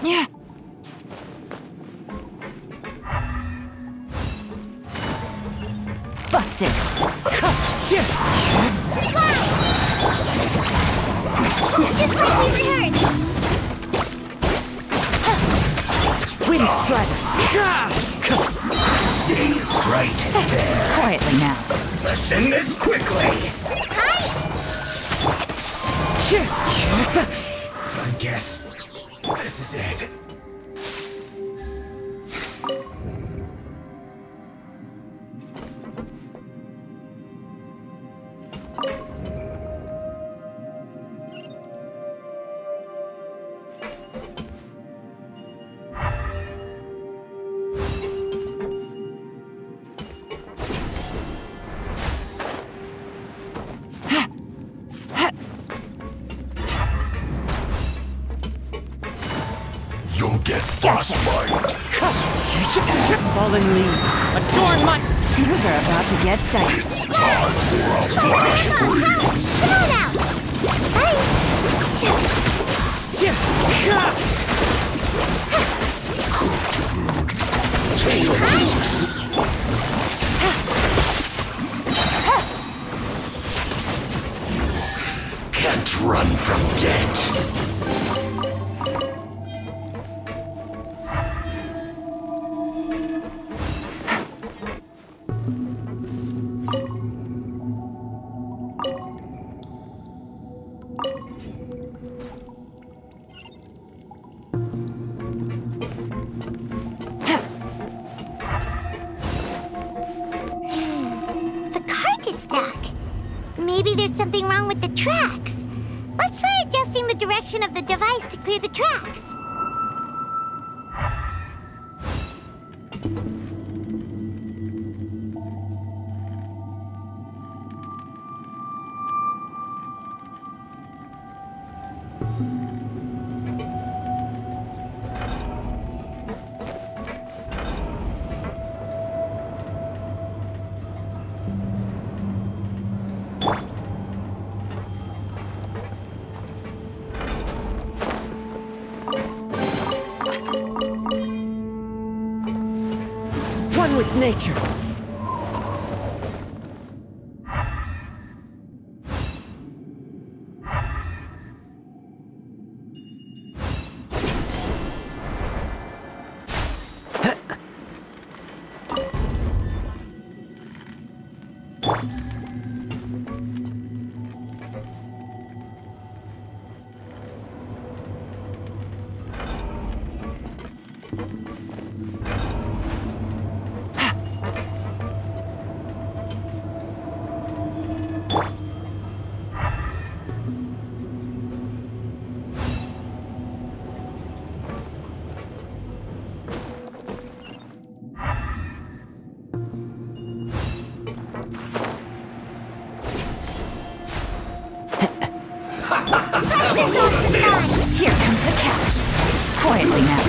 Yeah. Busted. Just like we rehearsed. Wind strider. Stay right there. Quietly now. Let's end this quickly. I guess this is it. You'll get frostbite. Fallen leaves. Adorn my... Things are about to get dicey. It's time for a flash freeze. Come on out. Can't run from death. The cart is stuck. Maybe there's something wrong with the tracks. Let's try adjusting the direction of the device to clear the tracks. One with nature. Here comes the catch. Quietly now.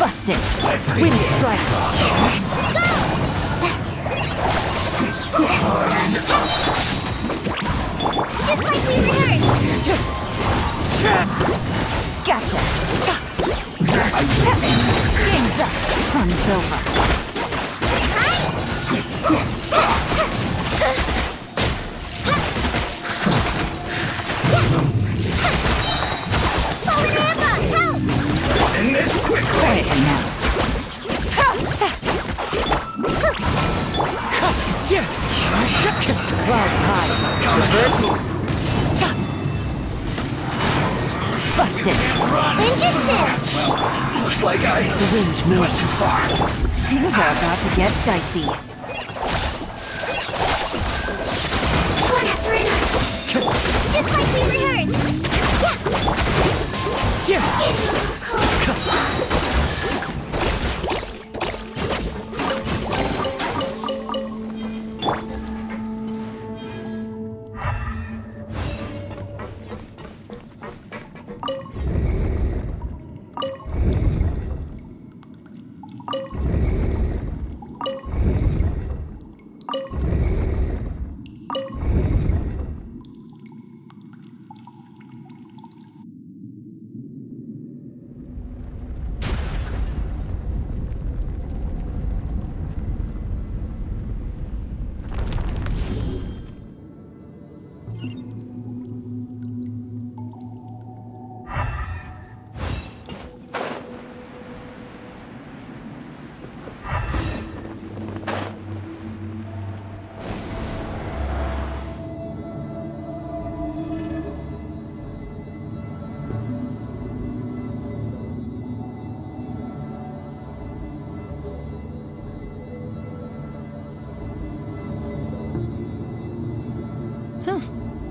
Busted! Wind strike! Just like we rehearsed! Gotcha! Game's up! Fun's over! Send this quickly! Quiet now. Clouds high. Reverse. Busted. Looks like the wind knows too far. Things are about to get dicey. Just like we rehearsed!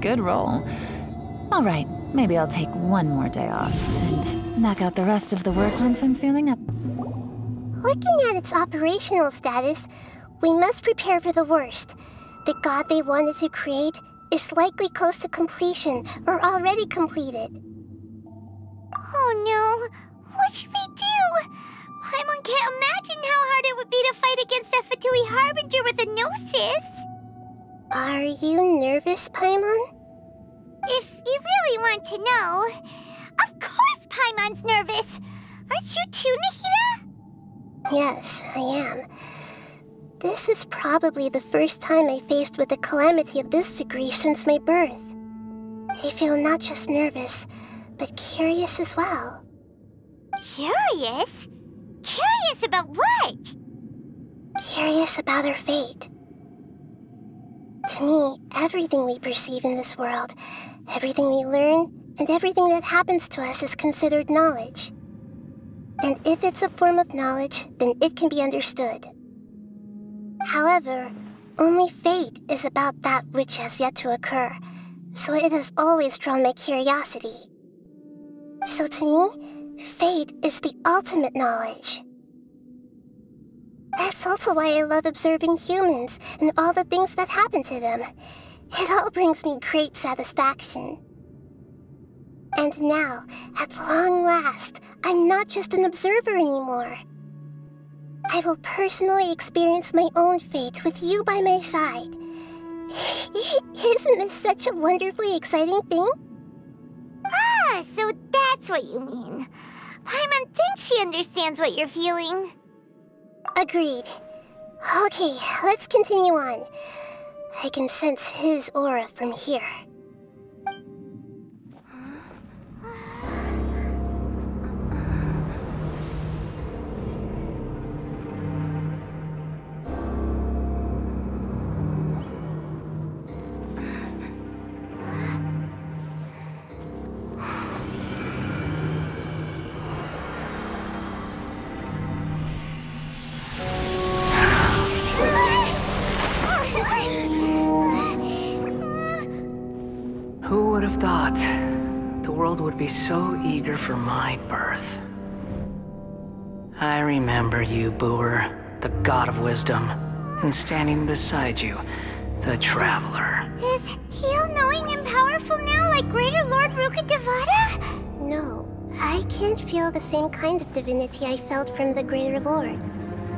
Good roll. All right, maybe I'll take one more day off and knock out the rest of the work once I'm feeling up. Looking at its operational status, we must prepare for the worst. The god they wanted to create is likely close to completion or already completed. Oh no! What should we do? Paimon can't imagine how hard it would be to fight against a Fatui Harbinger with a Gnosis! Are you nervous, Paimon? If you really want to know, of course Paimon's nervous! Aren't you too, Nahida? Yes, I am. This is probably the first time I faced with a calamity of this degree since my birth. I feel not just nervous, but curious as well. Curious? Curious about what? Curious about our fate. To me, everything we perceive in this world, everything we learn, and everything that happens to us is considered knowledge. And if it's a form of knowledge, then it can be understood. However, only fate is about that which has yet to occur, so it has always drawn my curiosity. So to me, fate is the ultimate knowledge. That's also why I love observing humans and all the things that happen to them. It all brings me great satisfaction. And now, at long last, I'm not just an observer anymore. I will personally experience my own fate with you by my side. Isn't this such a wonderfully exciting thing? Ah, so that's what you mean. Paimon thinks she understands what you're feeling. Agreed. Okay, let's continue on. I can sense his aura from here. Who would have thought the world would be so eager for my birth? I remember you, Booer, the god of wisdom, and standing beside you, the traveler. Is he all-knowing and powerful now like Greater Lord Rukkhadevata? No, I can't feel the same kind of divinity I felt from the Greater Lord.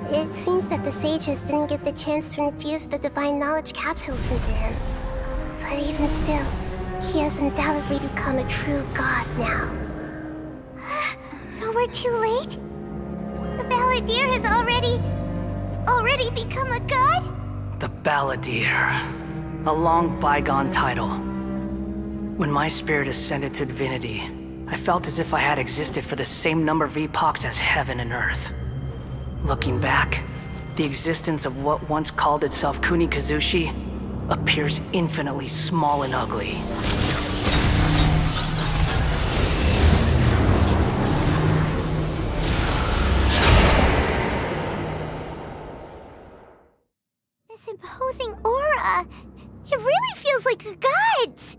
It seems that the sages didn't get the chance to infuse the divine knowledge capsules into him. But even still, he has undoubtedly become a true god now. So we're too late? The Balladeer has already become a god? The Balladeer. A long bygone title. When my spirit ascended to divinity, I felt as if I had existed for the same number of epochs as heaven and earth. Looking back, the existence of what once called itself Kunikazushi appears infinitely small and ugly. This imposing aura, it really feels like a god's.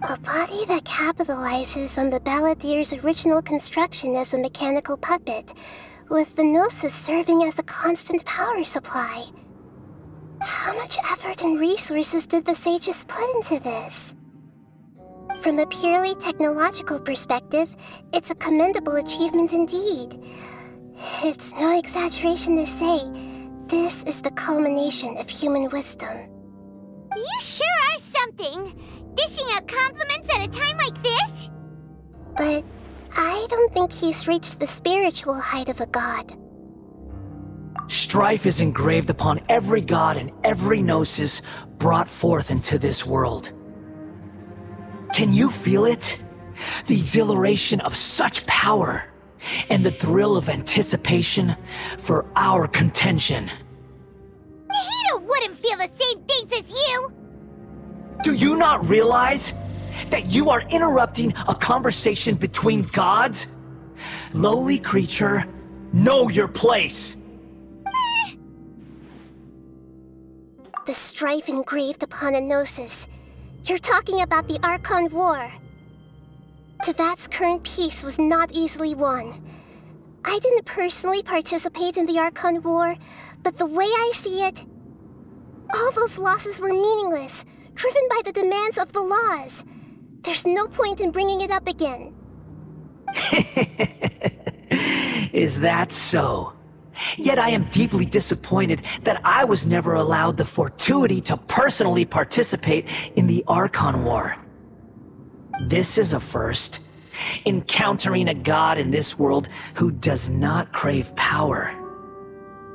A body that capitalizes on the Balladeer's original construction as a mechanical puppet, with the Gnosis serving as a constant power supply. How much effort and resources did the sages put into this? From a purely technological perspective, it's a commendable achievement indeed. It's no exaggeration to say, this is the culmination of human wisdom. You sure are something! Dishing out compliments at a time like this? But I don't think he's reached the spiritual height of a god. Strife is engraved upon every god and every Gnosis brought forth into this world. Can you feel it? The exhilaration of such power, and the thrill of anticipation for our contention. Nahida wouldn't feel the same things as you! Do you not realize that you are interrupting a conversation between gods? Lowly creature, know your place! The strife engraved upon a Gnosis. You're talking about the Archon War. Tevat's current peace was not easily won. I didn't personally participate in the Archon War, but the way I see it, all those losses were meaningless, driven by the demands of the laws. There's no point in bringing it up again. Is that so? Yet I am deeply disappointed that I was never allowed the fortuity to personally participate in the Archon War. This is a first. Encountering a god in this world who does not crave power.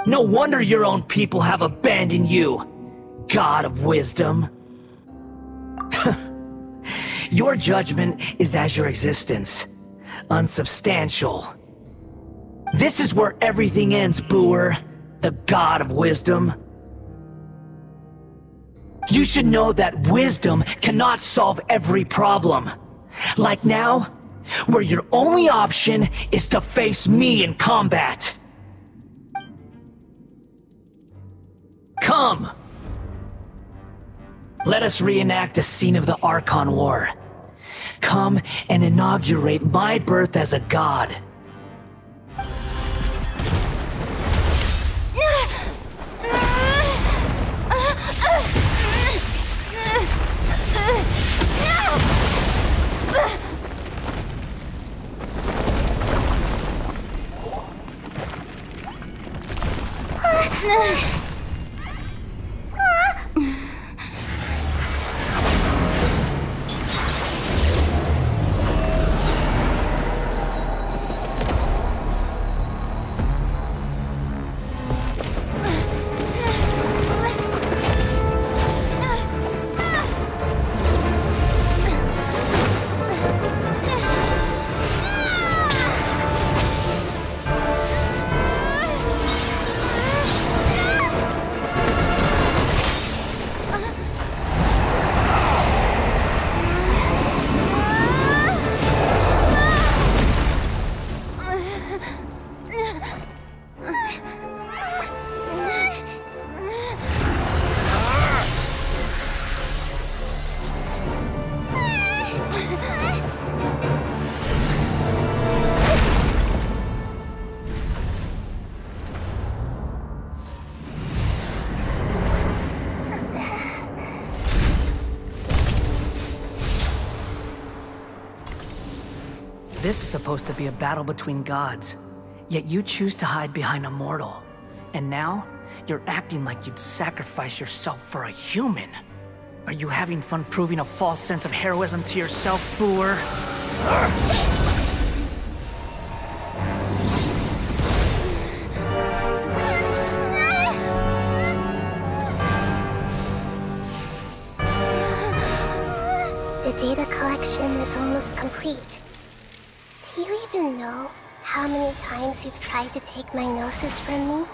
No wonder your own people have abandoned you, God of Wisdom. Your judgment is as your existence, unsubstantial. This is where everything ends, Booer, the god of wisdom. You should know that wisdom cannot solve every problem. Like now, where your only option is to face me in combat. Come! Let us reenact a scene of the Archon War. Come and inaugurate my birth as a god. This is supposed to be a battle between gods, yet you choose to hide behind a mortal. And now, you're acting like you'd sacrifice yourself for a human. Are you having fun proving a false sense of heroism to yourself, Boor? The data collection is almost complete. Do you even know how many times you've tried to take my gnosis from me?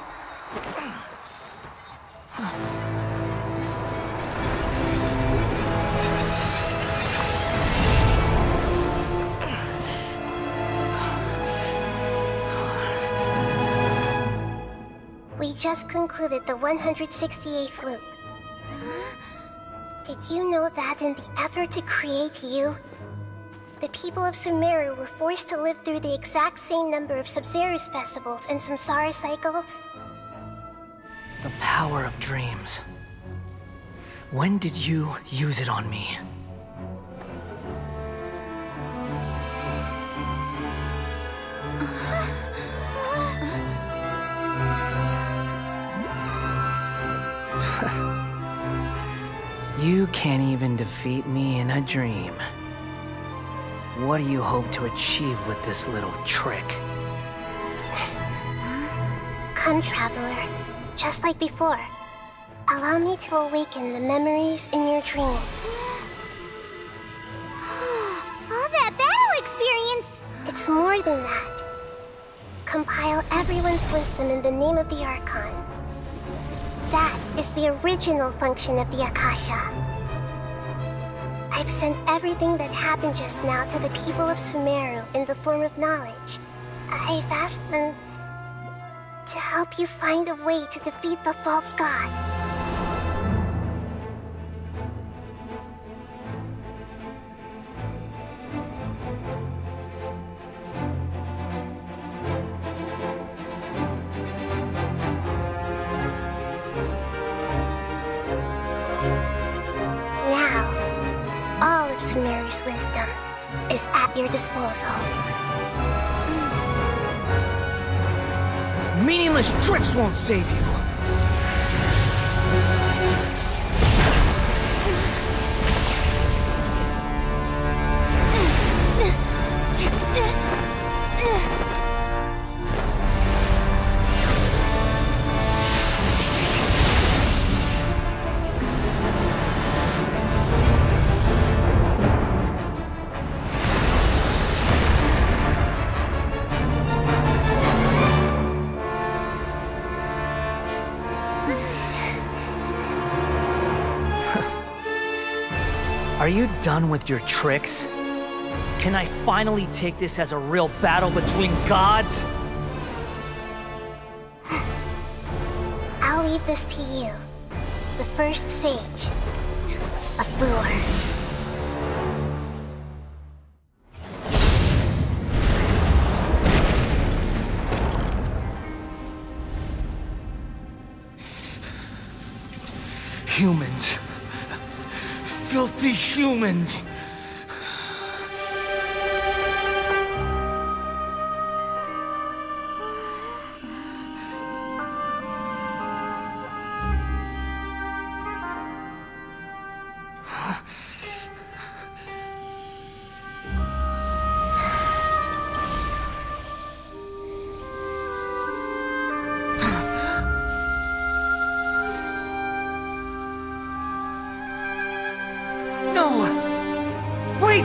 We just concluded the 168th loop. Did you know that in the effort to create you, the people of Sumeru were forced to live through the exact same number of Sabzeruz festivals and Samsara cycles? The power of dreams. When did you use it on me? You can't even defeat me in a dream. What do you hope to achieve with this little trick? Come, Traveler. Just like before. Allow me to awaken the memories in your dreams. All that battle experience! It's more than that. Compile everyone's wisdom in the name of the Archon. That is the original function of the Akasha. I've sent everything that happened just now to the people of Sumeru in the form of knowledge. I've asked them to help you find a way to defeat the false god. Sumeru's wisdom is at your disposal. Meaningless tricks won't save you! Are you done with your tricks? Can I finally take this as a real battle between gods? I'll leave this to you, the first sage of Boor. Humans. Filthy humans! Wait!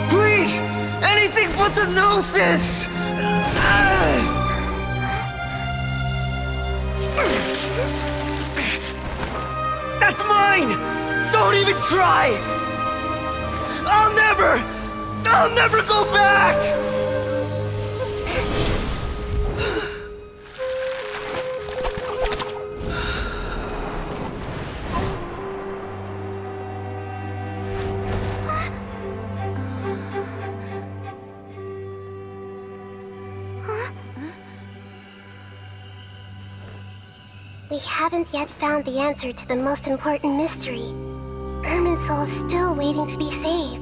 Please! Anything but the Gnosis! That's mine! Don't even try! I'll never go back! We haven't yet found the answer to the most important mystery. Irminsul is still waiting to be saved.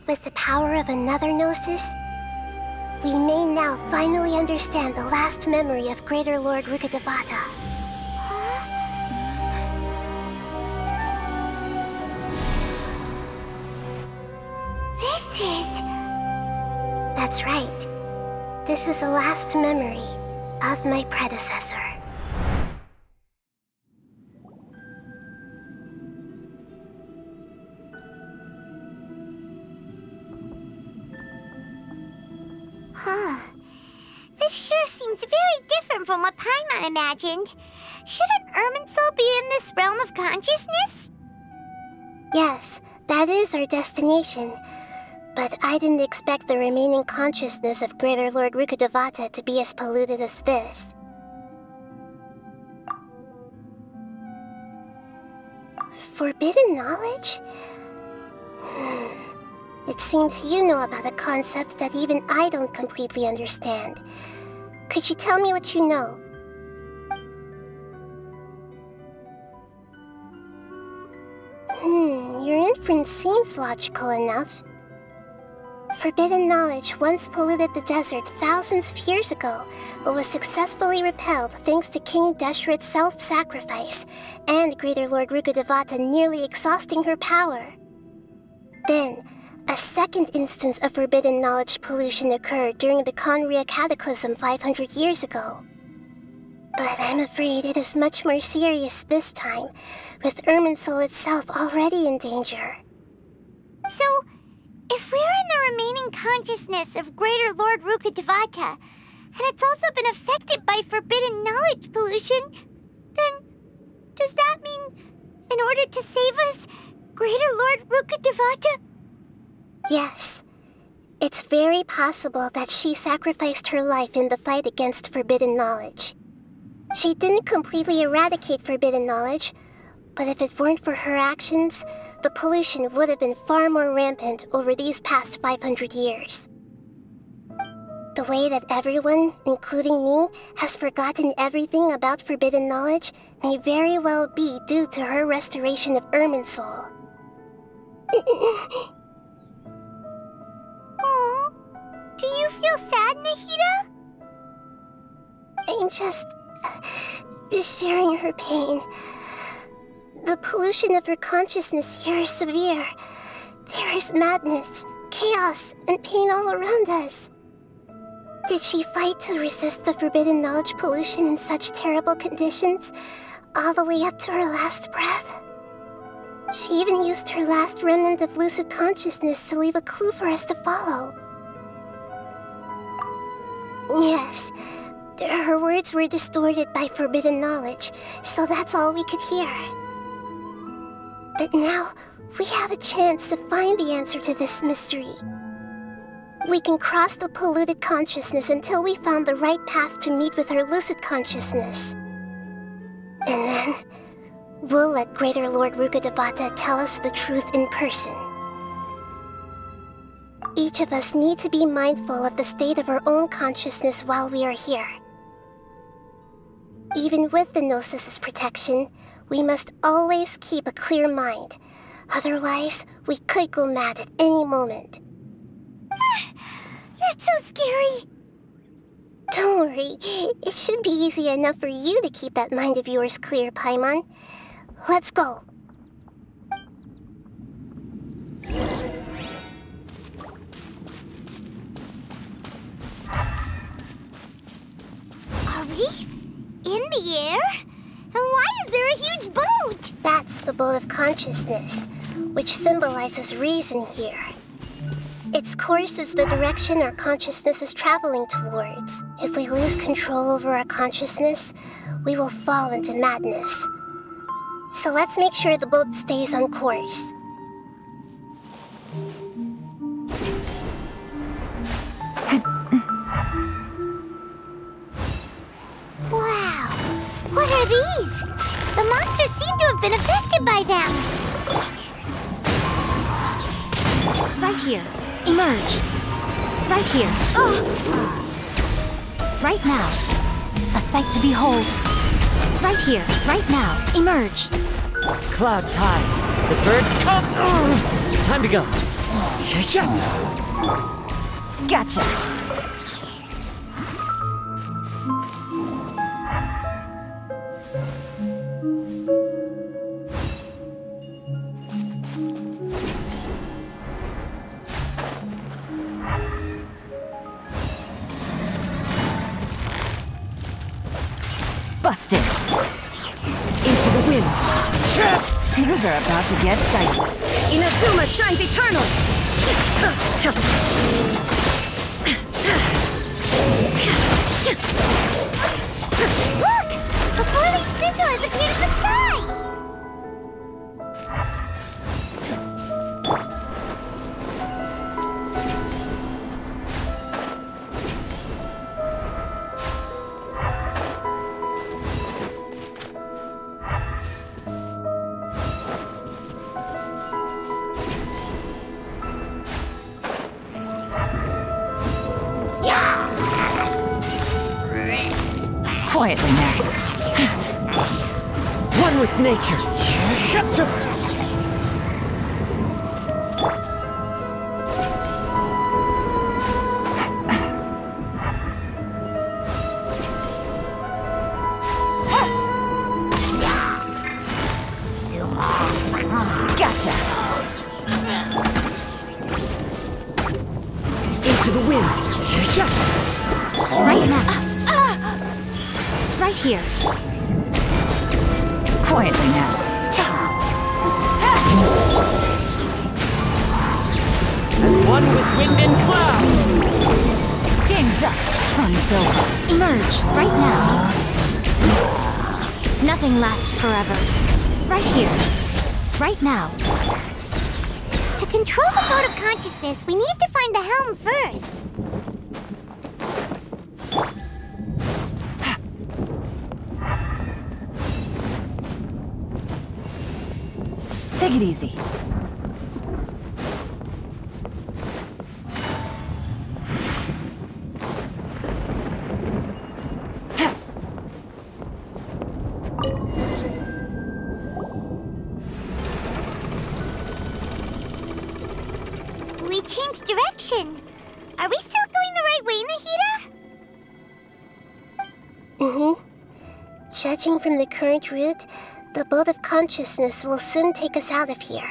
With the power of another Gnosis, we may now finally understand the last memory of Greater Lord Rukkhadevata. This is... That's right. This is the last memory of my predecessor. Huh. This sure seems very different from what Paimon imagined. Shouldn't Irminsul be in this realm of consciousness? Yes, that is our destination. But I didn't expect the remaining consciousness of Greater Lord Rukkhadevata to be as polluted as this. Forbidden knowledge? It seems you know about a concept that even I don't completely understand. Could you tell me what you know? Your inference seems logical enough. Forbidden knowledge once polluted the desert thousands of years ago, but was successfully repelled thanks to King Deshret's self-sacrifice, and Greater Lord Rukkhadevata nearly exhausting her power. Then, a second instance of forbidden knowledge pollution occurred during the Khaenri'ah Cataclysm 500 years ago. But I'm afraid it is much more serious this time, with Irminsul itself already in danger. So, if we're in the remaining consciousness of Greater Lord Rukkhadevata, and it's also been affected by forbidden knowledge pollution, then does that mean, in order to save us, Greater Lord Rukkhadevata? Yes. It's very possible that she sacrificed her life in the fight against forbidden knowledge. She didn't completely eradicate forbidden knowledge, but if it weren't for her actions, the pollution would have been far more rampant over these past 500 years. The way that everyone, including me, has forgotten everything about forbidden knowledge may very well be due to her restoration of Irminsul. Aww. Do you feel sad, Nahida? I'm just sharing her pain. The pollution of her consciousness here is severe. There is madness, chaos, and pain all around us. Did she fight to resist the forbidden knowledge pollution in such terrible conditions, all the way up to her last breath? She even used her last remnant of lucid consciousness to leave a clue for us to follow. Yes, her words were distorted by forbidden knowledge, so that's all we could hear. But now, we have a chance to find the answer to this mystery. We can cross the polluted consciousness until we found the right path to meet with her lucid consciousness. And then, we'll let Greater Lord Rukkhadevata tell us the truth in person. Each of us need to be mindful of the state of our own consciousness while we are here. Even with the Gnosis' protection, we must always keep a clear mind. Otherwise, we could go mad at any moment. That's so scary. Don't worry. It should be easy enough for you to keep that mind of yours clear, Paimon. Let's go. Are we in the air? And why is there a huge boat? That's the boat of consciousness, which symbolizes reason here. Its course is the direction our consciousness is traveling towards. If we lose control over our consciousness, we will fall into madness. So let's make sure the boat stays on course. Wow! What are these? The monsters seem to have been affected by them. Right here. Emerge. Right here. Oh! Right now. A sight to behold. Right here. Right now. Emerge. Clouds high. The birds come. Time to go. Gotcha. Busted. Into the wind. Things are about to get dicey. Inazuma shines eternal! Look! A four-leaf sigil has appeared in the sky! Quietly now. One with nature. Gotcha. Into the wind. Right now. Right here. Quietly now. As one with wind and cloud. Game's up. Fun's over. Emerge right now. Nothing lasts forever. Right here. Right now. To control the boat of consciousness, we need to find the helm first. Take it easy. We changed direction. Are we still going the right way, Nahida? Judging from the current route, the boat of consciousness will soon take us out of here.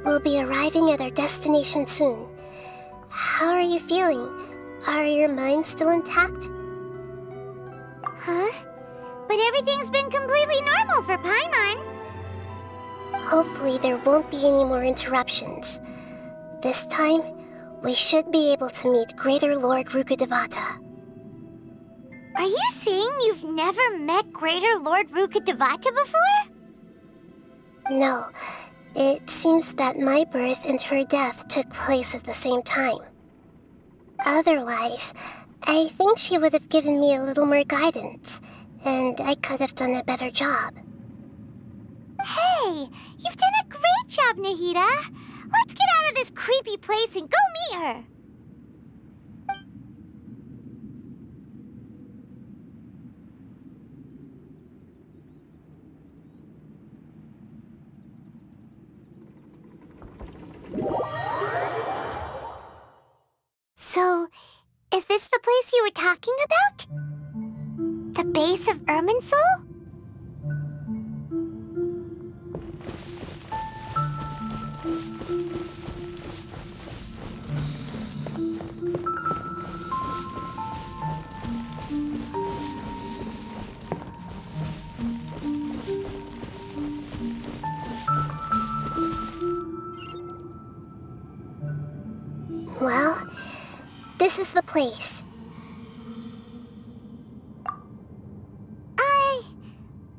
We'll be arriving at our destination soon. How are you feeling? Are your minds still intact? Huh? But everything's been completely normal for Paimon. Hopefully there won't be any more interruptions. This time, we should be able to meet Greater Lord Rukkhadevata. Are you saying you've never met Greater Lord Rukkhadevata before? No. It seems that my birth and her death took place at the same time. Otherwise, I think she would have given me a little more guidance, and I could have done a better job. Hey, you've done a great job, Nahida. Let's get out of this creepy place and go meet her. So, is this the place you were talking about? The base of Irminsul? Well, this is the place.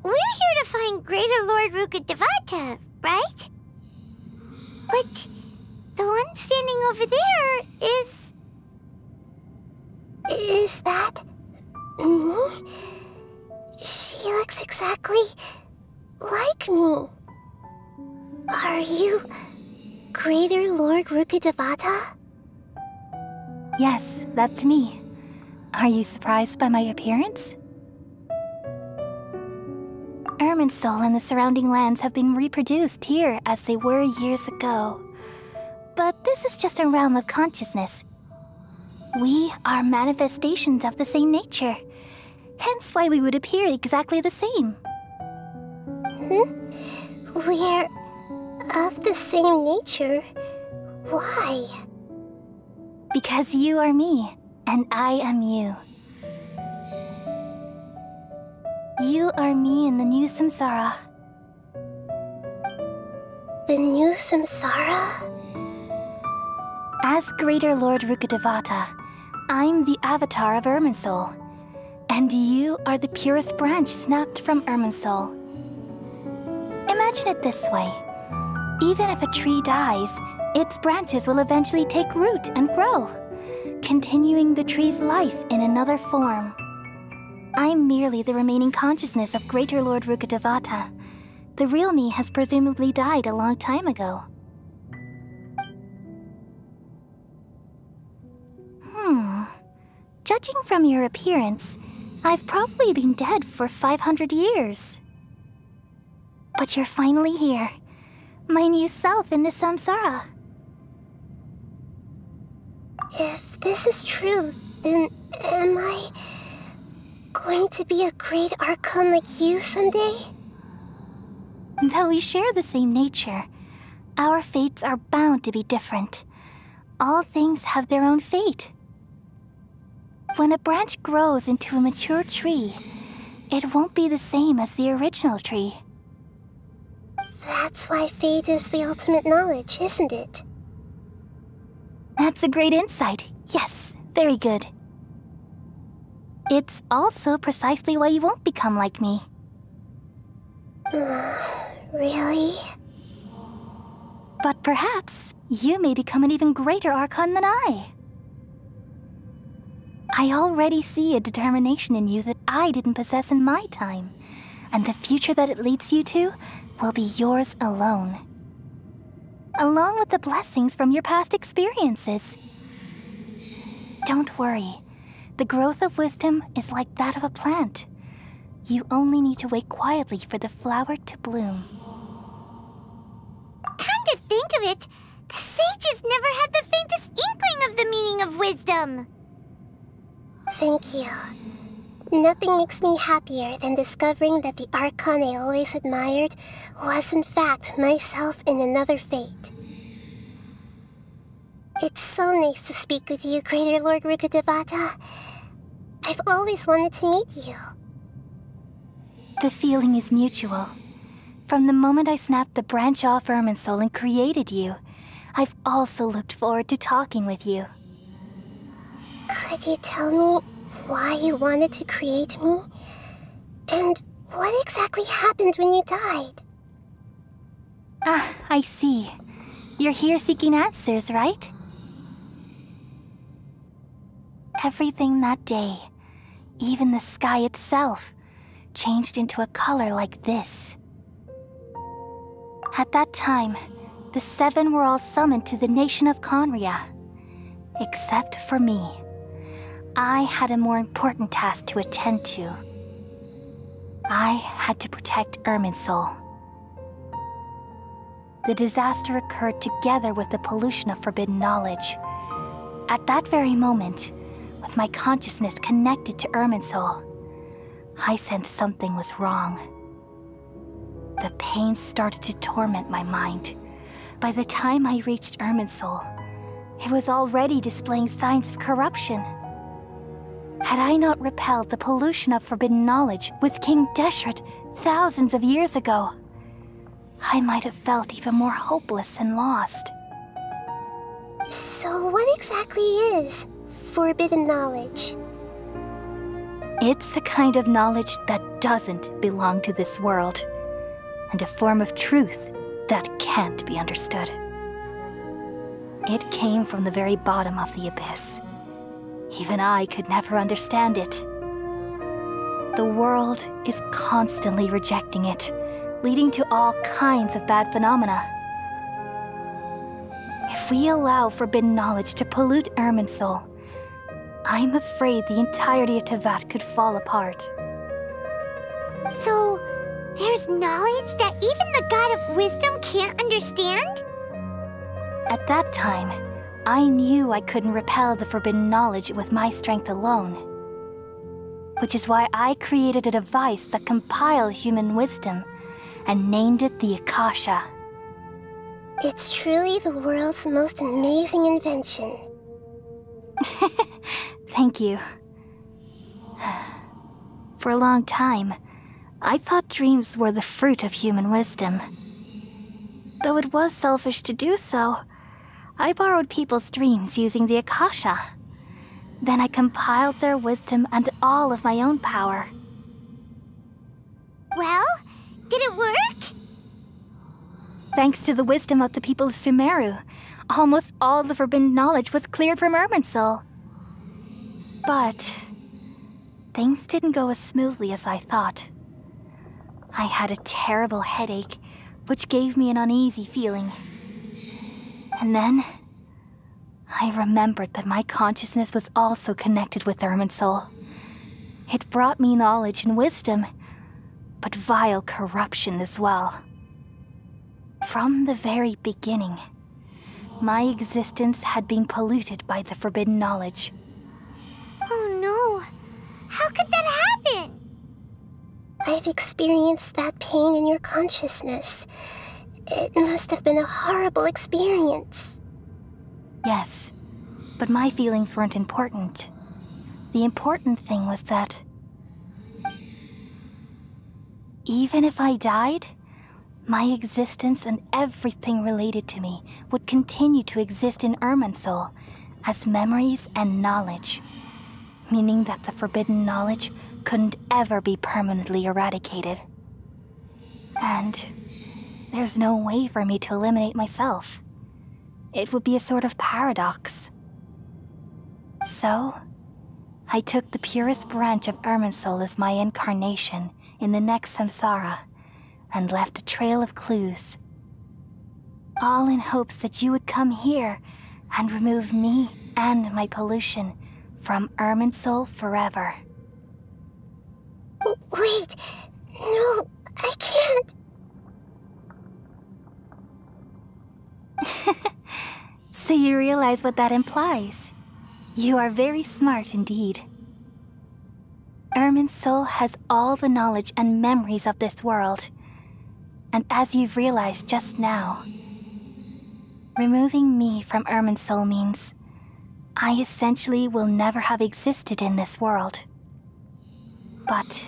We're here to find Greater Lord Rukkhadevata, right? But the one standing over there is... Is that... me? She looks exactly like me. Are you Greater Lord Rukkhadevata? Yes, that's me. Are you surprised by my appearance? Irminsul and the surrounding lands have been reproduced here as they were years ago. But this is just a realm of consciousness. We are manifestations of the same nature, hence why we would appear exactly the same. We're of the same nature? Why? Because you are me, and I am you. You are me in the new samsara. The new samsara? As Greater Lord Rukkhadevata, I'm the avatar of Irminsul, and you are the purest branch snapped from Irminsul. Imagine it this way. Even if a tree dies, its branches will eventually take root and grow, continuing the tree's life in another form. I'm merely the remaining consciousness of Greater Lord Rukkhadevata. The real me has presumably died a long time ago. Judging from your appearance, I've probably been dead for 500 years. But you're finally here. My new self in the samsara. If this is true, then am I going to be a great Archon like you someday? Though we share the same nature, our fates are bound to be different. All things have their own fate. When a branch grows into a mature tree, it won't be the same as the original tree. That's why fate is the ultimate knowledge, isn't it? That's a great insight. Yes, very good. It's also precisely why you won't become like me. Really? But perhaps you may become an even greater Archon than I. I already see a determination in you that I didn't possess in my time, and the future that it leads you to will be yours alone. Along with the blessings from your past experiences. Don't worry. The growth of wisdom is like that of a plant. You only need to wait quietly for the flower to bloom. Come to think of it, the sages never had the faintest inkling of the meaning of wisdom. Thank you. Nothing makes me happier than discovering that the Archon I always admired was in fact myself in another fate. It's so nice to speak with you, Greater Lord Rukkhadevata. I've always wanted to meet you. The feeling is mutual. From the moment I snapped the branch off Irminsul and created you, I've also looked forward to talking with you. Could you tell me why you wanted to create me? And what exactly happened when you died? Ah, I see. You're here seeking answers, right? Everything that day, even the sky itself, changed into a color like this. At that time, the Seven were all summoned to the nation of Khaenri'ah. Except for me. I had a more important task to attend to. I had to protect Irminsul. The disaster occurred together with the pollution of forbidden knowledge. At that very moment, with my consciousness connected to Irminsul, I sensed something was wrong. The pain started to torment my mind. By the time I reached Irminsul, it was already displaying signs of corruption. Had I not repelled the pollution of forbidden knowledge with King Deshret thousands of years ago, I might have felt even more hopeless and lost. So what exactly is forbidden knowledge? It's a kind of knowledge that doesn't belong to this world, and a form of truth that can't be understood. It came from the very bottom of the abyss. Even I could never understand it. the world is constantly rejecting it, leading to all kinds of bad phenomena. If we allow forbidden knowledge to pollute Irminsul, I'm afraid the entirety of Teyvat could fall apart. So, there's knowledge that even the God of Wisdom can't understand? At that time, I knew I couldn't repel the forbidden knowledge with my strength alone. Which is why I created a device that compiled human wisdom and named it the Akasha. It's truly the world's most amazing invention. Thank you. For a long time, I thought dreams were the fruit of human wisdom. Though it was selfish to do so, I borrowed people's dreams using the Akasha. Then I compiled their wisdom and all of my own power. Well, did it work? Thanks to the wisdom of the people of Sumeru, almost all the forbidden knowledge was cleared from Irminsul. But things didn't go as smoothly as I thought. I had a terrible headache, which gave me an uneasy feeling. And then, I remembered that my consciousness was also connected with Irminsul. It brought me knowledge and wisdom, but vile corruption as well. From the very beginning, my existence had been polluted by the forbidden knowledge. Oh no! How could that happen? I've experienced that pain in your consciousness. It must have been a horrible experience. Yes, but my feelings weren't important. The important thing was that even if I died, my existence and everything related to me would continue to exist in Irminsul as memories and knowledge, meaning that the forbidden knowledge couldn't ever be permanently eradicated. And there's no way for me to eliminate myself. It would be a sort of paradox. So, I took the purest branch of Irminsul as my incarnation in the next samsara, and left a trail of clues. All in hopes that you would come here and remove me and my pollution from Irminsul forever. Wait, no, I can't. So you realize what that implies. You are very smart indeed. Irminsul has all the knowledge and memories of this world. And as you've realized just now, removing me from Irminsul means I essentially will never have existed in this world. But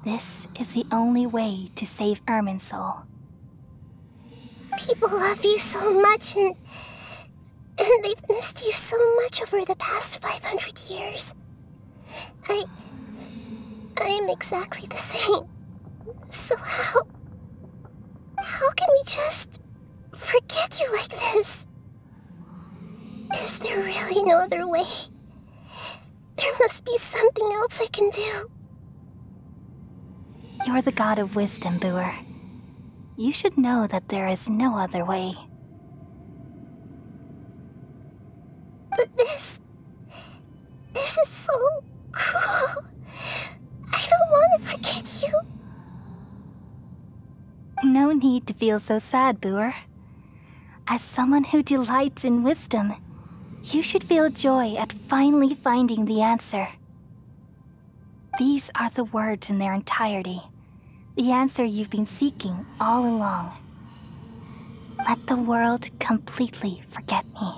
this is the only way to save Irminsul. People love you so much, and they've missed you so much over the past 500 years. I am exactly the same. So how can we just forget you like this? Is there really no other way? There must be something else I can do. You're the god of wisdom, Buer. You should know that there is no other way. But this is so cruel. I don't want to forget you. No need to feel so sad, Buer. As someone who delights in wisdom, you should feel joy at finally finding the answer. These are the words in their entirety, the answer you've been seeking all along. Let the world completely forget me.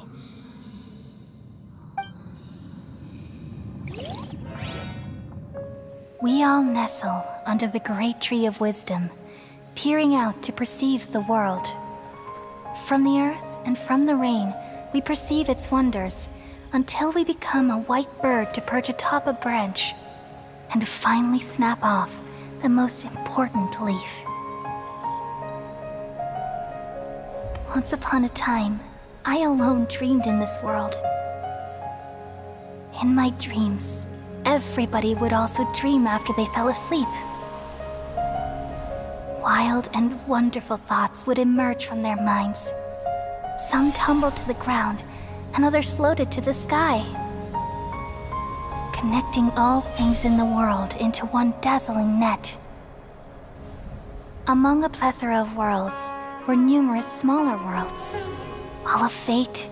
We all nestle under the great tree of wisdom, peering out to perceive the world. From the earth and from the rain, we perceive its wonders, until we become a white bird to perch atop a branch, and finally snap off the most important leaf. Once upon a time, I alone dreamed in this world. In my dreams, everybody would also dream after they fell asleep. Wild and wonderful thoughts would emerge from their minds. Some tumbled to the ground, and others floated to the sky, connecting all things in the world into one dazzling net. Among a plethora of worlds were numerous smaller worlds, all of fate,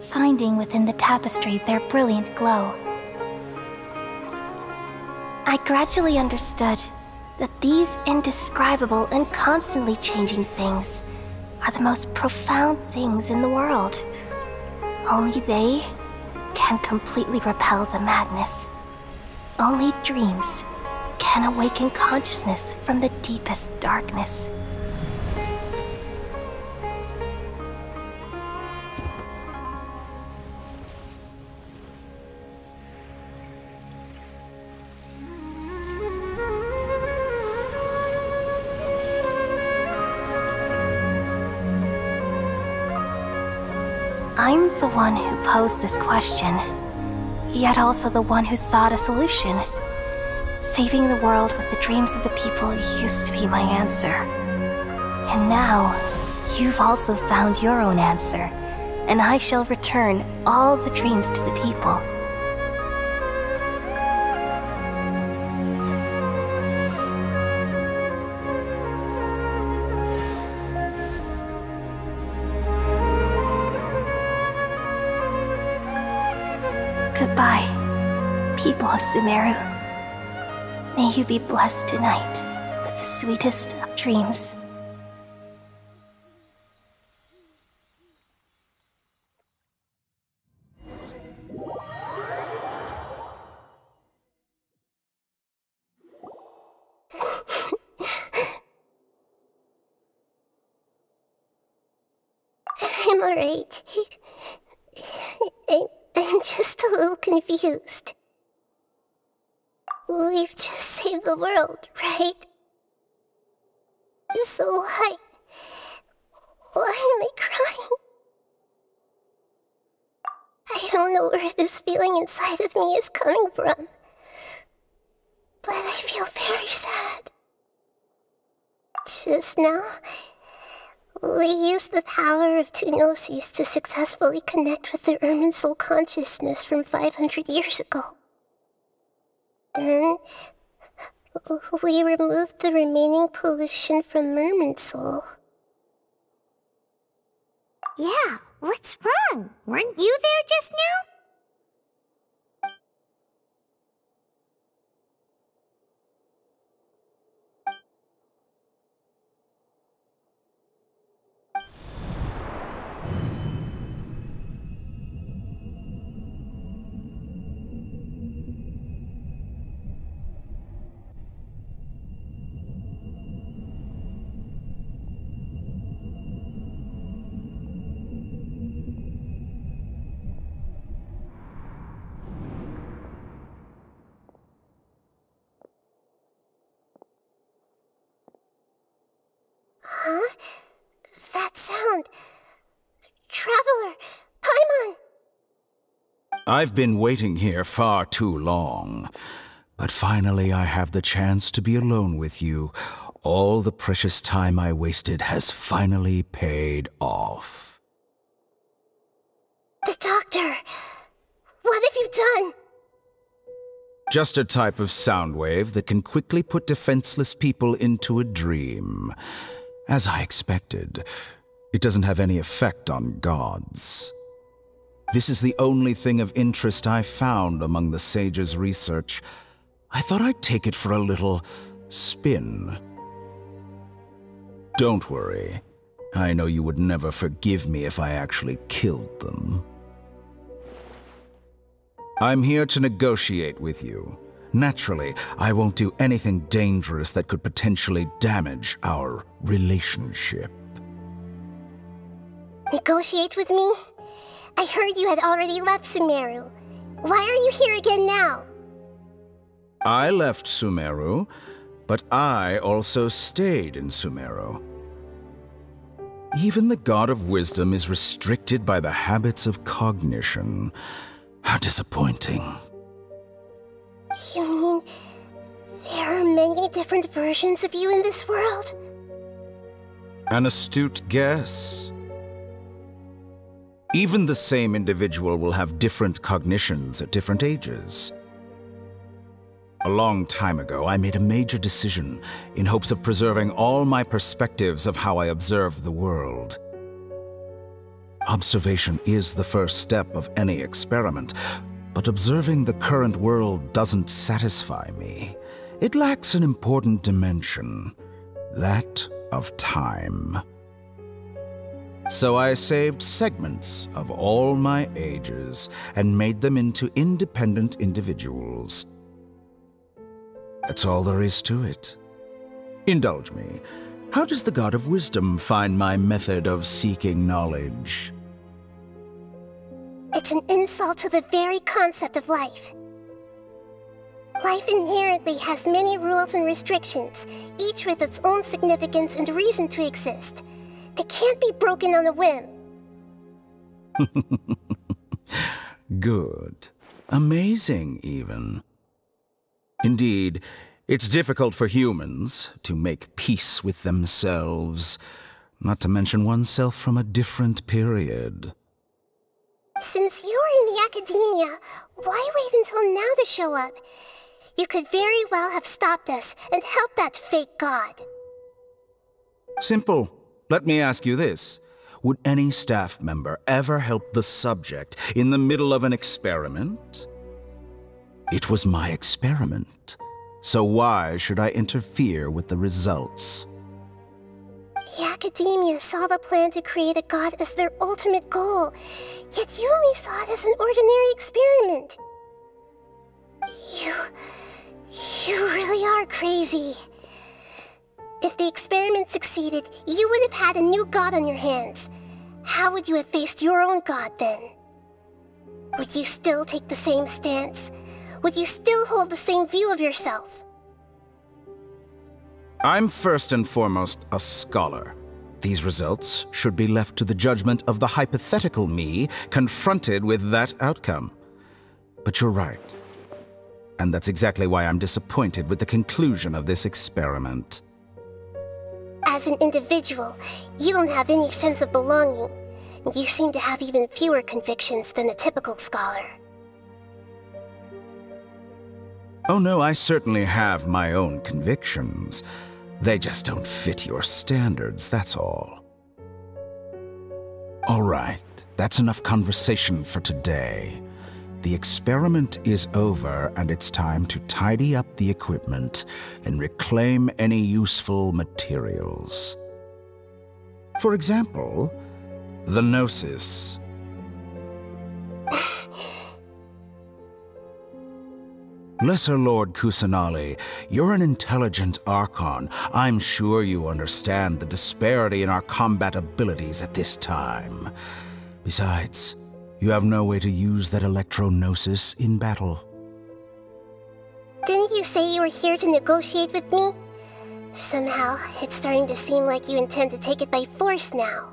finding within the tapestry their brilliant glow. I gradually understood that these indescribable and constantly changing things are the most profound things in the world. Only they can completely repel the madness. Only dreams can awaken consciousness from the deepest darkness. I'm the one who posed this question, yet also the one who sought a solution. Saving the world with the dreams of the people used to be my answer. And now, you've also found your own answer, and I shall return all the dreams to the people. Goodbye, people of Sumeru. May you be blessed tonight with the sweetest of dreams. I'm alright. I'm just a little confused. We've just saved the world, right? So why am I crying? I don't know where this feeling inside of me is coming from, but I feel very sad. Just now, we used the power of two Gnosis to successfully connect with the Irminsul consciousness from 500 years ago. Then, we removed the remaining pollution from Irminsul. Yeah, what's wrong? Weren't you there just now? Huh? That sound. Traveler! Paimon! I've been waiting here far too long. But finally I have the chance to be alone with you. All the precious time I wasted has finally paid off. The doctor! What have you done? Just a type of sound wave that can quickly put defenseless people into a dream. As I expected, it doesn't have any effect on gods. This is the only thing of interest I found among the sage's research. I thought I'd take it for a little spin. Don't worry. I know you would never forgive me if I actually killed them. I'm here to negotiate with you. Naturally, I won't do anything dangerous that could potentially damage our relationship. Negotiate with me? I heard you had already left Sumeru. Why are you here again now? I left Sumeru, but I also stayed in Sumeru. Even the God of Wisdom is restricted by the habits of cognition. How disappointing. You mean there are many different versions of you in this world? An astute guess. Even the same individual will have different cognitions at different ages. A long time ago, I made a major decision in hopes of preserving all my perspectives of how I observed the world. Observation is the first step of any experiment, but observing the current world doesn't satisfy me. It lacks an important dimension, that of time. So I saved segments of all my ages and made them into independent individuals. That's all there is to it. Indulge me. How does the God of Wisdom find my method of seeking knowledge? It's an insult to the very concept of life. Life inherently has many rules and restrictions, each with its own significance and reason to exist. They can't be broken on a whim. Good. Amazing, even. Indeed, it's difficult for humans to make peace with themselves, not to mention oneself from a different period. Since you're in the academia, why wait until now to show up? You could very well have stopped us and helped that fake god. Simple. Let me ask you this. Would any staff member ever help the subject in the middle of an experiment? It was my experiment, so why should I interfere with the results? The academia saw the plan to create a god as their ultimate goal, yet you only saw it as an ordinary experiment. You really are crazy. If the experiment succeeded, you would have had a new god on your hands. How would you have faced your own god then? Would you still take the same stance? Would you still hold the same view of yourself? I'm first and foremost a scholar. These results should be left to the judgment of the hypothetical me confronted with that outcome. But you're right. And that's exactly why I'm disappointed with the conclusion of this experiment. As an individual, you don't have any sense of belonging. You seem to have even fewer convictions than a typical scholar. Oh no, I certainly have my own convictions. They just don't fit your standards, that's all. All right, that's enough conversation for today. The experiment is over, and it's time to tidy up the equipment and reclaim any useful materials. For example, the Gnosis. Lesser Lord Kusanali, you're an intelligent Archon. I'm sure you understand the disparity in our combat abilities at this time. Besides, you have no way to use that Electro-Gnosis in battle. Didn't you say you were here to negotiate with me? Somehow, it's starting to seem like you intend to take it by force now.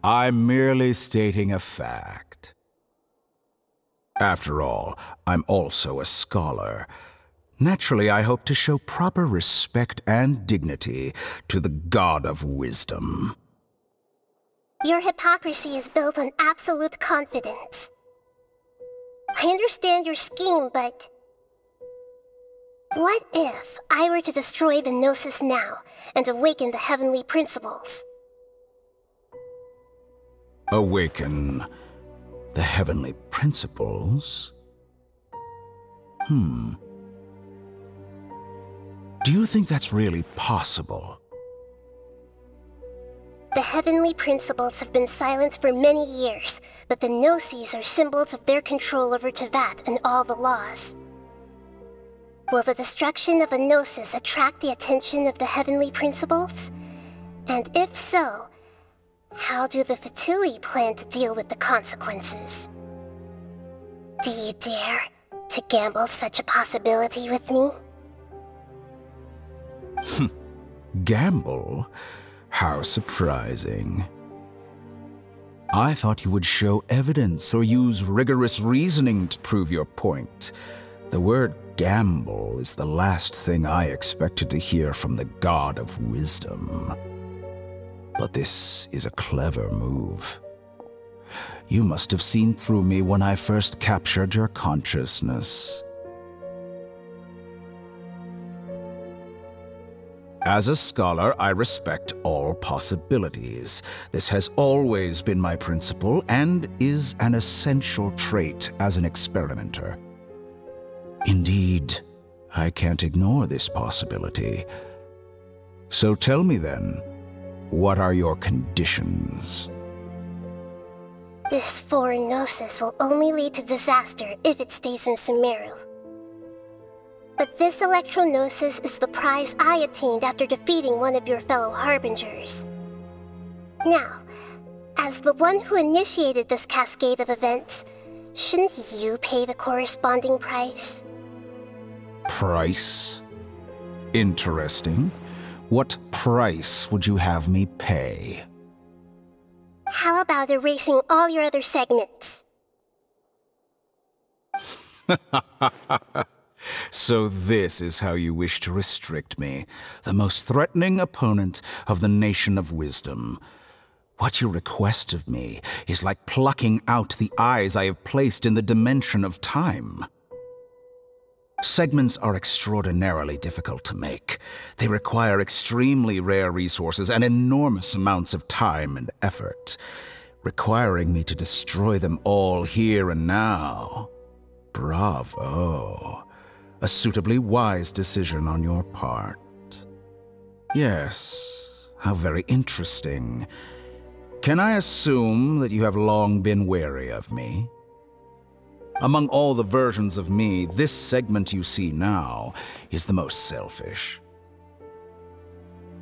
I'm merely stating a fact. After all, I'm also a scholar. Naturally, I hope to show proper respect and dignity to the God of Wisdom. Your hypocrisy is built on absolute confidence. I understand your scheme, but... what if I were to destroy the Gnosis now and awaken the heavenly principles? Awaken the heavenly principles? Do you think that's really possible? The heavenly principles have been silent for many years, but the Gnosis are symbols of their control over Teyvat and all the laws. Will the destruction of a Gnosis attract the attention of the heavenly principles? And if so, how do the Fatui plan to deal with the consequences? Do you dare to gamble such a possibility with me? Gamble? How surprising. I thought you would show evidence or use rigorous reasoning to prove your point. The word gamble is the last thing I expected to hear from the God of Wisdom. But this is a clever move. You must have seen through me when I first captured your consciousness. As a scholar, I respect all possibilities. This has always been my principle and is an essential trait as an experimenter. Indeed, I can't ignore this possibility. So tell me then, what are your conditions? This foreign gnosis will only lead to disaster if it stays in Sumeru. But this electro-gnosis is the prize I obtained after defeating one of your fellow Harbingers. Now, as the one who initiated this cascade of events, shouldn't you pay the corresponding price? Price? Interesting. What price would you have me pay? How about erasing all your other segments? So this is how you wish to restrict me, the most threatening opponent of the Nation of Wisdom. What you request of me is like plucking out the eyes I have placed in the dimension of time. Segments are extraordinarily difficult to make. They require extremely rare resources and enormous amounts of time and effort, requiring me to destroy them all here and now. Bravo. A suitably wise decision on your part. Yes, how very interesting. Can I assume that you have long been wary of me? Among all the versions of me, this segment you see now is the most selfish.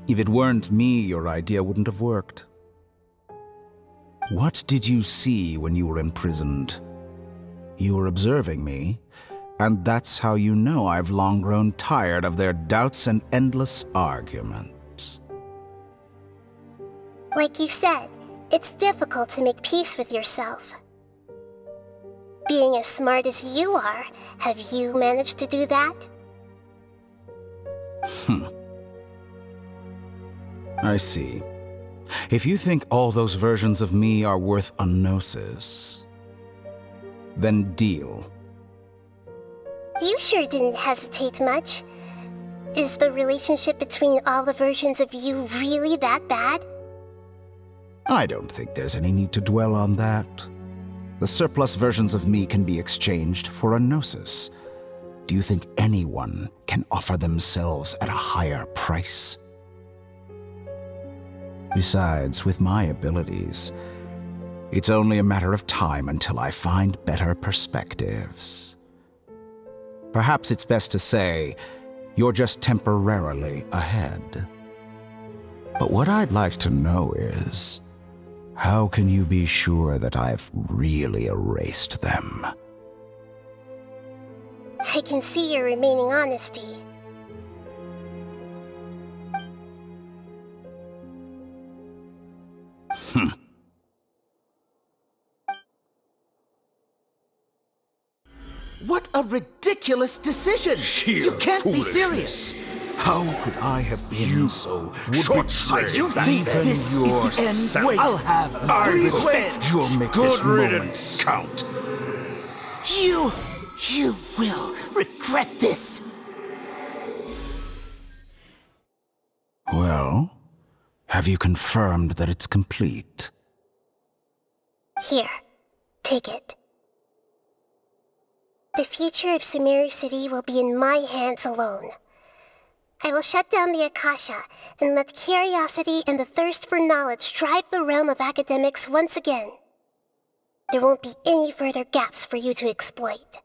If it weren't me, your idea wouldn't have worked. What did you see when you were imprisoned? You were observing me, and that's how you know I've long grown tired of their doubts and endless arguments. Like you said, it's difficult to make peace with yourself. Being as smart as you are, have you managed to do that? I see. If you think all those versions of me are worth a gnosis, then deal. You sure didn't hesitate much. Is the relationship between all the versions of you really that bad? I don't think there's any need to dwell on that. The surplus versions of me can be exchanged for a gnosis. Do you think anyone can offer themselves at a higher price? Besides, with my abilities, it's only a matter of time until I find better perspectives. Perhaps it's best to say, you're just temporarily ahead. But what I'd like to know is, how can you be sure that I've really erased them? I can see your remaining honesty. What a ridiculous decision! You can't be serious! How could I have been so short-sighted? You think this is the end? Wait, I'll have Please wait. You'll make Good this moment riddance. count. You will regret this. Well, have you confirmed that it's complete? Here, take it. The future of Sumeru City will be in my hands alone. I will shut down the Akasha and let curiosity and the thirst for knowledge drive the realm of academics once again. There won't be any further gaps for you to exploit.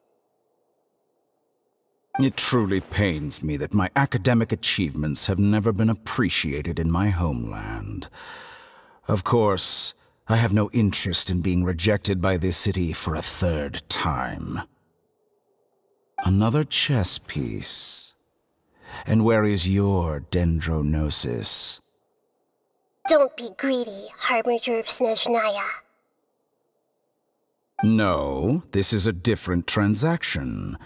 It truly pains me that my academic achievements have never been appreciated in my homeland. Of course, I have no interest in being rejected by this city for a third time. Another chess piece. And where is your dendrognosis? Don't be greedy, Harbinger of Snezhnaya. No, this is a different transaction.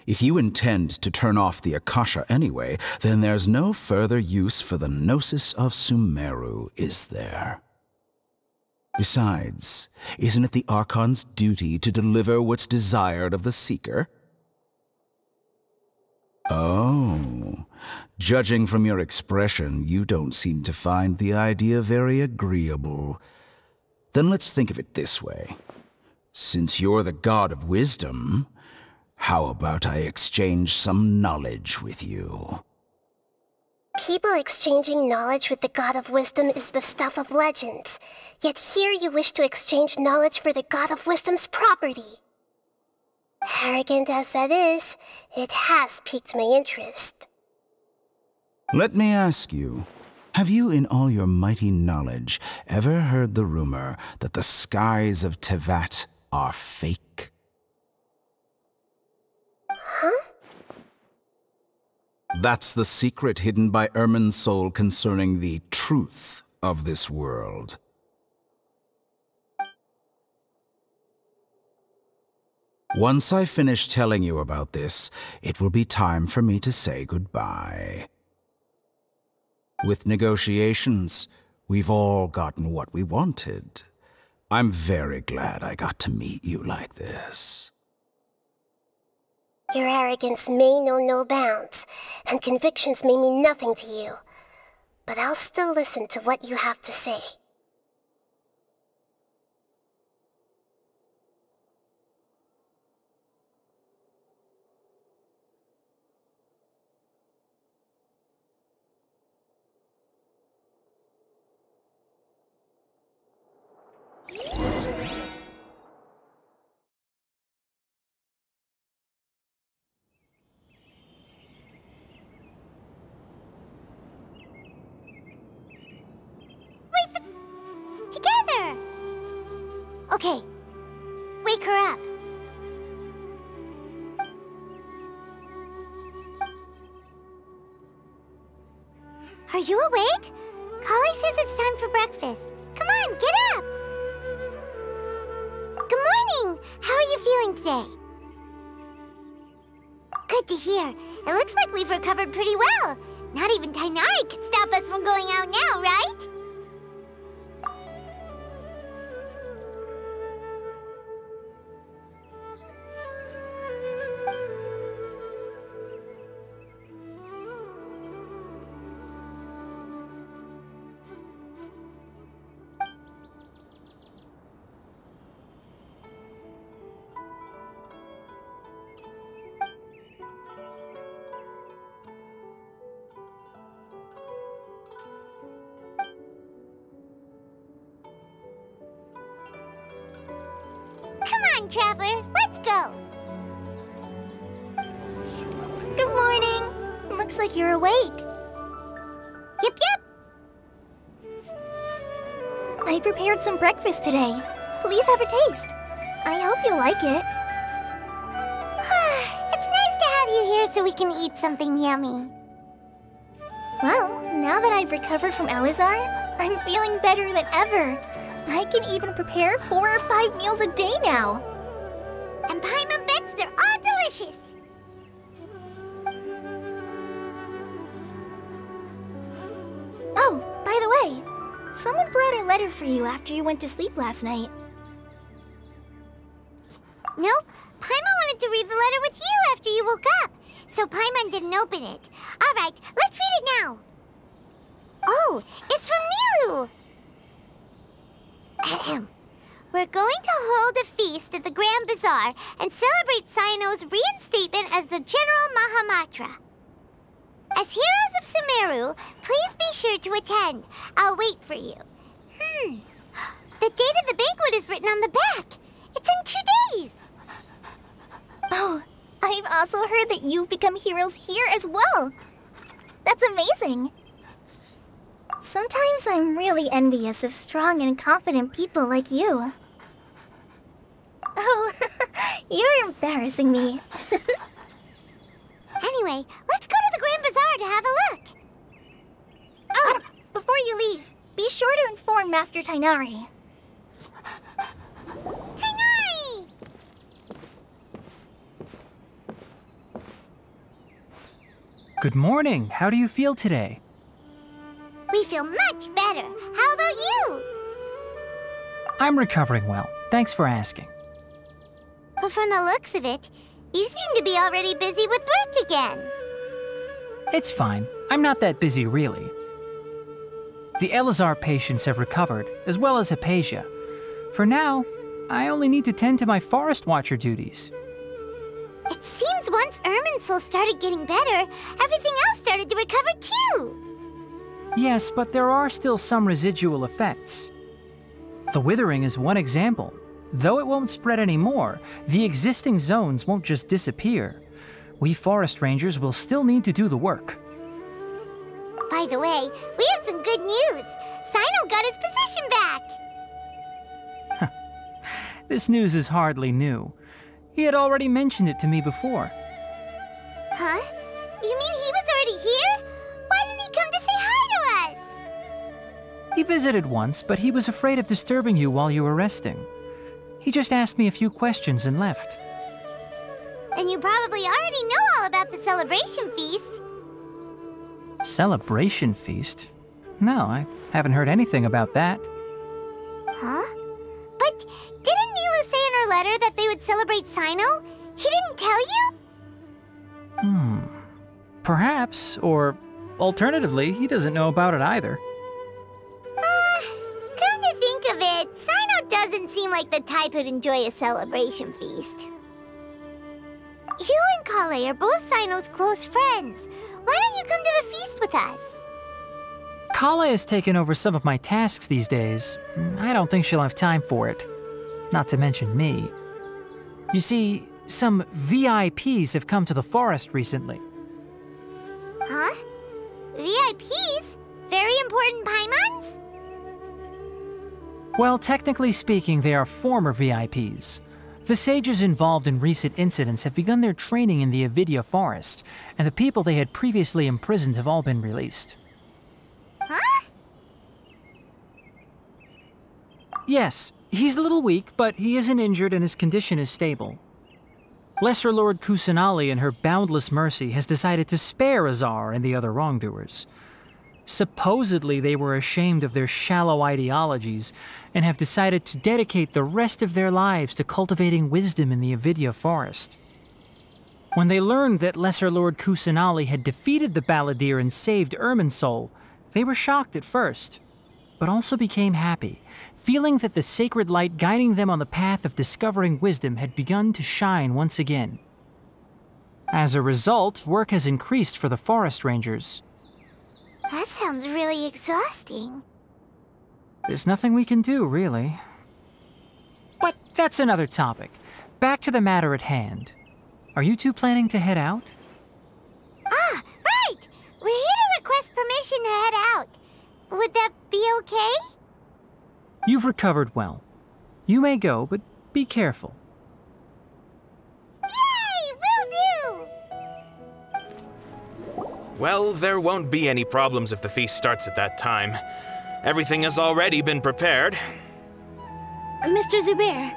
If you intend to turn off the Akasha anyway, then there's no further use for the Gnosis of Sumeru, is there? Besides, isn't it the Archon's duty to deliver what's desired of the Seeker? Oh, judging from your expression, you don't seem to find the idea very agreeable. Then let's think of it this way. Since you're the God of Wisdom, how about I exchange some knowledge with you? People exchanging knowledge with the God of Wisdom is the stuff of legends. Yet here you wish to exchange knowledge for the God of Wisdom's property. Arrogant as that is, it has piqued my interest. Let me ask you, have you in all your mighty knowledge ever heard the rumor that the skies of Teyvat are fake? Huh? That's the secret hidden by Irminsul concerning the truth of this world. Once I finish telling you about this, it will be time for me to say goodbye. With negotiations, we've all gotten what we wanted. I'm very glad I got to meet you like this. Your arrogance may know no bounds, and convictions may mean nothing to you. But I'll still listen to what you have to say. Together! Okay, wake her up. Are you awake? Kali says it's time for breakfast. Come on, get up! Good morning! How are you feeling today? Good to hear. It looks like we've recovered pretty well. Not even Tighnari could stop us from going out now, right? Come on, Traveler, let's go! Good morning! Looks like you're awake. Yep, yep! I prepared some breakfast today. Please have a taste. I hope you like it. It's nice to have you here so we can eat something yummy. Well, now that I've recovered from Elazar, I'm feeling better than ever. I can even prepare 4 or 5 meals a day now. And Paimon bets they're all delicious. Oh, by the way, someone brought a letter for you after you went to sleep last night. Nope, Paimon wanted to read the letter with you after you woke up, so Paimon didn't open it. All right, let's read it now. Oh, it's from Nilou. Ahem. We're going to hold a feast at the Grand Bazaar and celebrate Cyno's reinstatement as the General Mahamatra. As heroes of Sumeru, please be sure to attend. I'll wait for you. The date of the banquet is written on the back. It's in 2 days. Oh, I've also heard that you've become heroes here as well. That's amazing. Sometimes I'm really envious of strong and confident people like you. Oh, you're embarrassing me. Anyway, let's go to the Grand Bazaar to have a look. Oh, before you leave, be sure to inform Master Tighnari. Tighnari! Good morning. How do you feel today? We feel much better. How about you? I'm recovering well. Thanks for asking. But from the looks of it, you seem to be already busy with work again. It's fine. I'm not that busy, really. The Elazar patients have recovered, as well as Hypatia. For now, I only need to tend to my Forest Watcher duties. It seems once Irminsul started getting better, everything else started to recover too. Yes, but there are still some residual effects. The Withering is one example. Though it won't spread anymore, the existing zones won't just disappear. We Forest Rangers will still need to do the work. By the way, we have some good news. Cyno got his position back. This news is hardly new. He had already mentioned it to me before. Huh? You mean he was already here? Why didn't he come to say hi to us? He visited once, but he was afraid of disturbing you while you were resting. He just asked me a few questions and left. And you probably already know all about the celebration feast. Celebration feast? No, I haven't heard anything about that. Huh? But didn't Nilou say in her letter that they would celebrate Cyno? He didn't tell you? Perhaps, or alternatively, he doesn't know about it either. Come to think of it, Cyno doesn't seem like the type who'd enjoy a celebration feast. You and Kale are both Cyno's close friends. Why don't you come to the feast with us? Kale has taken over some of my tasks these days. I don't think she'll have time for it. Not to mention me. You see, some VIPs have come to the forest recently. Huh? VIPs? Very important Paimons? Well, technically speaking, they are former VIPs. The sages involved in recent incidents have begun their training in the Avidya Forest, and the people they had previously imprisoned have all been released. Huh? Yes, he's a little weak, but he isn't injured and his condition is stable. Lesser Lord Kusanali in her boundless mercy has decided to spare Azar and the other wrongdoers. Supposedly they were ashamed of their shallow ideologies and have decided to dedicate the rest of their lives to cultivating wisdom in the Avidya Forest. When they learned that Lesser Lord Kusanali had defeated the Balladeer and saved Irminsul, they were shocked at first, but also became happy, feeling that the sacred light guiding them on the path of discovering wisdom had begun to shine once again. As a result, work has increased for the Forest Rangers. That sounds really exhausting. There's nothing we can do, really. But that's another topic. Back to the matter at hand. Are you two planning to head out? Ah, right! We're here to request permission to head out. Would that be okay? You've recovered well. You may go, but be careful. Yay! Will do! Well, there won't be any problems if the feast starts at that time. Everything has already been prepared. Mr. Zubair,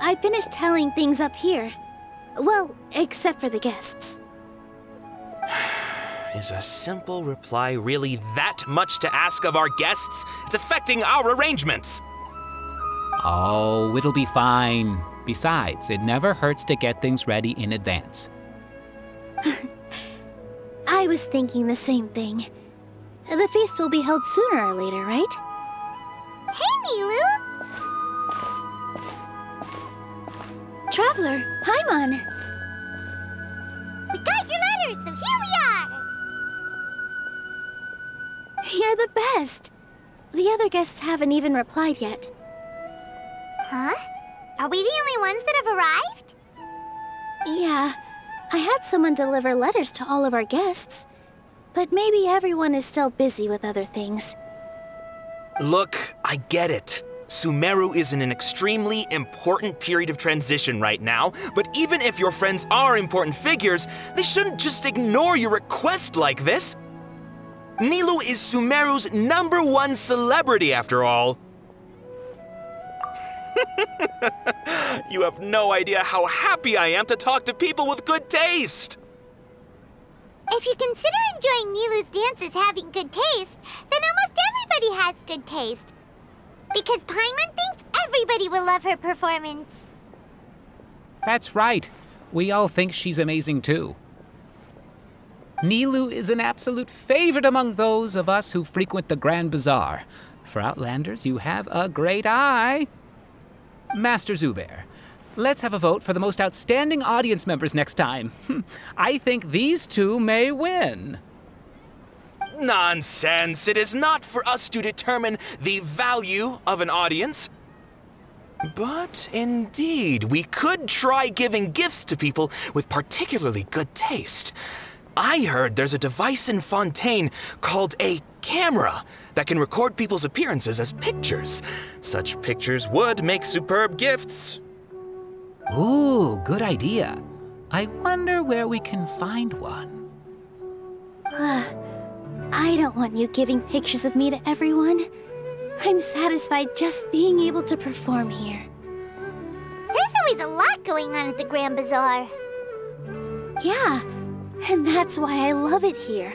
I finished tallying things up here. Well, except for the guests. Is a simple reply really that much to ask of our guests? It's affecting our arrangements. Oh, it'll be fine. Besides, it never hurts to get things ready in advance. I was thinking the same thing. The feast will be held sooner or later, right? Hey, Nilou! Traveler, Paimon! We got your letters, so here we are! You're the best! The other guests haven't even replied yet. Huh? Are we the only ones that have arrived? Yeah. I had someone deliver letters to all of our guests. But maybe everyone is still busy with other things. Look, I get it. Sumeru is in an extremely important period of transition right now, but even if your friends are important figures, they shouldn't just ignore your request like this. Nilou is Sumeru's #1 celebrity, after all. You have no idea how happy I am to talk to people with good taste. If you consider enjoying Nilou's dances having good taste, then almost everybody has good taste. Because Paimon thinks everybody will love her performance. That's right. We all think she's amazing too. Nilou is an absolute favorite among those of us who frequent the Grand Bazaar. For Outlanders, you have a great eye. Master Zubair, let's have a vote for the most outstanding audience members next time. I think these two may win. Nonsense! It is not for us to determine the value of an audience. But indeed, we could try giving gifts to people with particularly good taste. I heard there's a device in Fontaine called a camera that can record people's appearances as pictures. Such pictures would make superb gifts. Ooh, good idea. I wonder where we can find one. I don't want you giving pictures of me to everyone. I'm satisfied just being able to perform here. There's always a lot going on at the Grand Bazaar. Yeah, and that's why I love it here.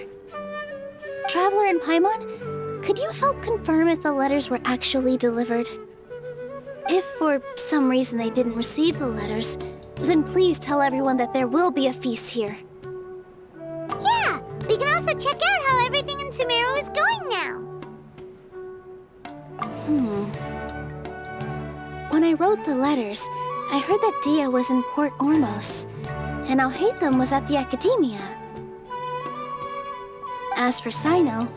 Traveler and Paimon, could you help confirm if the letters were actually delivered? If for some reason they didn't receive the letters, then please tell everyone that there will be a feast here. Yeah, we can also check out how everything in Sumeru is going now. When I wrote the letters, I heard that Dia was in Port Ormos, and Alhaitham was at the Academia. As for Cyno,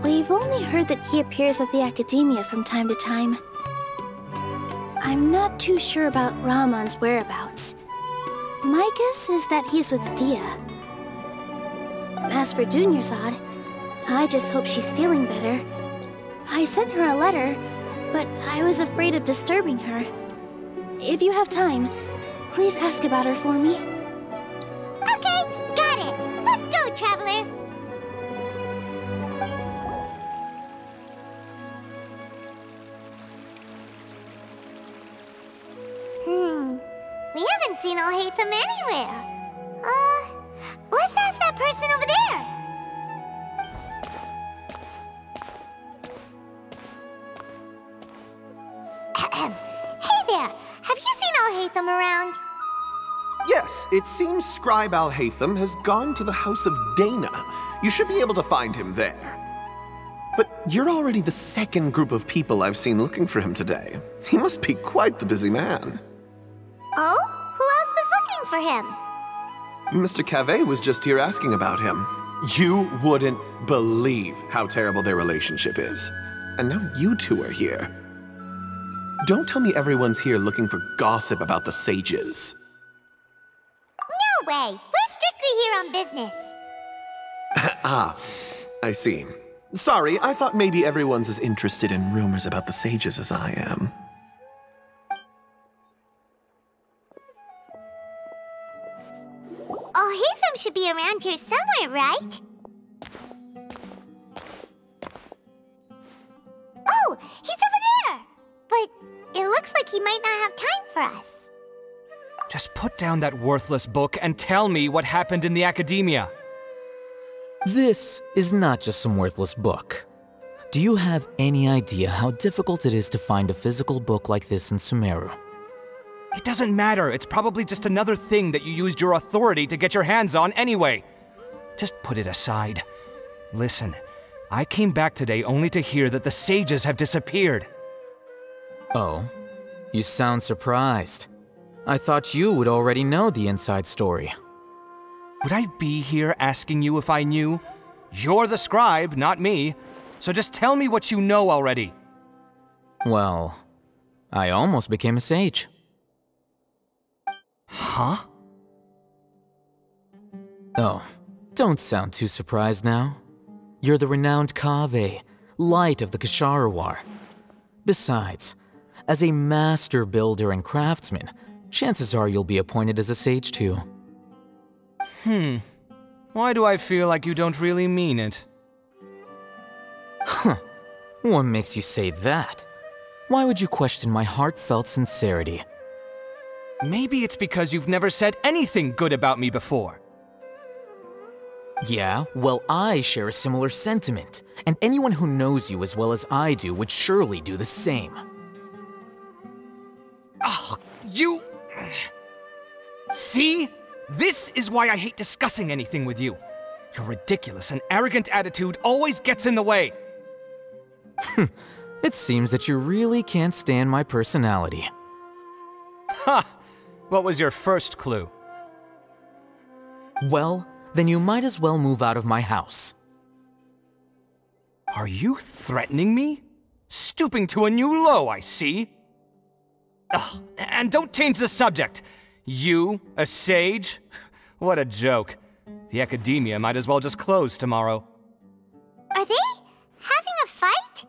we've only heard that he appears at the Academia from time to time. I'm not too sure about Ramon's whereabouts. My guess is that he's with Dia. As for Dunyarzad, I just hope she's feeling better. I sent her a letter, but I was afraid of disturbing her. If you have time, please ask about her for me. Okay, got it. Let's go, Traveler. We haven't seen Alhaitham anywhere. Let's ask that person over there. Hey there, have you seen Alhaitham around? Yes, it seems Scribe Alhaitham has gone to the House of Dana. You should be able to find him there. But you're already the second group of people I've seen looking for him today. He must be quite the busy man. Oh? Who else was looking for him? Mr. Cavey was just here asking about him. You wouldn't believe how terrible their relationship is. And now you two are here. Don't tell me everyone's here looking for gossip about the sages. No way! We're strictly here on business. Ah, I see. Sorry, I thought maybe everyone's as interested in rumors about the sages as I am. Alhaitham should be around here somewhere, right? Oh, he's over there! But it looks like he might not have time for us. Just put down that worthless book and tell me what happened in the Academia. This is not just some worthless book. Do you have any idea how difficult it is to find a physical book like this in Sumeru? It doesn't matter. It's probably just another thing that you used your authority to get your hands on anyway. Just put it aside. Listen, I came back today only to hear that the sages have disappeared. Oh, you sound surprised. I thought you would already know the inside story. Would I be here asking you if I knew? You're the scribe, not me. So just tell me what you know already. Well, I almost became a sage. Huh? Oh, don't sound too surprised now. You're the renowned Kaveh, light of the Kshahrewar. Besides, as a master builder and craftsman, chances are you'll be appointed as a sage too. Why do I feel like you don't really mean it? Huh. What makes you say that? Why would you question my heartfelt sincerity? Maybe it's because you've never said anything good about me before. Yeah, well, I share a similar sentiment, and anyone who knows you as well as I do would surely do the same. Oh, you... See? This is why I hate discussing anything with you. Your ridiculous and arrogant attitude always gets in the way. It seems that you really can't stand my personality. Ha! What was your first clue? Well, then you might as well move out of my house. Are you threatening me? Stooping to a new low, I see. Ugh, and don't change the subject. You, a sage? What a joke. The Academia might as well just close tomorrow. Are they having a fight?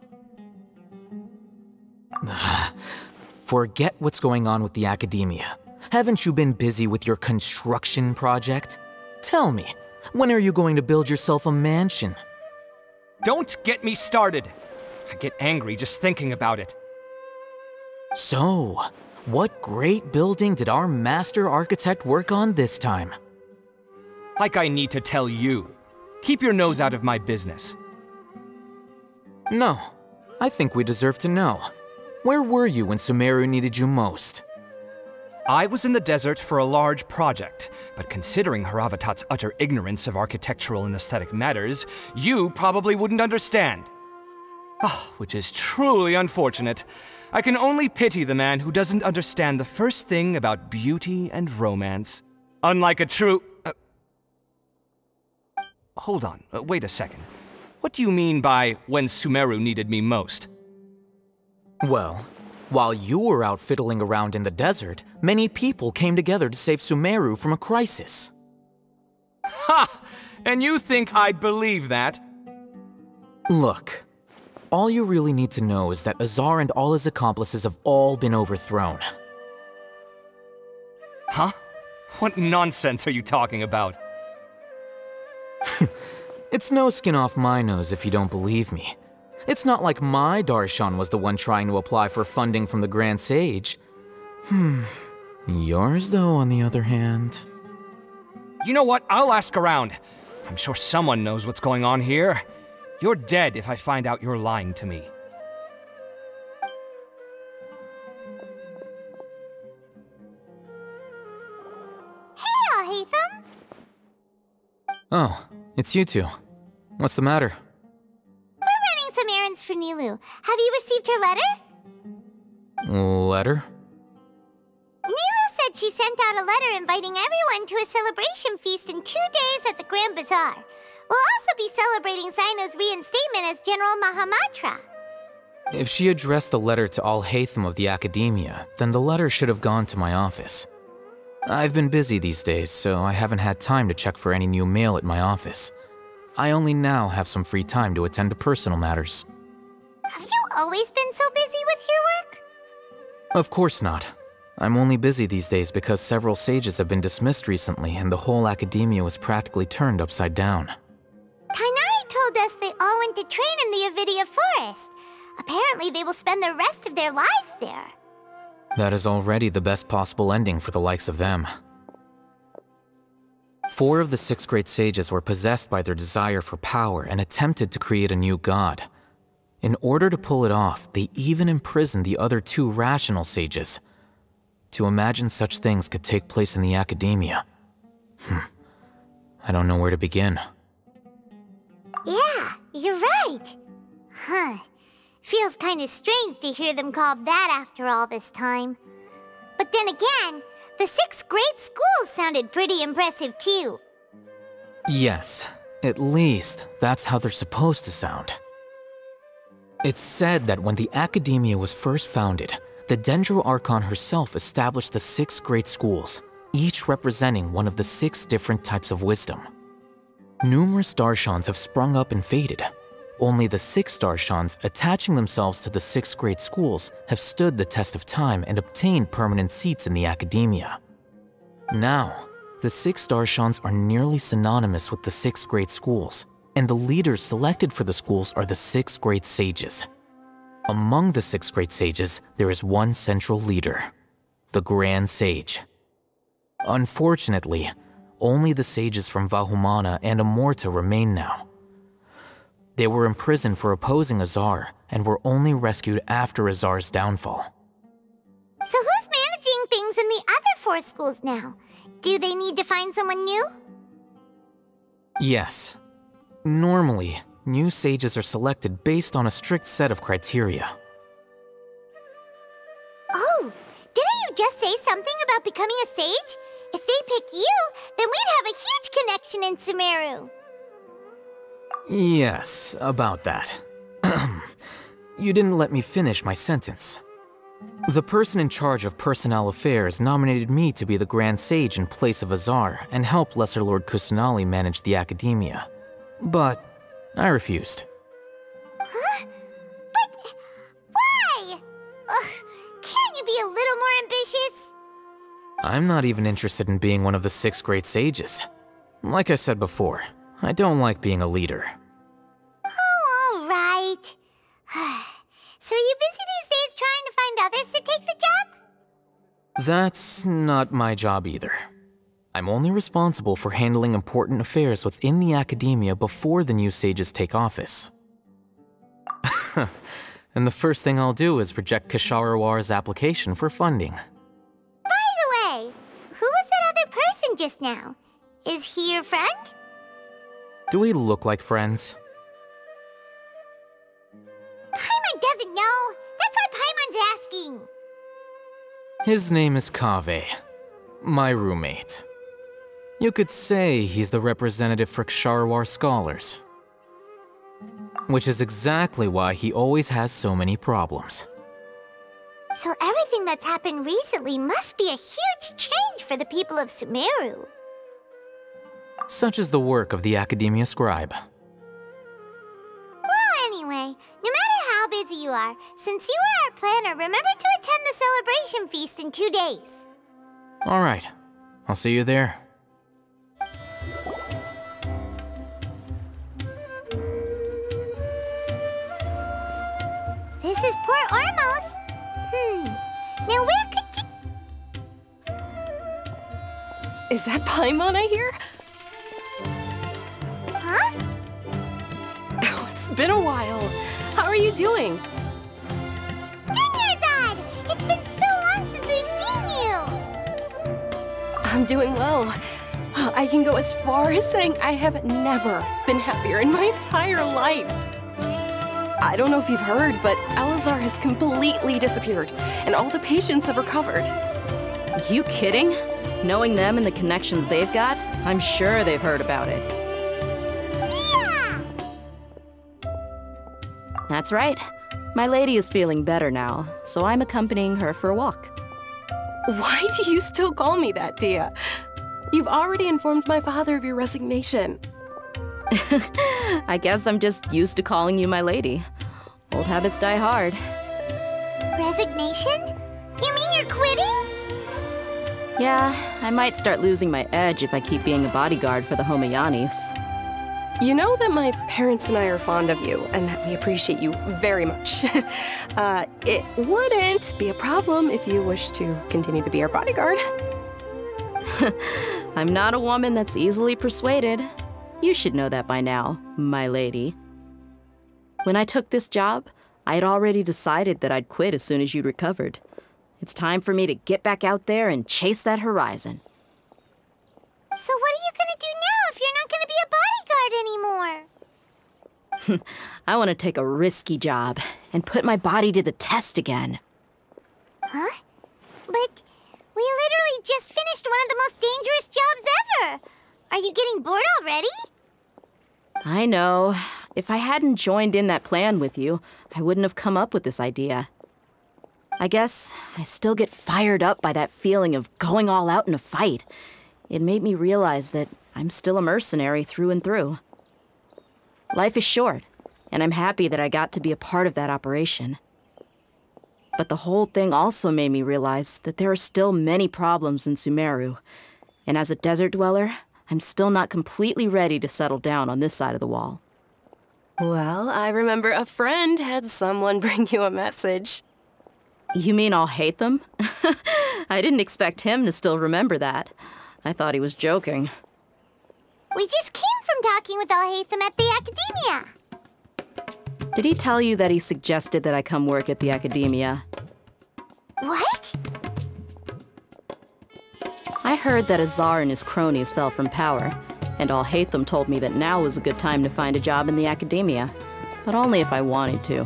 Forget what's going on with the Academia. Haven't you been busy with your construction project? Tell me, when are you going to build yourself a mansion? Don't get me started. I get angry just thinking about it. So, what great building did our master architect work on this time? Like I need to tell you. Keep your nose out of my business. No, I think we deserve to know. Where were you when Sumeru needed you most? I was in the desert for a large project, but considering Haravatat's utter ignorance of architectural and aesthetic matters, you probably wouldn't understand. Which is truly unfortunate. I can only pity the man who doesn't understand the first thing about beauty and romance. Unlike a true... Hold on, wait a second. What do you mean by when Sumeru needed me most? Well, while you were out fiddling around in the desert, many people came together to save Sumeru from a crisis. Ha! And you think I'd believe that? Look, all you really need to know is that Azar and all his accomplices have all been overthrown. Huh? What nonsense are you talking about? It's no skin off my nose if you don't believe me. It's not like my Darshan was the one trying to apply for funding from the Grand Sage. Yours, though, on the other hand... You know what? I'll ask around. I'm sure someone knows what's going on here. You're dead if I find out you're lying to me. Hey, Alhaitham! Oh, it's you two. What's the matter? We're running some errands for Nilou. Have you received her letter? Letter? Nilou said she sent out a letter inviting everyone to a celebration feast in 2 days at the Grand Bazaar. We'll also be celebrating Cyno's reinstatement as General Mahamatra. If she addressed the letter to Alhaitham of the Academia, then the letter should have gone to my office. I've been busy these days, so I haven't had time to check for any new mail at my office. I only now have some free time to attend to personal matters. Have you always been so busy with your work? Of course not. I'm only busy these days because several sages have been dismissed recently and the whole Academia was practically turned upside down. Tighnari told us they all went to train in the Avidia Forest. Apparently they will spend the rest of their lives there. That is already the best possible ending for the likes of them. 4 of the 6 great sages were possessed by their desire for power and attempted to create a new god. In order to pull it off, they even imprisoned the other 2 rational sages. To imagine such things could take place in the Academia. I don't know where to begin. Yeah, you're right. Feels kinda strange to hear them called that after all this time. But then again, the 6 great schools sounded pretty impressive too. Yes, at least that's how they're supposed to sound. It's said that when the Academia was first founded, the Dendro Archon herself established the 6 great schools, each representing one of the 6 different types of wisdom. Numerous Darshans have sprung up and faded. Only the 6 Darshans attaching themselves to the 6 great schools have stood the test of time and obtained permanent seats in the Academia. Now, the 6 Darshans are nearly synonymous with the 6 great schools, and the leaders selected for the schools are the 6 great sages. Among the 6 great sages, there is one central leader, the Grand Sage. Unfortunately, only the sages from Vahumana and Amorta remain now. They were imprisoned for opposing Azar and were only rescued after Azar's downfall. So who's managing things in the other 4 schools now? Do they need to find someone new? Yes. Normally, new sages are selected based on a strict set of criteria. Oh, didn't you just say something about becoming a sage? If they pick you, then we'd have a huge connection in Sumeru. Yes, about that. You didn't let me finish my sentence. The person in charge of personnel affairs nominated me to be the Grand Sage in place of Azar and help Lesser Lord Kusanali manage the academia. But I refused. Huh? But why? Can't you be a little more ambitious? I'm not even interested in being one of the 6 great sages. Like I said before, I don't like being a leader. Oh, all right. So are you busy these days trying to find others to take the job? That's not my job either. I'm only responsible for handling important affairs within the academia before the new sages take office. And the first thing I'll do is reject Kasharawar's application for funding. By the way, who was that other person just now? Is he your friend? Do we look like friends? Paimon doesn't know. That's why Paimon's asking. His name is Kaveh, my roommate. You could say he's the representative for Ksharawar scholars. Which is exactly why he always has so many problems. So everything that's happened recently must be a huge change for the people of Sumeru. Such is the work of the Academia Scribe. Well, anyway, no matter how busy you are, since you are our planner, remember to attend the celebration feast in 2 days. Alright, I'll see you there. This is Port Ormos. Now where could you... Is that Paimon I hear? Huh? Oh, it's been a while. How are you doing? Dunyarzad! It's been so long since we've seen you! I'm doing well. I can go as far as saying I have never been happier in my entire life. I don't know if you've heard, but Elazar has completely disappeared, and all the patients have recovered. You kidding? Knowing them and the connections they've got, I'm sure they've heard about it. Yeah! That's right. My lady is feeling better now, so I'm accompanying her for a walk. Why do you still call me that, Dia? You've already informed my father of your resignation. I guess I'm just used to calling you my lady. Old habits die hard. Resignation? You mean you're quitting? Yeah, I might start losing my edge if I keep being a bodyguard for the Homayanis. You know that my parents and I are fond of you, and that we appreciate you very much. It wouldn't be a problem if you wish to continue to be our bodyguard. I'm not a woman that's easily persuaded. You should know that by now, my lady. When I took this job, I had already decided that I'd quit as soon as you'd recovered. It's time for me to get back out there and chase that horizon. So what are you gonna do now if you're not gonna be a bodyguard anymore? I want to take a risky job and put my body to the test again. Huh? But we literally just finished one of the most dangerous jobs ever! Are you getting bored already? I know. If I hadn't joined in that plan with you, I wouldn't have come up with this idea. I guess I still get fired up by that feeling of going all out in a fight. It made me realize that I'm still a mercenary through and through. Life is short, and I'm happy that I got to be a part of that operation. But the whole thing also made me realize that there are still many problems in Sumeru, and as a desert dweller, I'm still not completely ready to settle down on this side of the wall. Well, I remember a friend had someone bring you a message. You mean I'll hate them? I didn't expect him to still remember that. I thought he was joking. We just came from talking with Alhaitham at the Academia. Did he tell you that he suggested that I come work at the Academia? What? I heard that Azar and his cronies fell from power, and Alhaitham told me that now was a good time to find a job in the Academia, but only if I wanted to.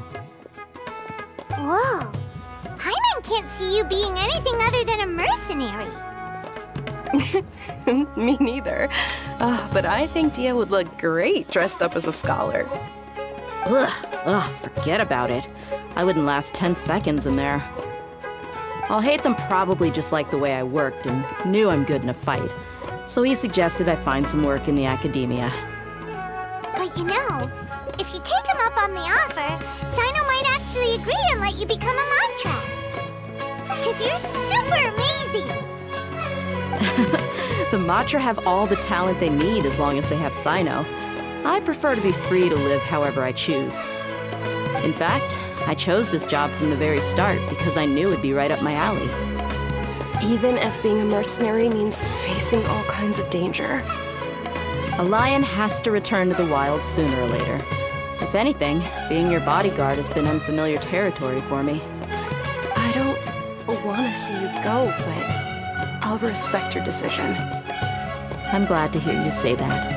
Whoa. Paimon can't see you being anything other than a mercenary. Me neither. But I think Dia would look great dressed up as a scholar. Ugh, forget about it. I wouldn't last 10 seconds in there. Alhaitham probably just liked the way I worked and knew I'm good in a fight, so he suggested I find some work in the Academia. But you know, if you take him up on the offer, Cyno might actually agree and let you become a Matra. Because you're super amazing! The Matra have all the talent they need as long as they have Cyno. I prefer to be free to live however I choose. In fact, I chose this job from the very start because I knew it'd be right up my alley. Even if being a mercenary means facing all kinds of danger. A lion has to return to the wild sooner or later. If anything, being your bodyguard has been unfamiliar territory for me. I don't want to see you go, but I'll respect your decision. I'm glad to hear you say that.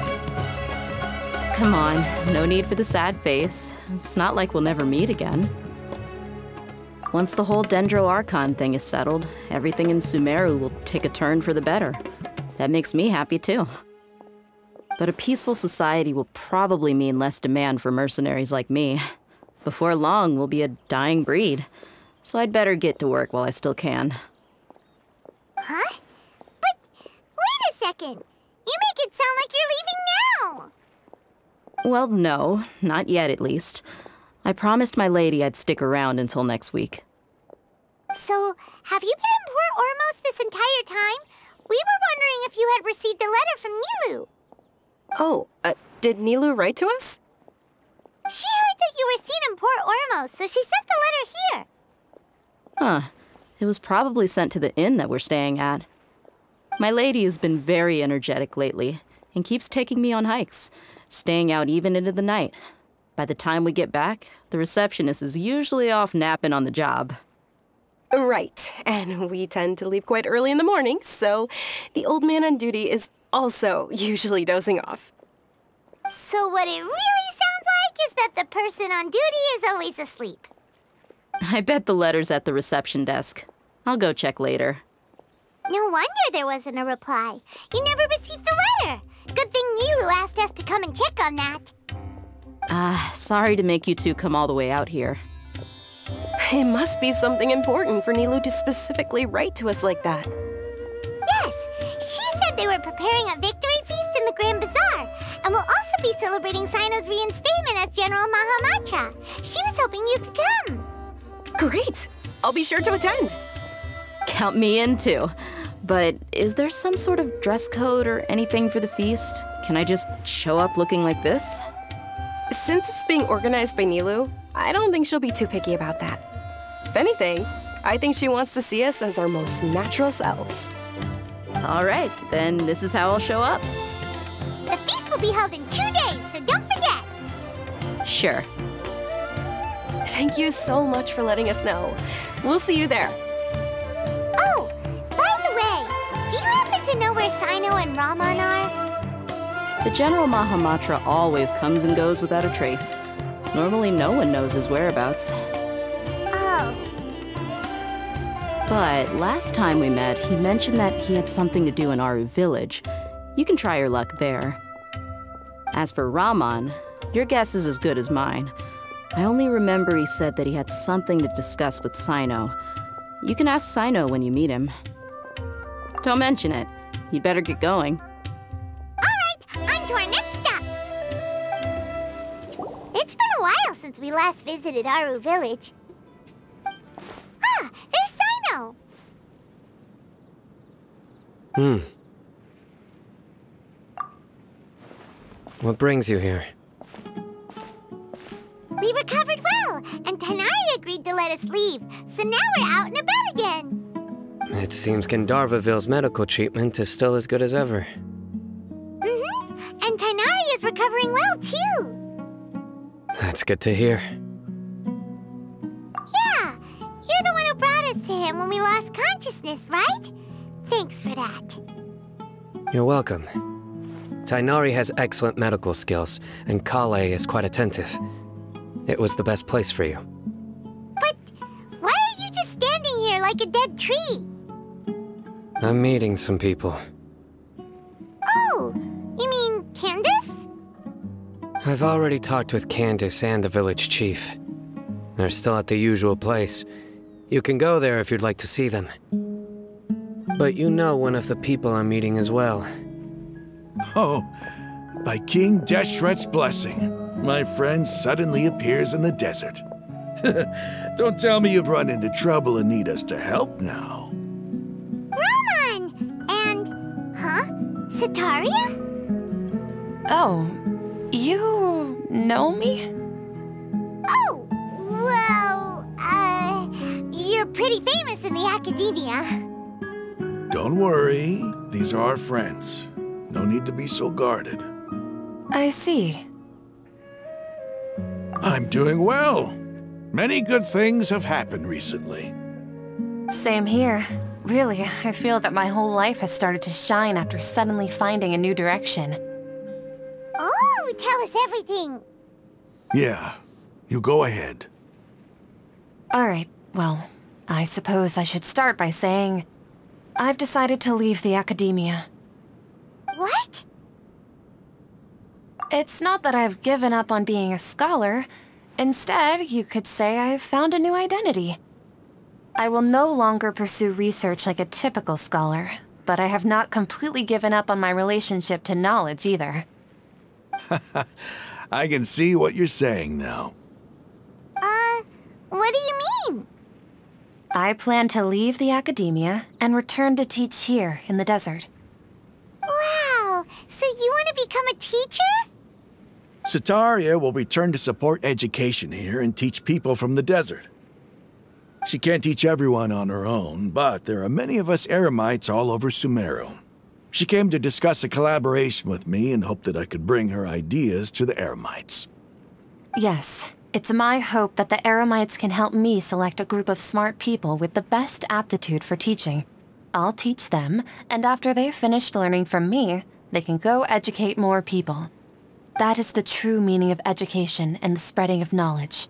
Come on, no need for the sad face. It's not like we'll never meet again. Once the whole Dendro Archon thing is settled, everything in Sumeru will take a turn for the better. That makes me happy too. But a peaceful society will probably mean less demand for mercenaries like me. Before long, we'll be a dying breed. So I'd better get to work while I still can. Huh? But wait a second! You make it sound like you're leaving now! Well, no, not yet at least. I promised my lady I'd stick around until next week. So, have you been in Port Ormos this entire time? We were wondering if you had received a letter from Nilou. Oh, did Nilou write to us? She heard that you were seen in Port Ormos, so she sent the letter here. Huh. It was probably sent to the inn that we're staying at. My lady has been very energetic lately, and keeps taking me on hikes, staying out even into the night. By the time we get back, the receptionist is usually off napping on the job. Right, and we tend to leave quite early in the morning, so the old man on duty is also usually dozing off. So what it really sounds like is that the person on duty is always asleep. I bet the letter's at the reception desk. I'll go check later. No wonder there wasn't a reply. You never received the letter. Good thing Nilou asked us to come and check on that. Sorry to make you two come all the way out here. It must be something important for Nilou to specifically write to us like that. Yes, she said they were preparing a victory feast in the Grand Bazaar, and will also be celebrating Cyno's reinstatement as General Mahamatra. She was hoping you could come. Great! I'll be sure to attend. Count me in too. But is there some sort of dress code or anything for the feast? Can I just show up looking like this? Since it's being organized by Nilou, I don't think she'll be too picky about that. If anything, I think she wants to see us as our most natural selves. All right, then this is how I'll show up. The feast will be held in 2 days, so don't forget. Sure. Thank you so much for letting us know. We'll see you there. Oh, by the way, do you happen to know where Cyno and Ramon are? The General Mahamatra always comes and goes without a trace. Normally no one knows his whereabouts. Oh. But last time we met, he mentioned that he had something to do in Aru Village. You can try your luck there. As for Ramon, your guess is as good as mine. I only remember he said that he had something to discuss with Cyno. You can ask Cyno when you meet him. Don't mention it. You'd better get going. All right, on to our next stop. It's been a while since we last visited Aru Village. Ah, there's Cyno. What brings you here? We recovered well, and Tighnari agreed to let us leave, so now we're out and about again. It seems Gandharvaville's medical treatment is still as good as ever. And That's good to hear. Yeah, you're the one who brought us to him when we lost consciousness, right? Thanks for that. You're welcome. Tighnari has excellent medical skills, and Kale is quite attentive. It was the best place for you. But why are you just standing here like a dead tree? I'm meeting some people. Oh, you mean Candace? I've already talked with Candace and the village chief. They're still at the usual place. You can go there if you'd like to see them. But you know one of the people I'm meeting as well. Oh, by King Deshret's blessing, my friend suddenly appears in the desert. Don't tell me you've run into trouble and need us to help now. Ramon! And... huh? Setaria? Oh, you know me? Oh, well, you're pretty famous in the academia. Don't worry, these are our friends. No need to be so guarded. I see. I'm doing well. Many good things have happened recently. Same here. Really, I feel that my whole life has started to shine after suddenly finding a new direction. Oh, tell us everything. Yeah, you go ahead. Alright, well, I suppose I should start by saying I've decided to leave the academia. What? It's not that I've given up on being a scholar. Instead, you could say I've found a new identity. I will no longer pursue research like a typical scholar, but I have not completely given up on my relationship to knowledge either. I can see what you're saying now. What do you mean? I plan to leave the academia and return to teach here in the desert. Wow, so you want to become a teacher? Setaria will return to support education here and teach people from the desert. She can't teach everyone on her own, but there are many of us Eremites all over Sumeru. She came to discuss a collaboration with me and hoped that I could bring her ideas to the Eremites. Yes, it's my hope that the Eremites can help me select a group of smart people with the best aptitude for teaching. I'll teach them, and after they've finished learning from me, they can go educate more people. That is the true meaning of education and the spreading of knowledge.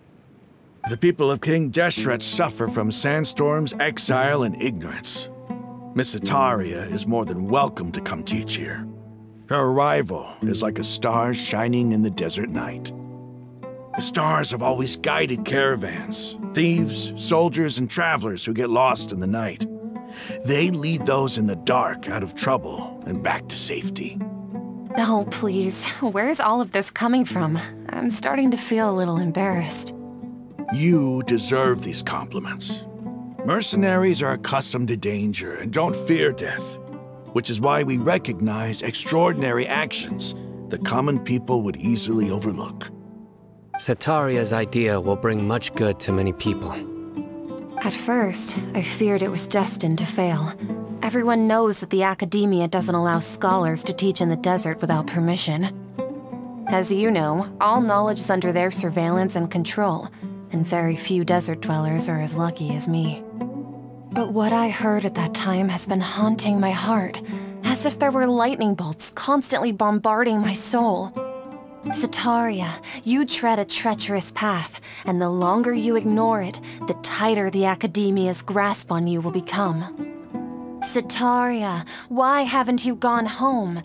The people of King Deshret suffer from sandstorms, exile, and ignorance. Miss Setaria is more than welcome to come teach here. Her arrival is like a star shining in the desert night. The stars have always guided caravans, thieves, soldiers, and travelers who get lost in the night. They lead those in the dark out of trouble and back to safety. Oh, please. Where's all of this coming from? I'm starting to feel a little embarrassed. You deserve these compliments. Mercenaries are accustomed to danger and don't fear death, which is why we recognize extraordinary actions that common people would easily overlook. Setaria's idea will bring much good to many people. At first, I feared it was destined to fail. Everyone knows that the academia doesn't allow scholars to teach in the desert without permission. As you know, all knowledge is under their surveillance and control, and very few desert dwellers are as lucky as me. But what I heard at that time has been haunting my heart, as if there were lightning bolts constantly bombarding my soul. Setaria, you tread a treacherous path, and the longer you ignore it, the tighter the academia's grasp on you will become. Setaria, why haven't you gone home?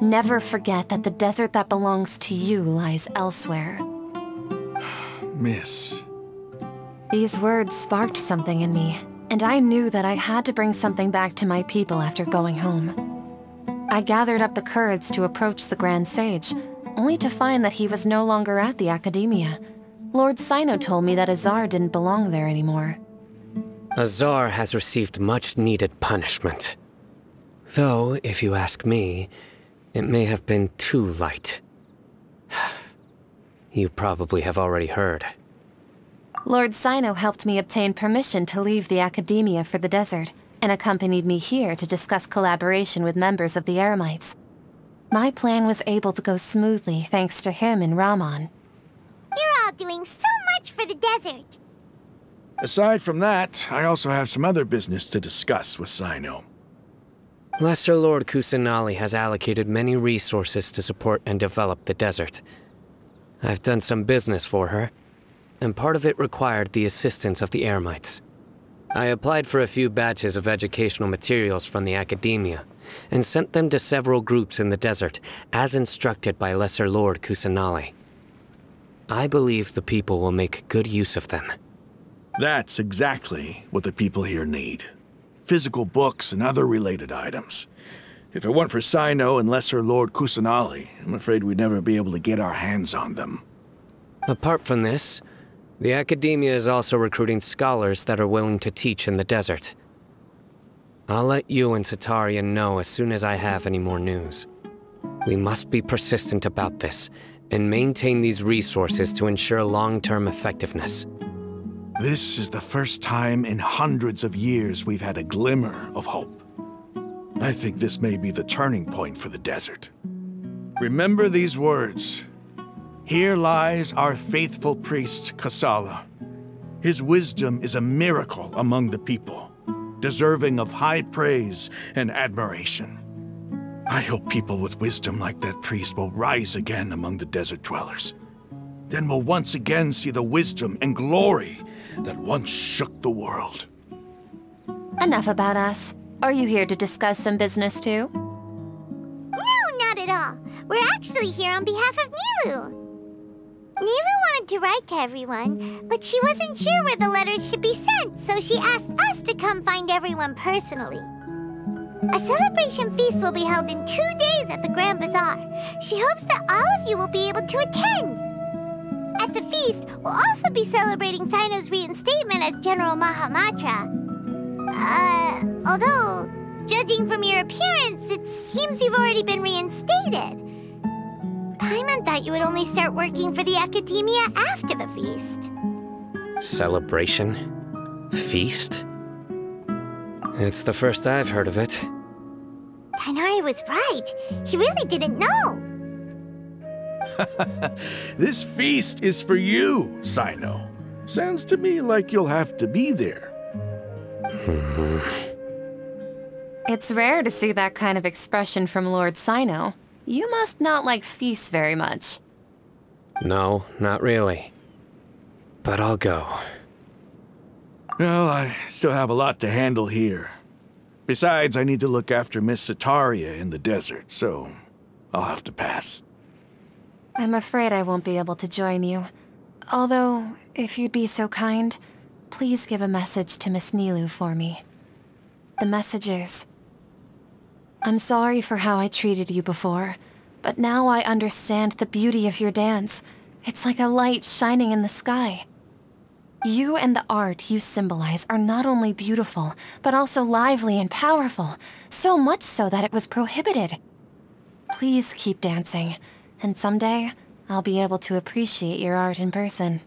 Never forget that the desert that belongs to you lies elsewhere. Miss. These words sparked something in me, and I knew that I had to bring something back to my people after going home. I gathered up the courage to approach the Grand Sage, only to find that he was no longer at the academia. Lord Cyno told me that Azar didn't belong there anymore. Azar has received much-needed punishment. Though, if you ask me, it may have been too light. You probably have already heard. Lord Cyno helped me obtain permission to leave the academia for the desert, and accompanied me here to discuss collaboration with members of the Eremites. My plan was able to go smoothly thanks to him and Ramon. You're all doing so much for the desert. Aside from that, I also have some other business to discuss with Cyno. Lesser Lord Kusanali has allocated many resources to support and develop the desert. I've done some business for her, and part of it required the assistance of the Eremites. I applied for a few batches of educational materials from the academia, and sent them to several groups in the desert, as instructed by Lesser Lord Kusanali. I believe the people will make good use of them. That's exactly what the people here need. Physical books and other related items. If it weren't for Cyno and Lesser Lord Kusanali, I'm afraid we'd never be able to get our hands on them. Apart from this, the academia is also recruiting scholars that are willing to teach in the desert. I'll let you and Setarian know as soon as I have any more news. We must be persistent about this, and maintain these resources to ensure long-term effectiveness. This is the first time in hundreds of years we've had a glimmer of hope. I think this may be the turning point for the desert. Remember these words. Here lies our faithful priest, Kasala. His wisdom is a miracle among the people, deserving of high praise and admiration. I hope people with wisdom like that priest will rise again among the desert dwellers. Then we'll once again see the wisdom and glory that once shook the world. Enough about us. Are you here to discuss some business too? No, not at all. We're actually here on behalf of Nilou. Nilou wanted to write to everyone, but she wasn't sure where the letters should be sent, so she asked us to come find everyone personally. A celebration feast will be held in 2 days at the Grand Bazaar. She hopes that all of you will be able to attend. At the feast, we'll also be celebrating Cyno's reinstatement as General Mahamatra. Although, judging from your appearance, it seems you've already been reinstated. Paimon thought you would only start working for the Academia after the feast. Celebration? Feast? It's the first I've heard of it. Tighnari was right. He really didn't know. This feast is for you, Cyno. Sounds to me like you'll have to be there. It's rare to see that kind of expression from Lord Cyno. You must not like feasts very much. No, not really. But I'll go. Well, I still have a lot to handle here. Besides, I need to look after Miss Setaria in the desert, so I'll have to pass. I'm afraid I won't be able to join you. Although, if you'd be so kind, please give a message to Miss Nilou for me. The message is, I'm sorry for how I treated you before, but now I understand the beauty of your dance. It's like a light shining in the sky. You and the art you symbolize are not only beautiful, but also lively and powerful, so much so that it was prohibited. Please keep dancing, and someday I'll be able to appreciate your art in person.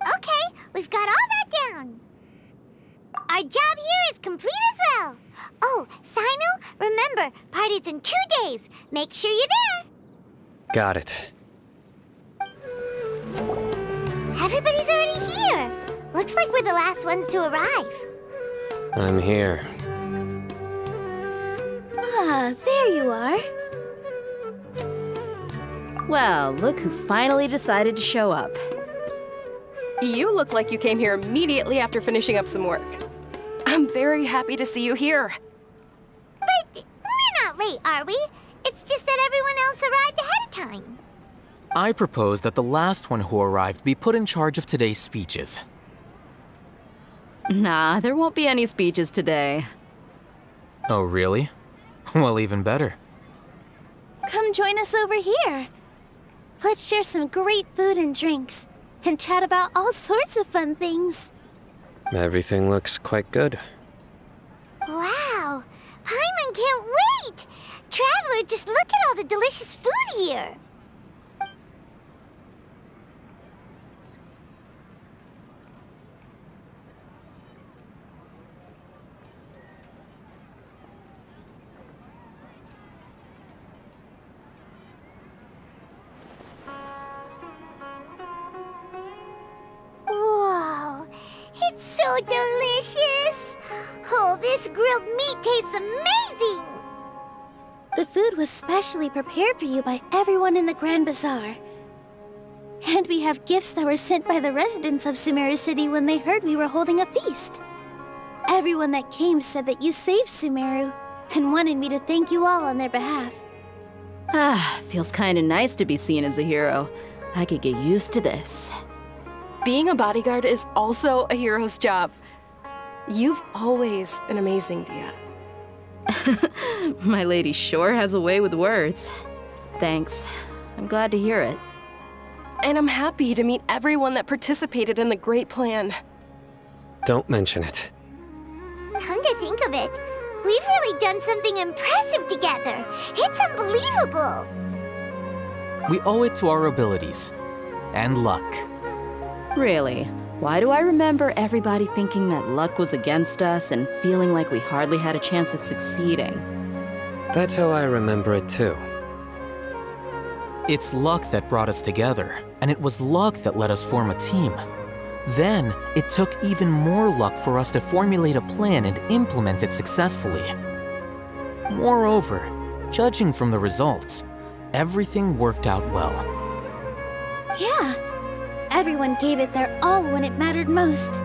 Okay, we've got all that down. Our job here is complete as well. Oh, Cyno, remember, party's in 2 days. Make sure you're there. Got it. Everybody's already here. Looks like we're the last ones to arrive. I'm here. Ah, there you are. Well, look who finally decided to show up. You look like you came here immediately after finishing up some work. I'm very happy to see you here. But we're not late, are we? It's just that everyone else arrived ahead of time. I propose that the last one who arrived be put in charge of today's speeches. Nah, there won't be any speeches today. Oh, really? Well, even better. Come join us over here. Let's share some great food and drinks, and chat about all sorts of fun things. Everything looks quite good. Wow! Paimon can't wait! Traveler, just look at all the delicious food here! delicious! Oh, this grilled meat tastes amazing! The food was specially prepared for you by everyone in the Grand Bazaar. And we have gifts that were sent by the residents of Sumeru City when they heard we were holding a feast. Everyone that came said that you saved Sumeru and wanted me to thank you all on their behalf. Ah, feels kinda nice to be seen as a hero. I could get used to this. Being a bodyguard is also a hero's job. You've always been amazing, Dia. My lady sure has a way with words. Thanks. I'm glad to hear it. And I'm happy to meet everyone that participated in the great plan. Don't mention it. Come to think of it, we've really done something impressive together. It's unbelievable. We owe it to our abilities. And luck. Really? Why do I remember everybody thinking that luck was against us and feeling like we hardly had a chance of succeeding? That's how I remember it too. It's luck that brought us together, and it was luck that let us form a team. Then, it took even more luck for us to formulate a plan and implement it successfully. Moreover, judging from the results, everything worked out well. Yeah, everyone gave it their all when it mattered most.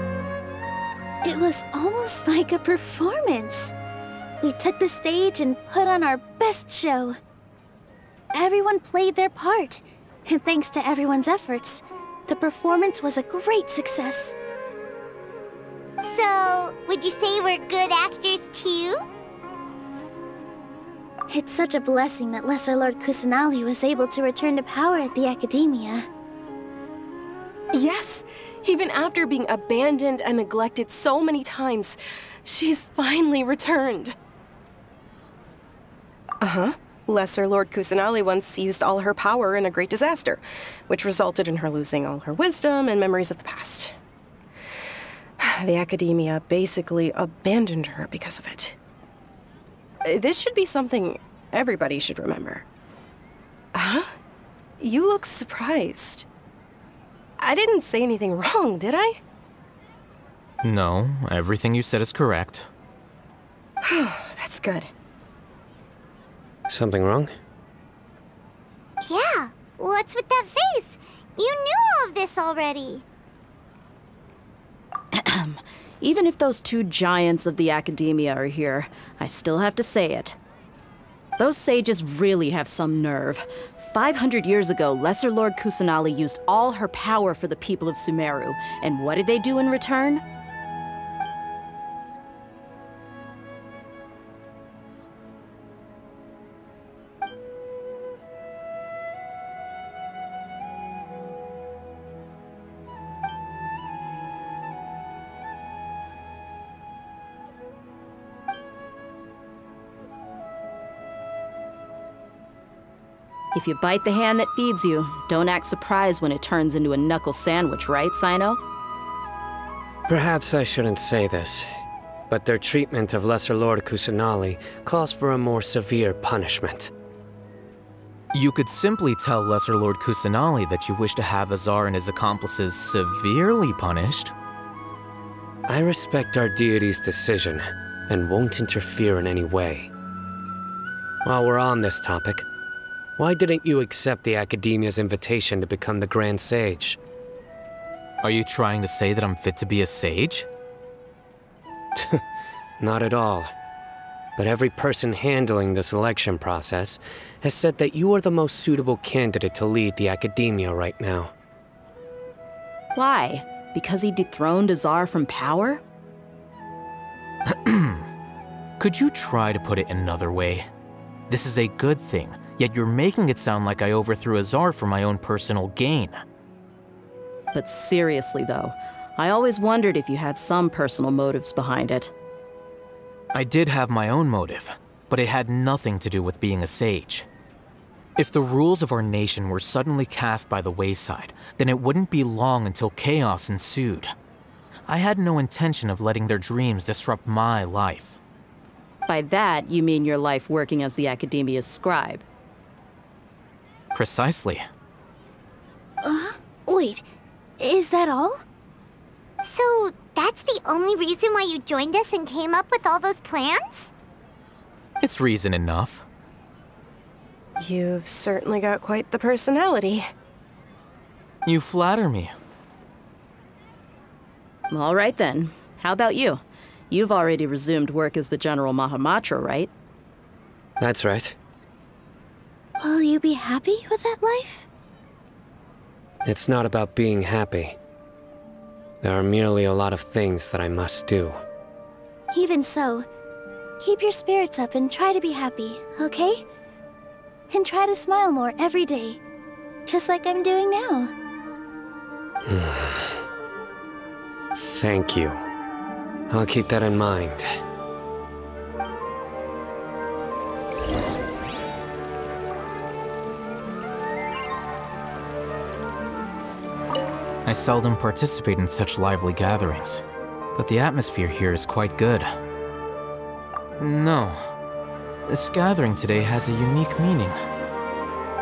It was almost like a performance. We took the stage and put on our best show. Everyone played their part, and thanks to everyone's efforts, the performance was a great success. So, would you say we're good actors too? It's such a blessing that Lesser Lord Kusanali was able to return to power at the Academia. Yes, even after being abandoned and neglected so many times, she's finally returned. Uh-huh. Lesser Lord Kusanali once used all her power in a great disaster, which resulted in her losing all her wisdom and memories of the past. The Academia basically abandoned her because of it. This should be something everybody should remember. Huh? You look surprised. I didn't say anything wrong, did I? No, everything you said is correct. That's good. Something wrong? Yeah, what's with that face? You knew all of this already. Even if those two giants of the Academia are here, I still have to say it. Those sages really have some nerve. 500 years ago, Lesser Lord Kusanali used all her power for the people of Sumeru, and what did they do in return? If you bite the hand that feeds you, don't act surprised when it turns into a knuckle sandwich, right, Cyno? Perhaps I shouldn't say this, but their treatment of Lesser Lord Kusanali calls for a more severe punishment. You could simply tell Lesser Lord Kusanali that you wish to have Azar and his accomplices severely punished. I respect our deity's decision, and won't interfere in any way. While we're on this topic, why didn't you accept the Academia's invitation to become the Grand Sage? Are you trying to say that I'm fit to be a sage? Not at all. But every person handling the selection process has said that you are the most suitable candidate to lead the Academia right now. Why? Because he dethroned Azar from power? Could you try to put it another way? This is a good thing, yet you're making it sound like I overthrew Azar for my own personal gain. But seriously though, I always wondered if you had some personal motives behind it. I did have my own motive, but it had nothing to do with being a sage. If the rules of our nation were suddenly cast by the wayside, then it wouldn't be long until chaos ensued. I had no intention of letting their dreams disrupt my life. By that, you mean your life working as the Academia's scribe? Precisely. Wait, is that all? So, that's the only reason why you joined us and came up with all those plans? It's reason enough. You've certainly got quite the personality. You flatter me. All right then. How about you? You've already resumed work as the General Mahamatra, right? That's right. Will you be happy with that life? It's not about being happy. There are merely a lot of things that I must do. Even so, keep your spirits up and try to be happy, okay? And try to smile more every day, just like I'm doing now. Thank you. I'll keep that in mind. I seldom participate in such lively gatherings, but the atmosphere here is quite good. No, this gathering today has a unique meaning.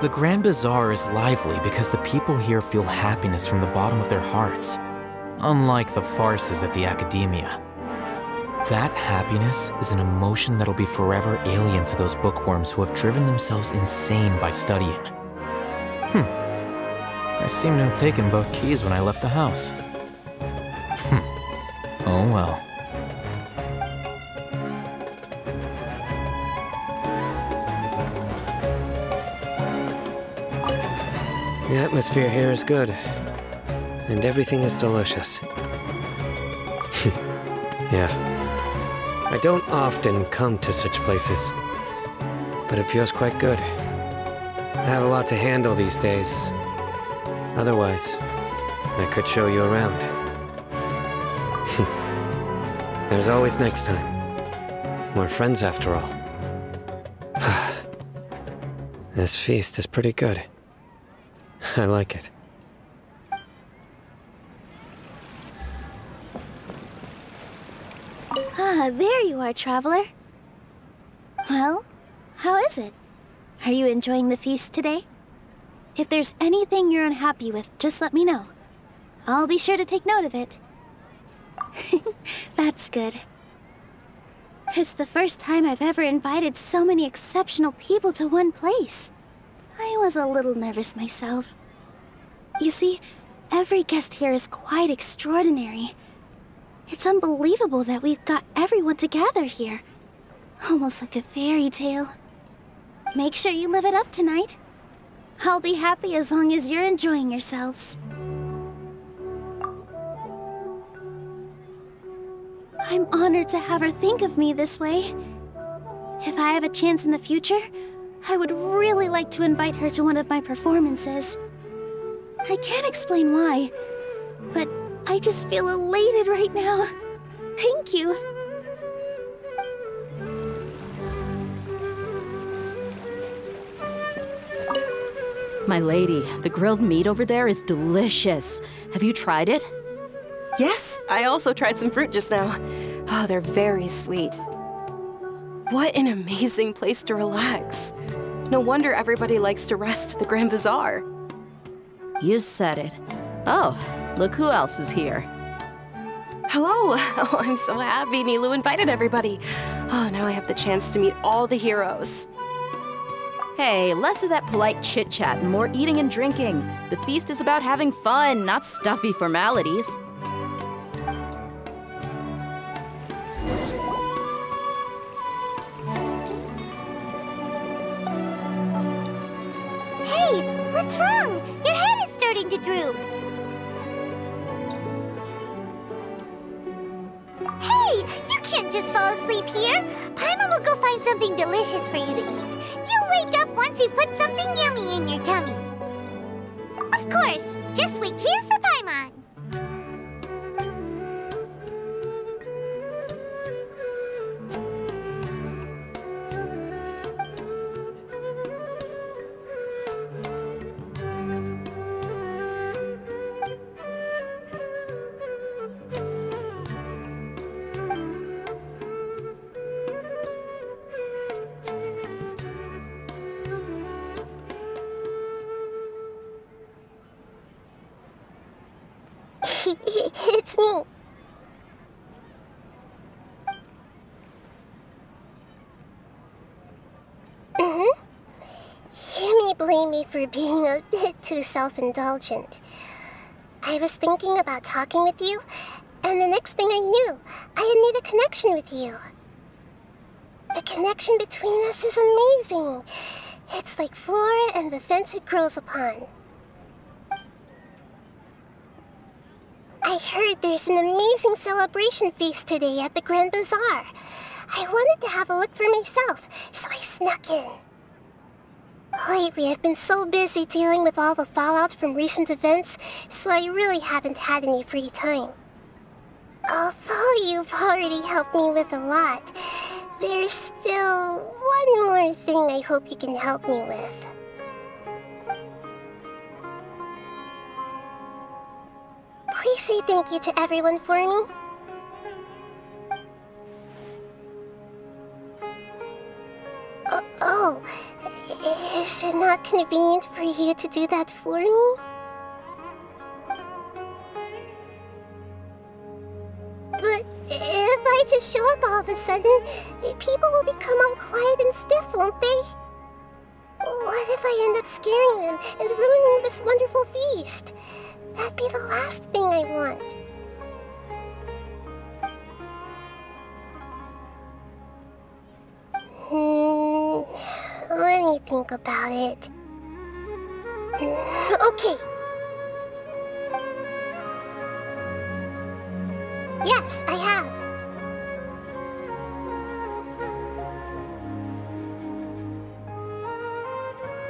The Grand Bazaar is lively because the people here feel happiness from the bottom of their hearts, unlike the farces at the Academia. That happiness is an emotion that'll be forever alien to those bookworms who have driven themselves insane by studying. I seem to have taken both keys when I left the house. Oh well. The atmosphere here is good, and everything is delicious. Yeah. I don't often come to such places, but it feels quite good. I have a lot to handle these days. Otherwise, I could show you around. There's always next time. We're friends after all. This feast is pretty good. I like it. Ah, there you are, traveler. Well, how is it? Are you enjoying the feast today? If there's anything you're unhappy with, just let me know. I'll be sure to take note of it. That's good. It's the first time I've ever invited so many exceptional people to one place. I was a little nervous myself. You see, every guest here is quite extraordinary. It's unbelievable that we've got everyone together here. Almost like a fairy tale. Make sure you live it up tonight. I'll be happy as long as you're enjoying yourselves. I'm honored to have her think of me this way. If I have a chance in the future, I would really like to invite her to one of my performances. I can't explain why, but I just feel elated right now. Thank you. My lady, the grilled meat over there is delicious. Have you tried it? Yes, I also tried some fruit just now. Oh, they're very sweet. What an amazing place to relax. No wonder everybody likes to rest at the Grand Bazaar. You said it. Oh, look who else is here. Hello! Oh, I'm so happy Nilou invited everybody. Oh, now I have the chance to meet all the heroes. Hey, less of that polite chit-chat and more eating and drinking. The feast is about having fun, not stuffy formalities. Hey, what's wrong? Your head is starting to droop. Hey, you can't just fall asleep here. Paimon will go find something delicious for you to eat. You'll wake up once you've put something yummy in your tummy. Of course, just wait here for Paimon. It's me. blame me for being a bit too self-indulgent. I was thinking about talking with you, and the next thing I knew, I had made a connection with you. The connection between us is amazing. It's like flora and the fence it grows upon. I heard there's an amazing celebration feast today at the Grand Bazaar. I wanted to have a look for myself, so I snuck in. Lately, I've been so busy dealing with all the fallout from recent events, so I really haven't had any free time. Although you've already helped me with a lot, there's still one more thing I hope you can help me with. Please say thank you to everyone for me. Oh, is it not convenient for you to do that for me? But if I just show up all of a sudden, people will become all quiet and stiff, won't they? What if I end up scaring them and ruining this wonderful feast? That'd be the last thing I want. Let me think about it. Okay. Yes, I have.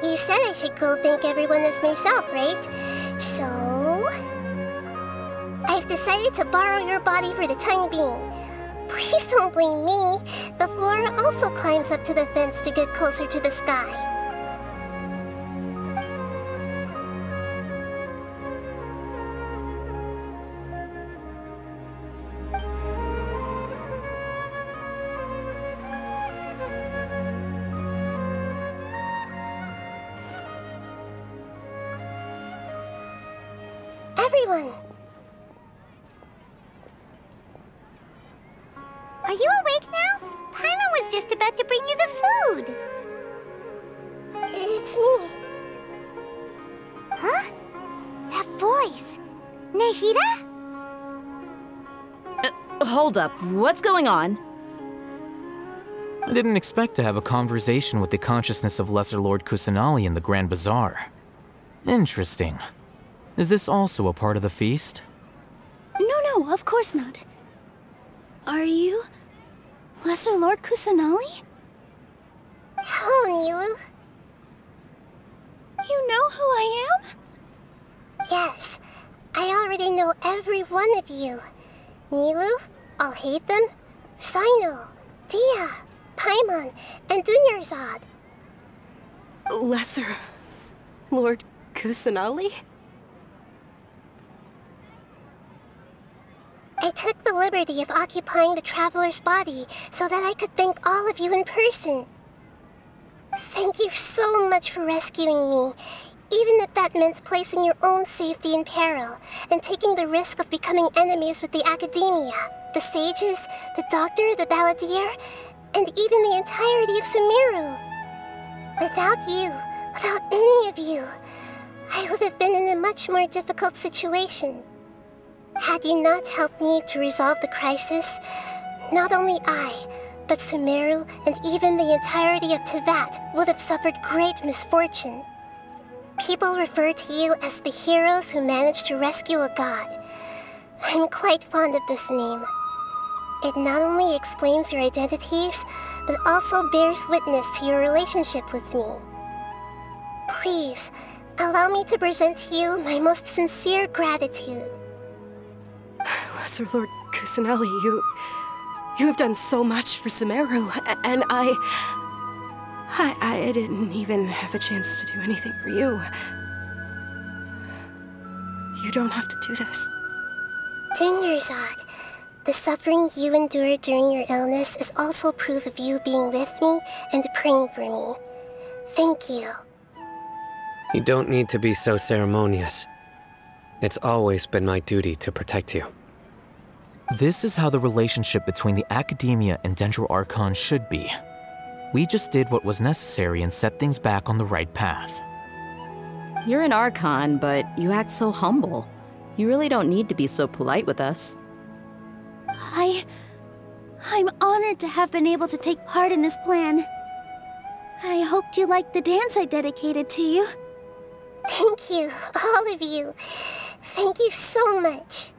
You said I should go thank everyone as myself, right? So... I've decided to borrow your body for the time being. Please don't blame me. The flora also climbs up to the fence to get closer to the sky. Everyone! Are you awake now? Paimon was just about to bring you the food. It's me. Huh? That voice. Nehira? Hold up. What's going on? I didn't expect to have a conversation with the consciousness of Lesser Lord Kusanali in the Grand Bazaar. Interesting. Is this also a part of the feast? No, of course not. Are you... Lesser Lord Kusanali? Hello, Nilou. You know who I am? Yes, I already know every one of you. Nilou, Alhaitham, Cyno, Dia, Paimon, and Dunyarzad. Lesser Lord Kusanali? I took the liberty of occupying the Traveler's body so that I could thank all of you in person. Thank you so much for rescuing me, even if that meant placing your own safety in peril and taking the risk of becoming enemies with the Academia, the sages, the doctor, the balladeer, and even the entirety of Sumeru. Without you, without any of you, I would have been in a much more difficult situation. Had you not helped me to resolve the crisis, not only I, but Sumeru and even the entirety of Teyvat would have suffered great misfortune. People refer to you as the heroes who managed to rescue a god. I'm quite fond of this name. It not only explains your identities, but also bears witness to your relationship with me. Please, allow me to present to you my most sincere gratitude. Lesser Lord Kusanali, you have done so much for Sumeru, and I didn't even have a chance to do anything for you. You don't have to do this. Dunyarzad, the suffering you endured during your illness is also proof of you being with me and praying for me. Thank you. You don't need to be so ceremonious. It's always been my duty to protect you. This is how the relationship between the Academia and Dendro Archon should be. We just did what was necessary and set things back on the right path. You're an Archon, but you act so humble. You really don't need to be so polite with us. I'm honored to have been able to take part in this plan. I hoped you liked the dance I dedicated to you. Thank you, all of you. Thank you so much.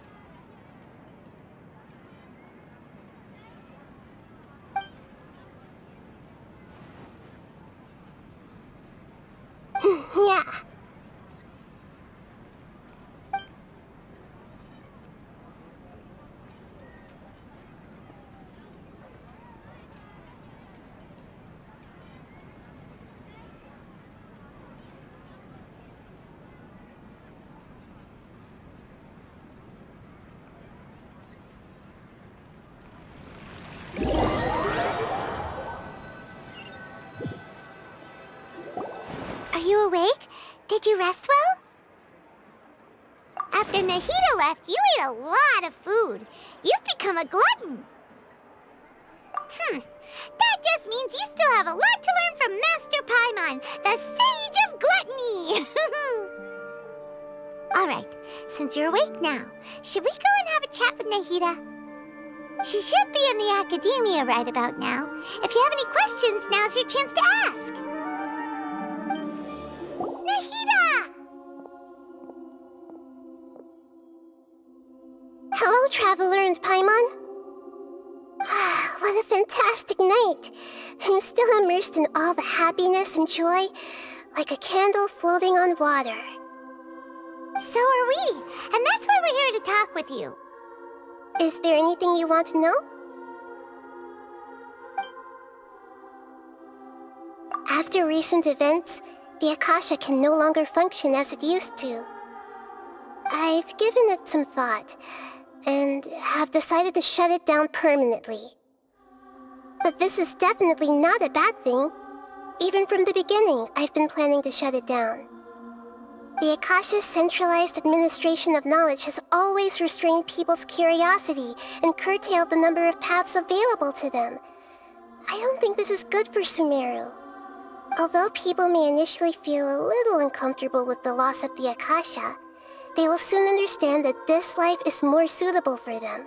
Yeah. Are you awake? Did you rest well? After Nahida left, you ate a lot of food. You've become a glutton. That just means you still have a lot to learn from Master Paimon, the Sage of Gluttony! Alright, since you're awake now, should we go and have a chat with Nahida? She should be in the academia right about now. If you have any questions, now's your chance to ask. Nahida! Hello, Traveler and Paimon. What a fantastic night. I'm still immersed in all the happiness and joy, like a candle floating on water. So are we, and that's why we're here to talk with you. Is there anything you want to know? After recent events, the Akasha can no longer function as it used to. I've given it some thought, and have decided to shut it down permanently. But this is definitely not a bad thing. Even from the beginning, I've been planning to shut it down. The Akasha's centralized administration of knowledge has always restrained people's curiosity and curtailed the number of paths available to them. I don't think this is good for Sumeru. Although people may initially feel a little uncomfortable with the loss of the Akasha, they will soon understand that this life is more suitable for them.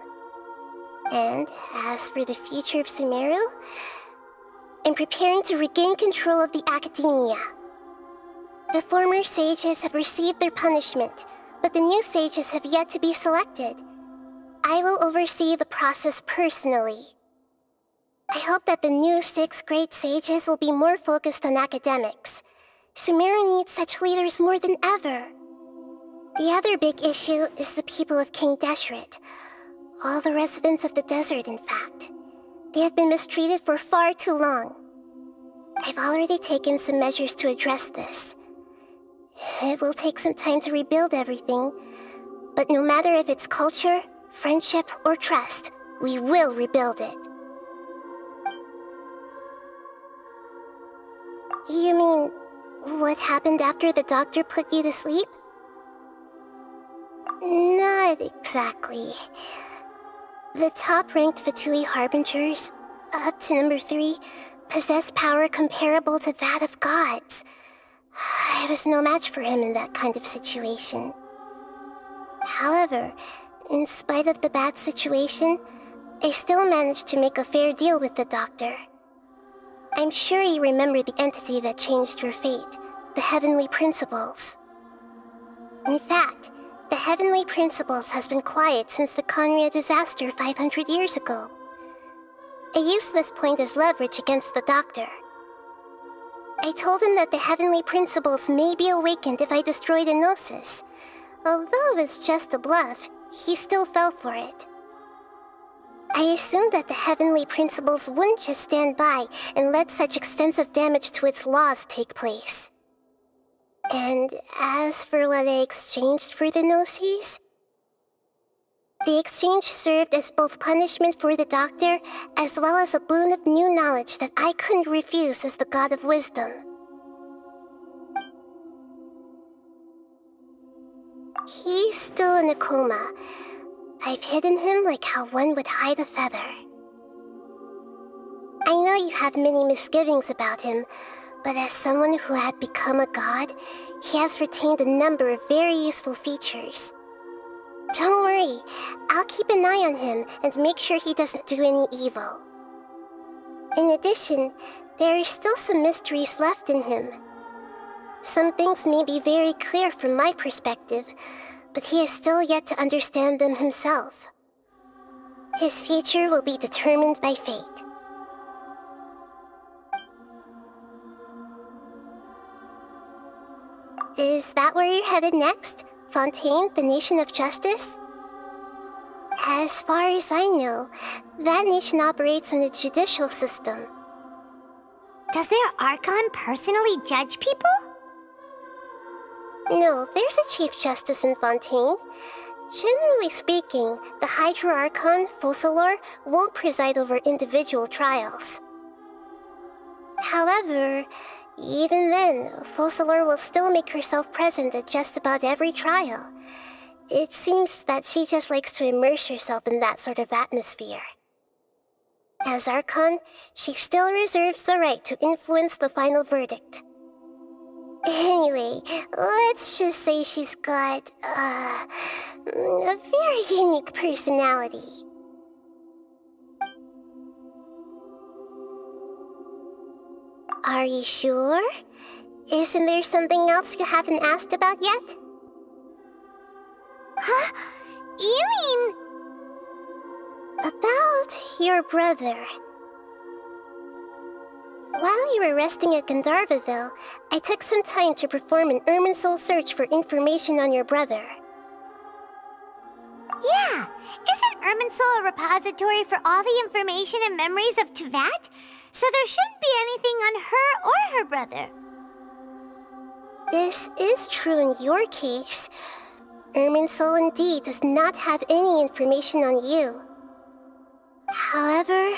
And as for the future of Sumeru, I'm preparing to regain control of the academia. The former sages have received their punishment, but the new sages have yet to be selected. I will oversee the process personally. I hope that the new 6 great sages will be more focused on academics. Sumeru needs such leaders more than ever. The other big issue is the people of King Deshret. All the residents of the desert, in fact. They have been mistreated for far too long. I've already taken some measures to address this. It will take some time to rebuild everything, but no matter if it's culture, friendship, or trust, we will rebuild it. You mean, what happened after the doctor put you to sleep? Not exactly. The top-ranked Fatui Harbingers, up to number 3, possess power comparable to that of gods. I was no match for him in that kind of situation. However, in spite of the bad situation, I still managed to make a fair deal with the doctor. I'm sure you remember the entity that changed your fate, the Heavenly Principles. In fact, the Heavenly Principles has been quiet since the Conria disaster 500 years ago. I used this point as leverage against the doctor. I told him that the Heavenly Principles may be awakened if I destroy the Gnosis. Although it was just a bluff, he still fell for it. I assumed that the Heavenly Principles wouldn't just stand by and let such extensive damage to its laws take place. And as for what I exchanged for the Gnosis, the exchange served as both punishment for the doctor, as well as a boon of new knowledge that I couldn't refuse as the God of Wisdom. He's still in a coma. I've hidden him like how one would hide a feather. I know you have many misgivings about him, But as someone who had become a god, he has retained a number of very useful features. Don't worry, I'll keep an eye on him and make sure he doesn't do any evil. In addition, there are still some mysteries left in him. Some things may be very clear from my perspective, but he is still yet to understand them himself. His future will be determined by fate. Is that where you're headed next? Fontaine, the Nation of Justice? As far as I know, that nation operates in a judicial system. Does their Archon personally judge people? No, there's a Chief Justice in Fontaine. Generally speaking, the Hydra Archon, Focalors, won't preside over individual trials. However, even then, Focalors will still make herself present at just about every trial. It seems that she just likes to immerse herself in that sort of atmosphere. As Archon, she still reserves the right to influence the final verdict. Anyway, let's just say she's got, a very unique personality. Are you sure? Isn't there something else you haven't asked about yet? Huh? You mean... About your brother. While you were resting at Gandharvaville, I took some time to perform an Irminsul search for information on your brother. Yeah! Isn't Irminsul a repository for all the information and memories of Teyvat? So there shouldn't be anything on her or her brother. This is true in your case. Irminsul indeed does not have any information on you. However,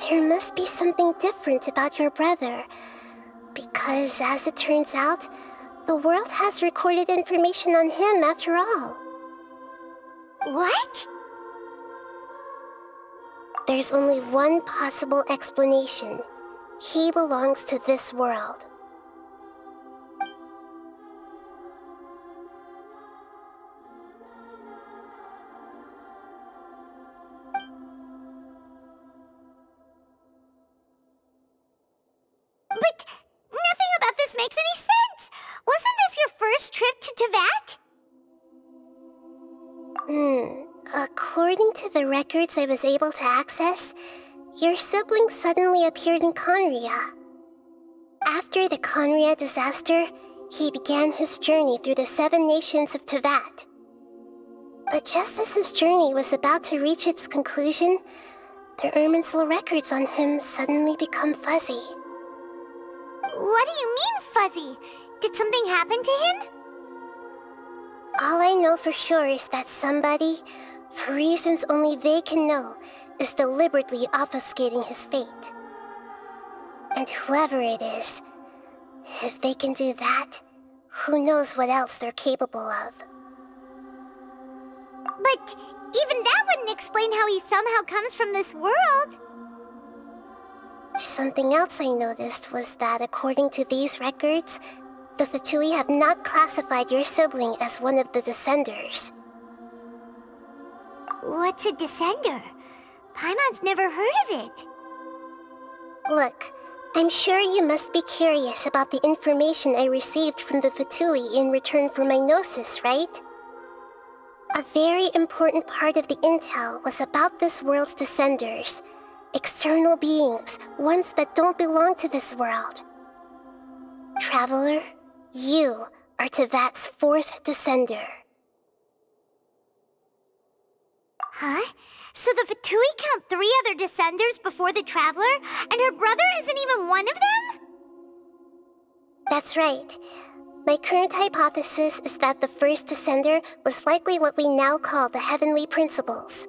there must be something different about your brother, because as it turns out, the world has recorded information on him after all. What? There's only one possible explanation. He belongs to this world. But nothing about this makes any sense! Wasn't this your first trip to Teyvat? According to the records I was able to access, your sibling suddenly appeared in Khaenri'ah. After the Khaenri'ah disaster, he began his journey through the 7 nations of Teyvat. But just as his journey was about to reach its conclusion, the Irminsul records on him suddenly become fuzzy. What do you mean, fuzzy? Did something happen to him? All I know for sure is that somebody, for reasons only they can know, is deliberately obfuscating his fate. And whoever it is, if they can do that, who knows what else they're capable of. But even that wouldn't explain how he somehow comes from this world. Something else I noticed was that according to these records, the Fatui have not classified your sibling as one of the Descenders. What's a Descender? Paimon's never heard of it. Look, I'm sure you must be curious about the information I received from the Fatui in return for my Gnosis, right? A very important part of the intel was about this world's Descenders. External beings, ones that don't belong to this world. Traveler, you are Teyvat's 4th Descender. Huh? So the Fatui count 3 other Descenders before the Traveler, and her brother isn't even one of them? That's right. My current hypothesis is that the first Descender was likely what we now call the Heavenly Principles.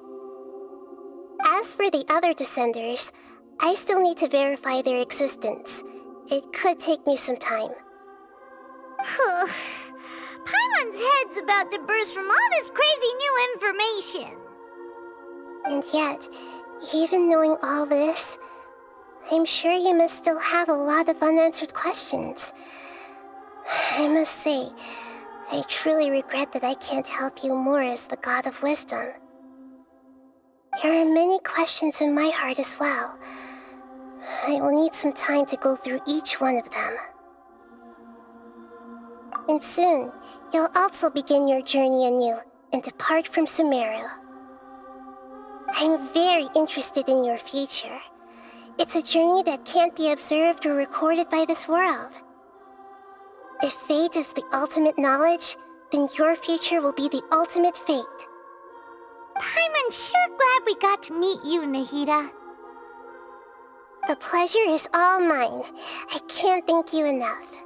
As for the other Descenders, I still need to verify their existence. It could take me some time. Paimon's head's about to burst from all this crazy new information. And yet, even knowing all this, I'm sure you must still have a lot of unanswered questions. I must say, I truly regret that I can't help you more as the God of Wisdom. There are many questions in my heart as well. I will need some time to go through each one of them. And soon, you'll also begin your journey anew and depart from Sumeru. I'm very interested in your future. It's a journey that can't be observed or recorded by this world. If fate is the ultimate knowledge, then your future will be the ultimate fate. Paimon's sure glad we got to meet you, Nahida. The pleasure is all mine. I can't thank you enough.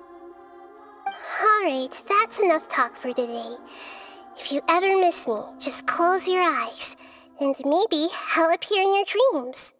Alright, that's enough talk for today. If you ever miss me, just close your eyes, and maybe I'll appear in your dreams.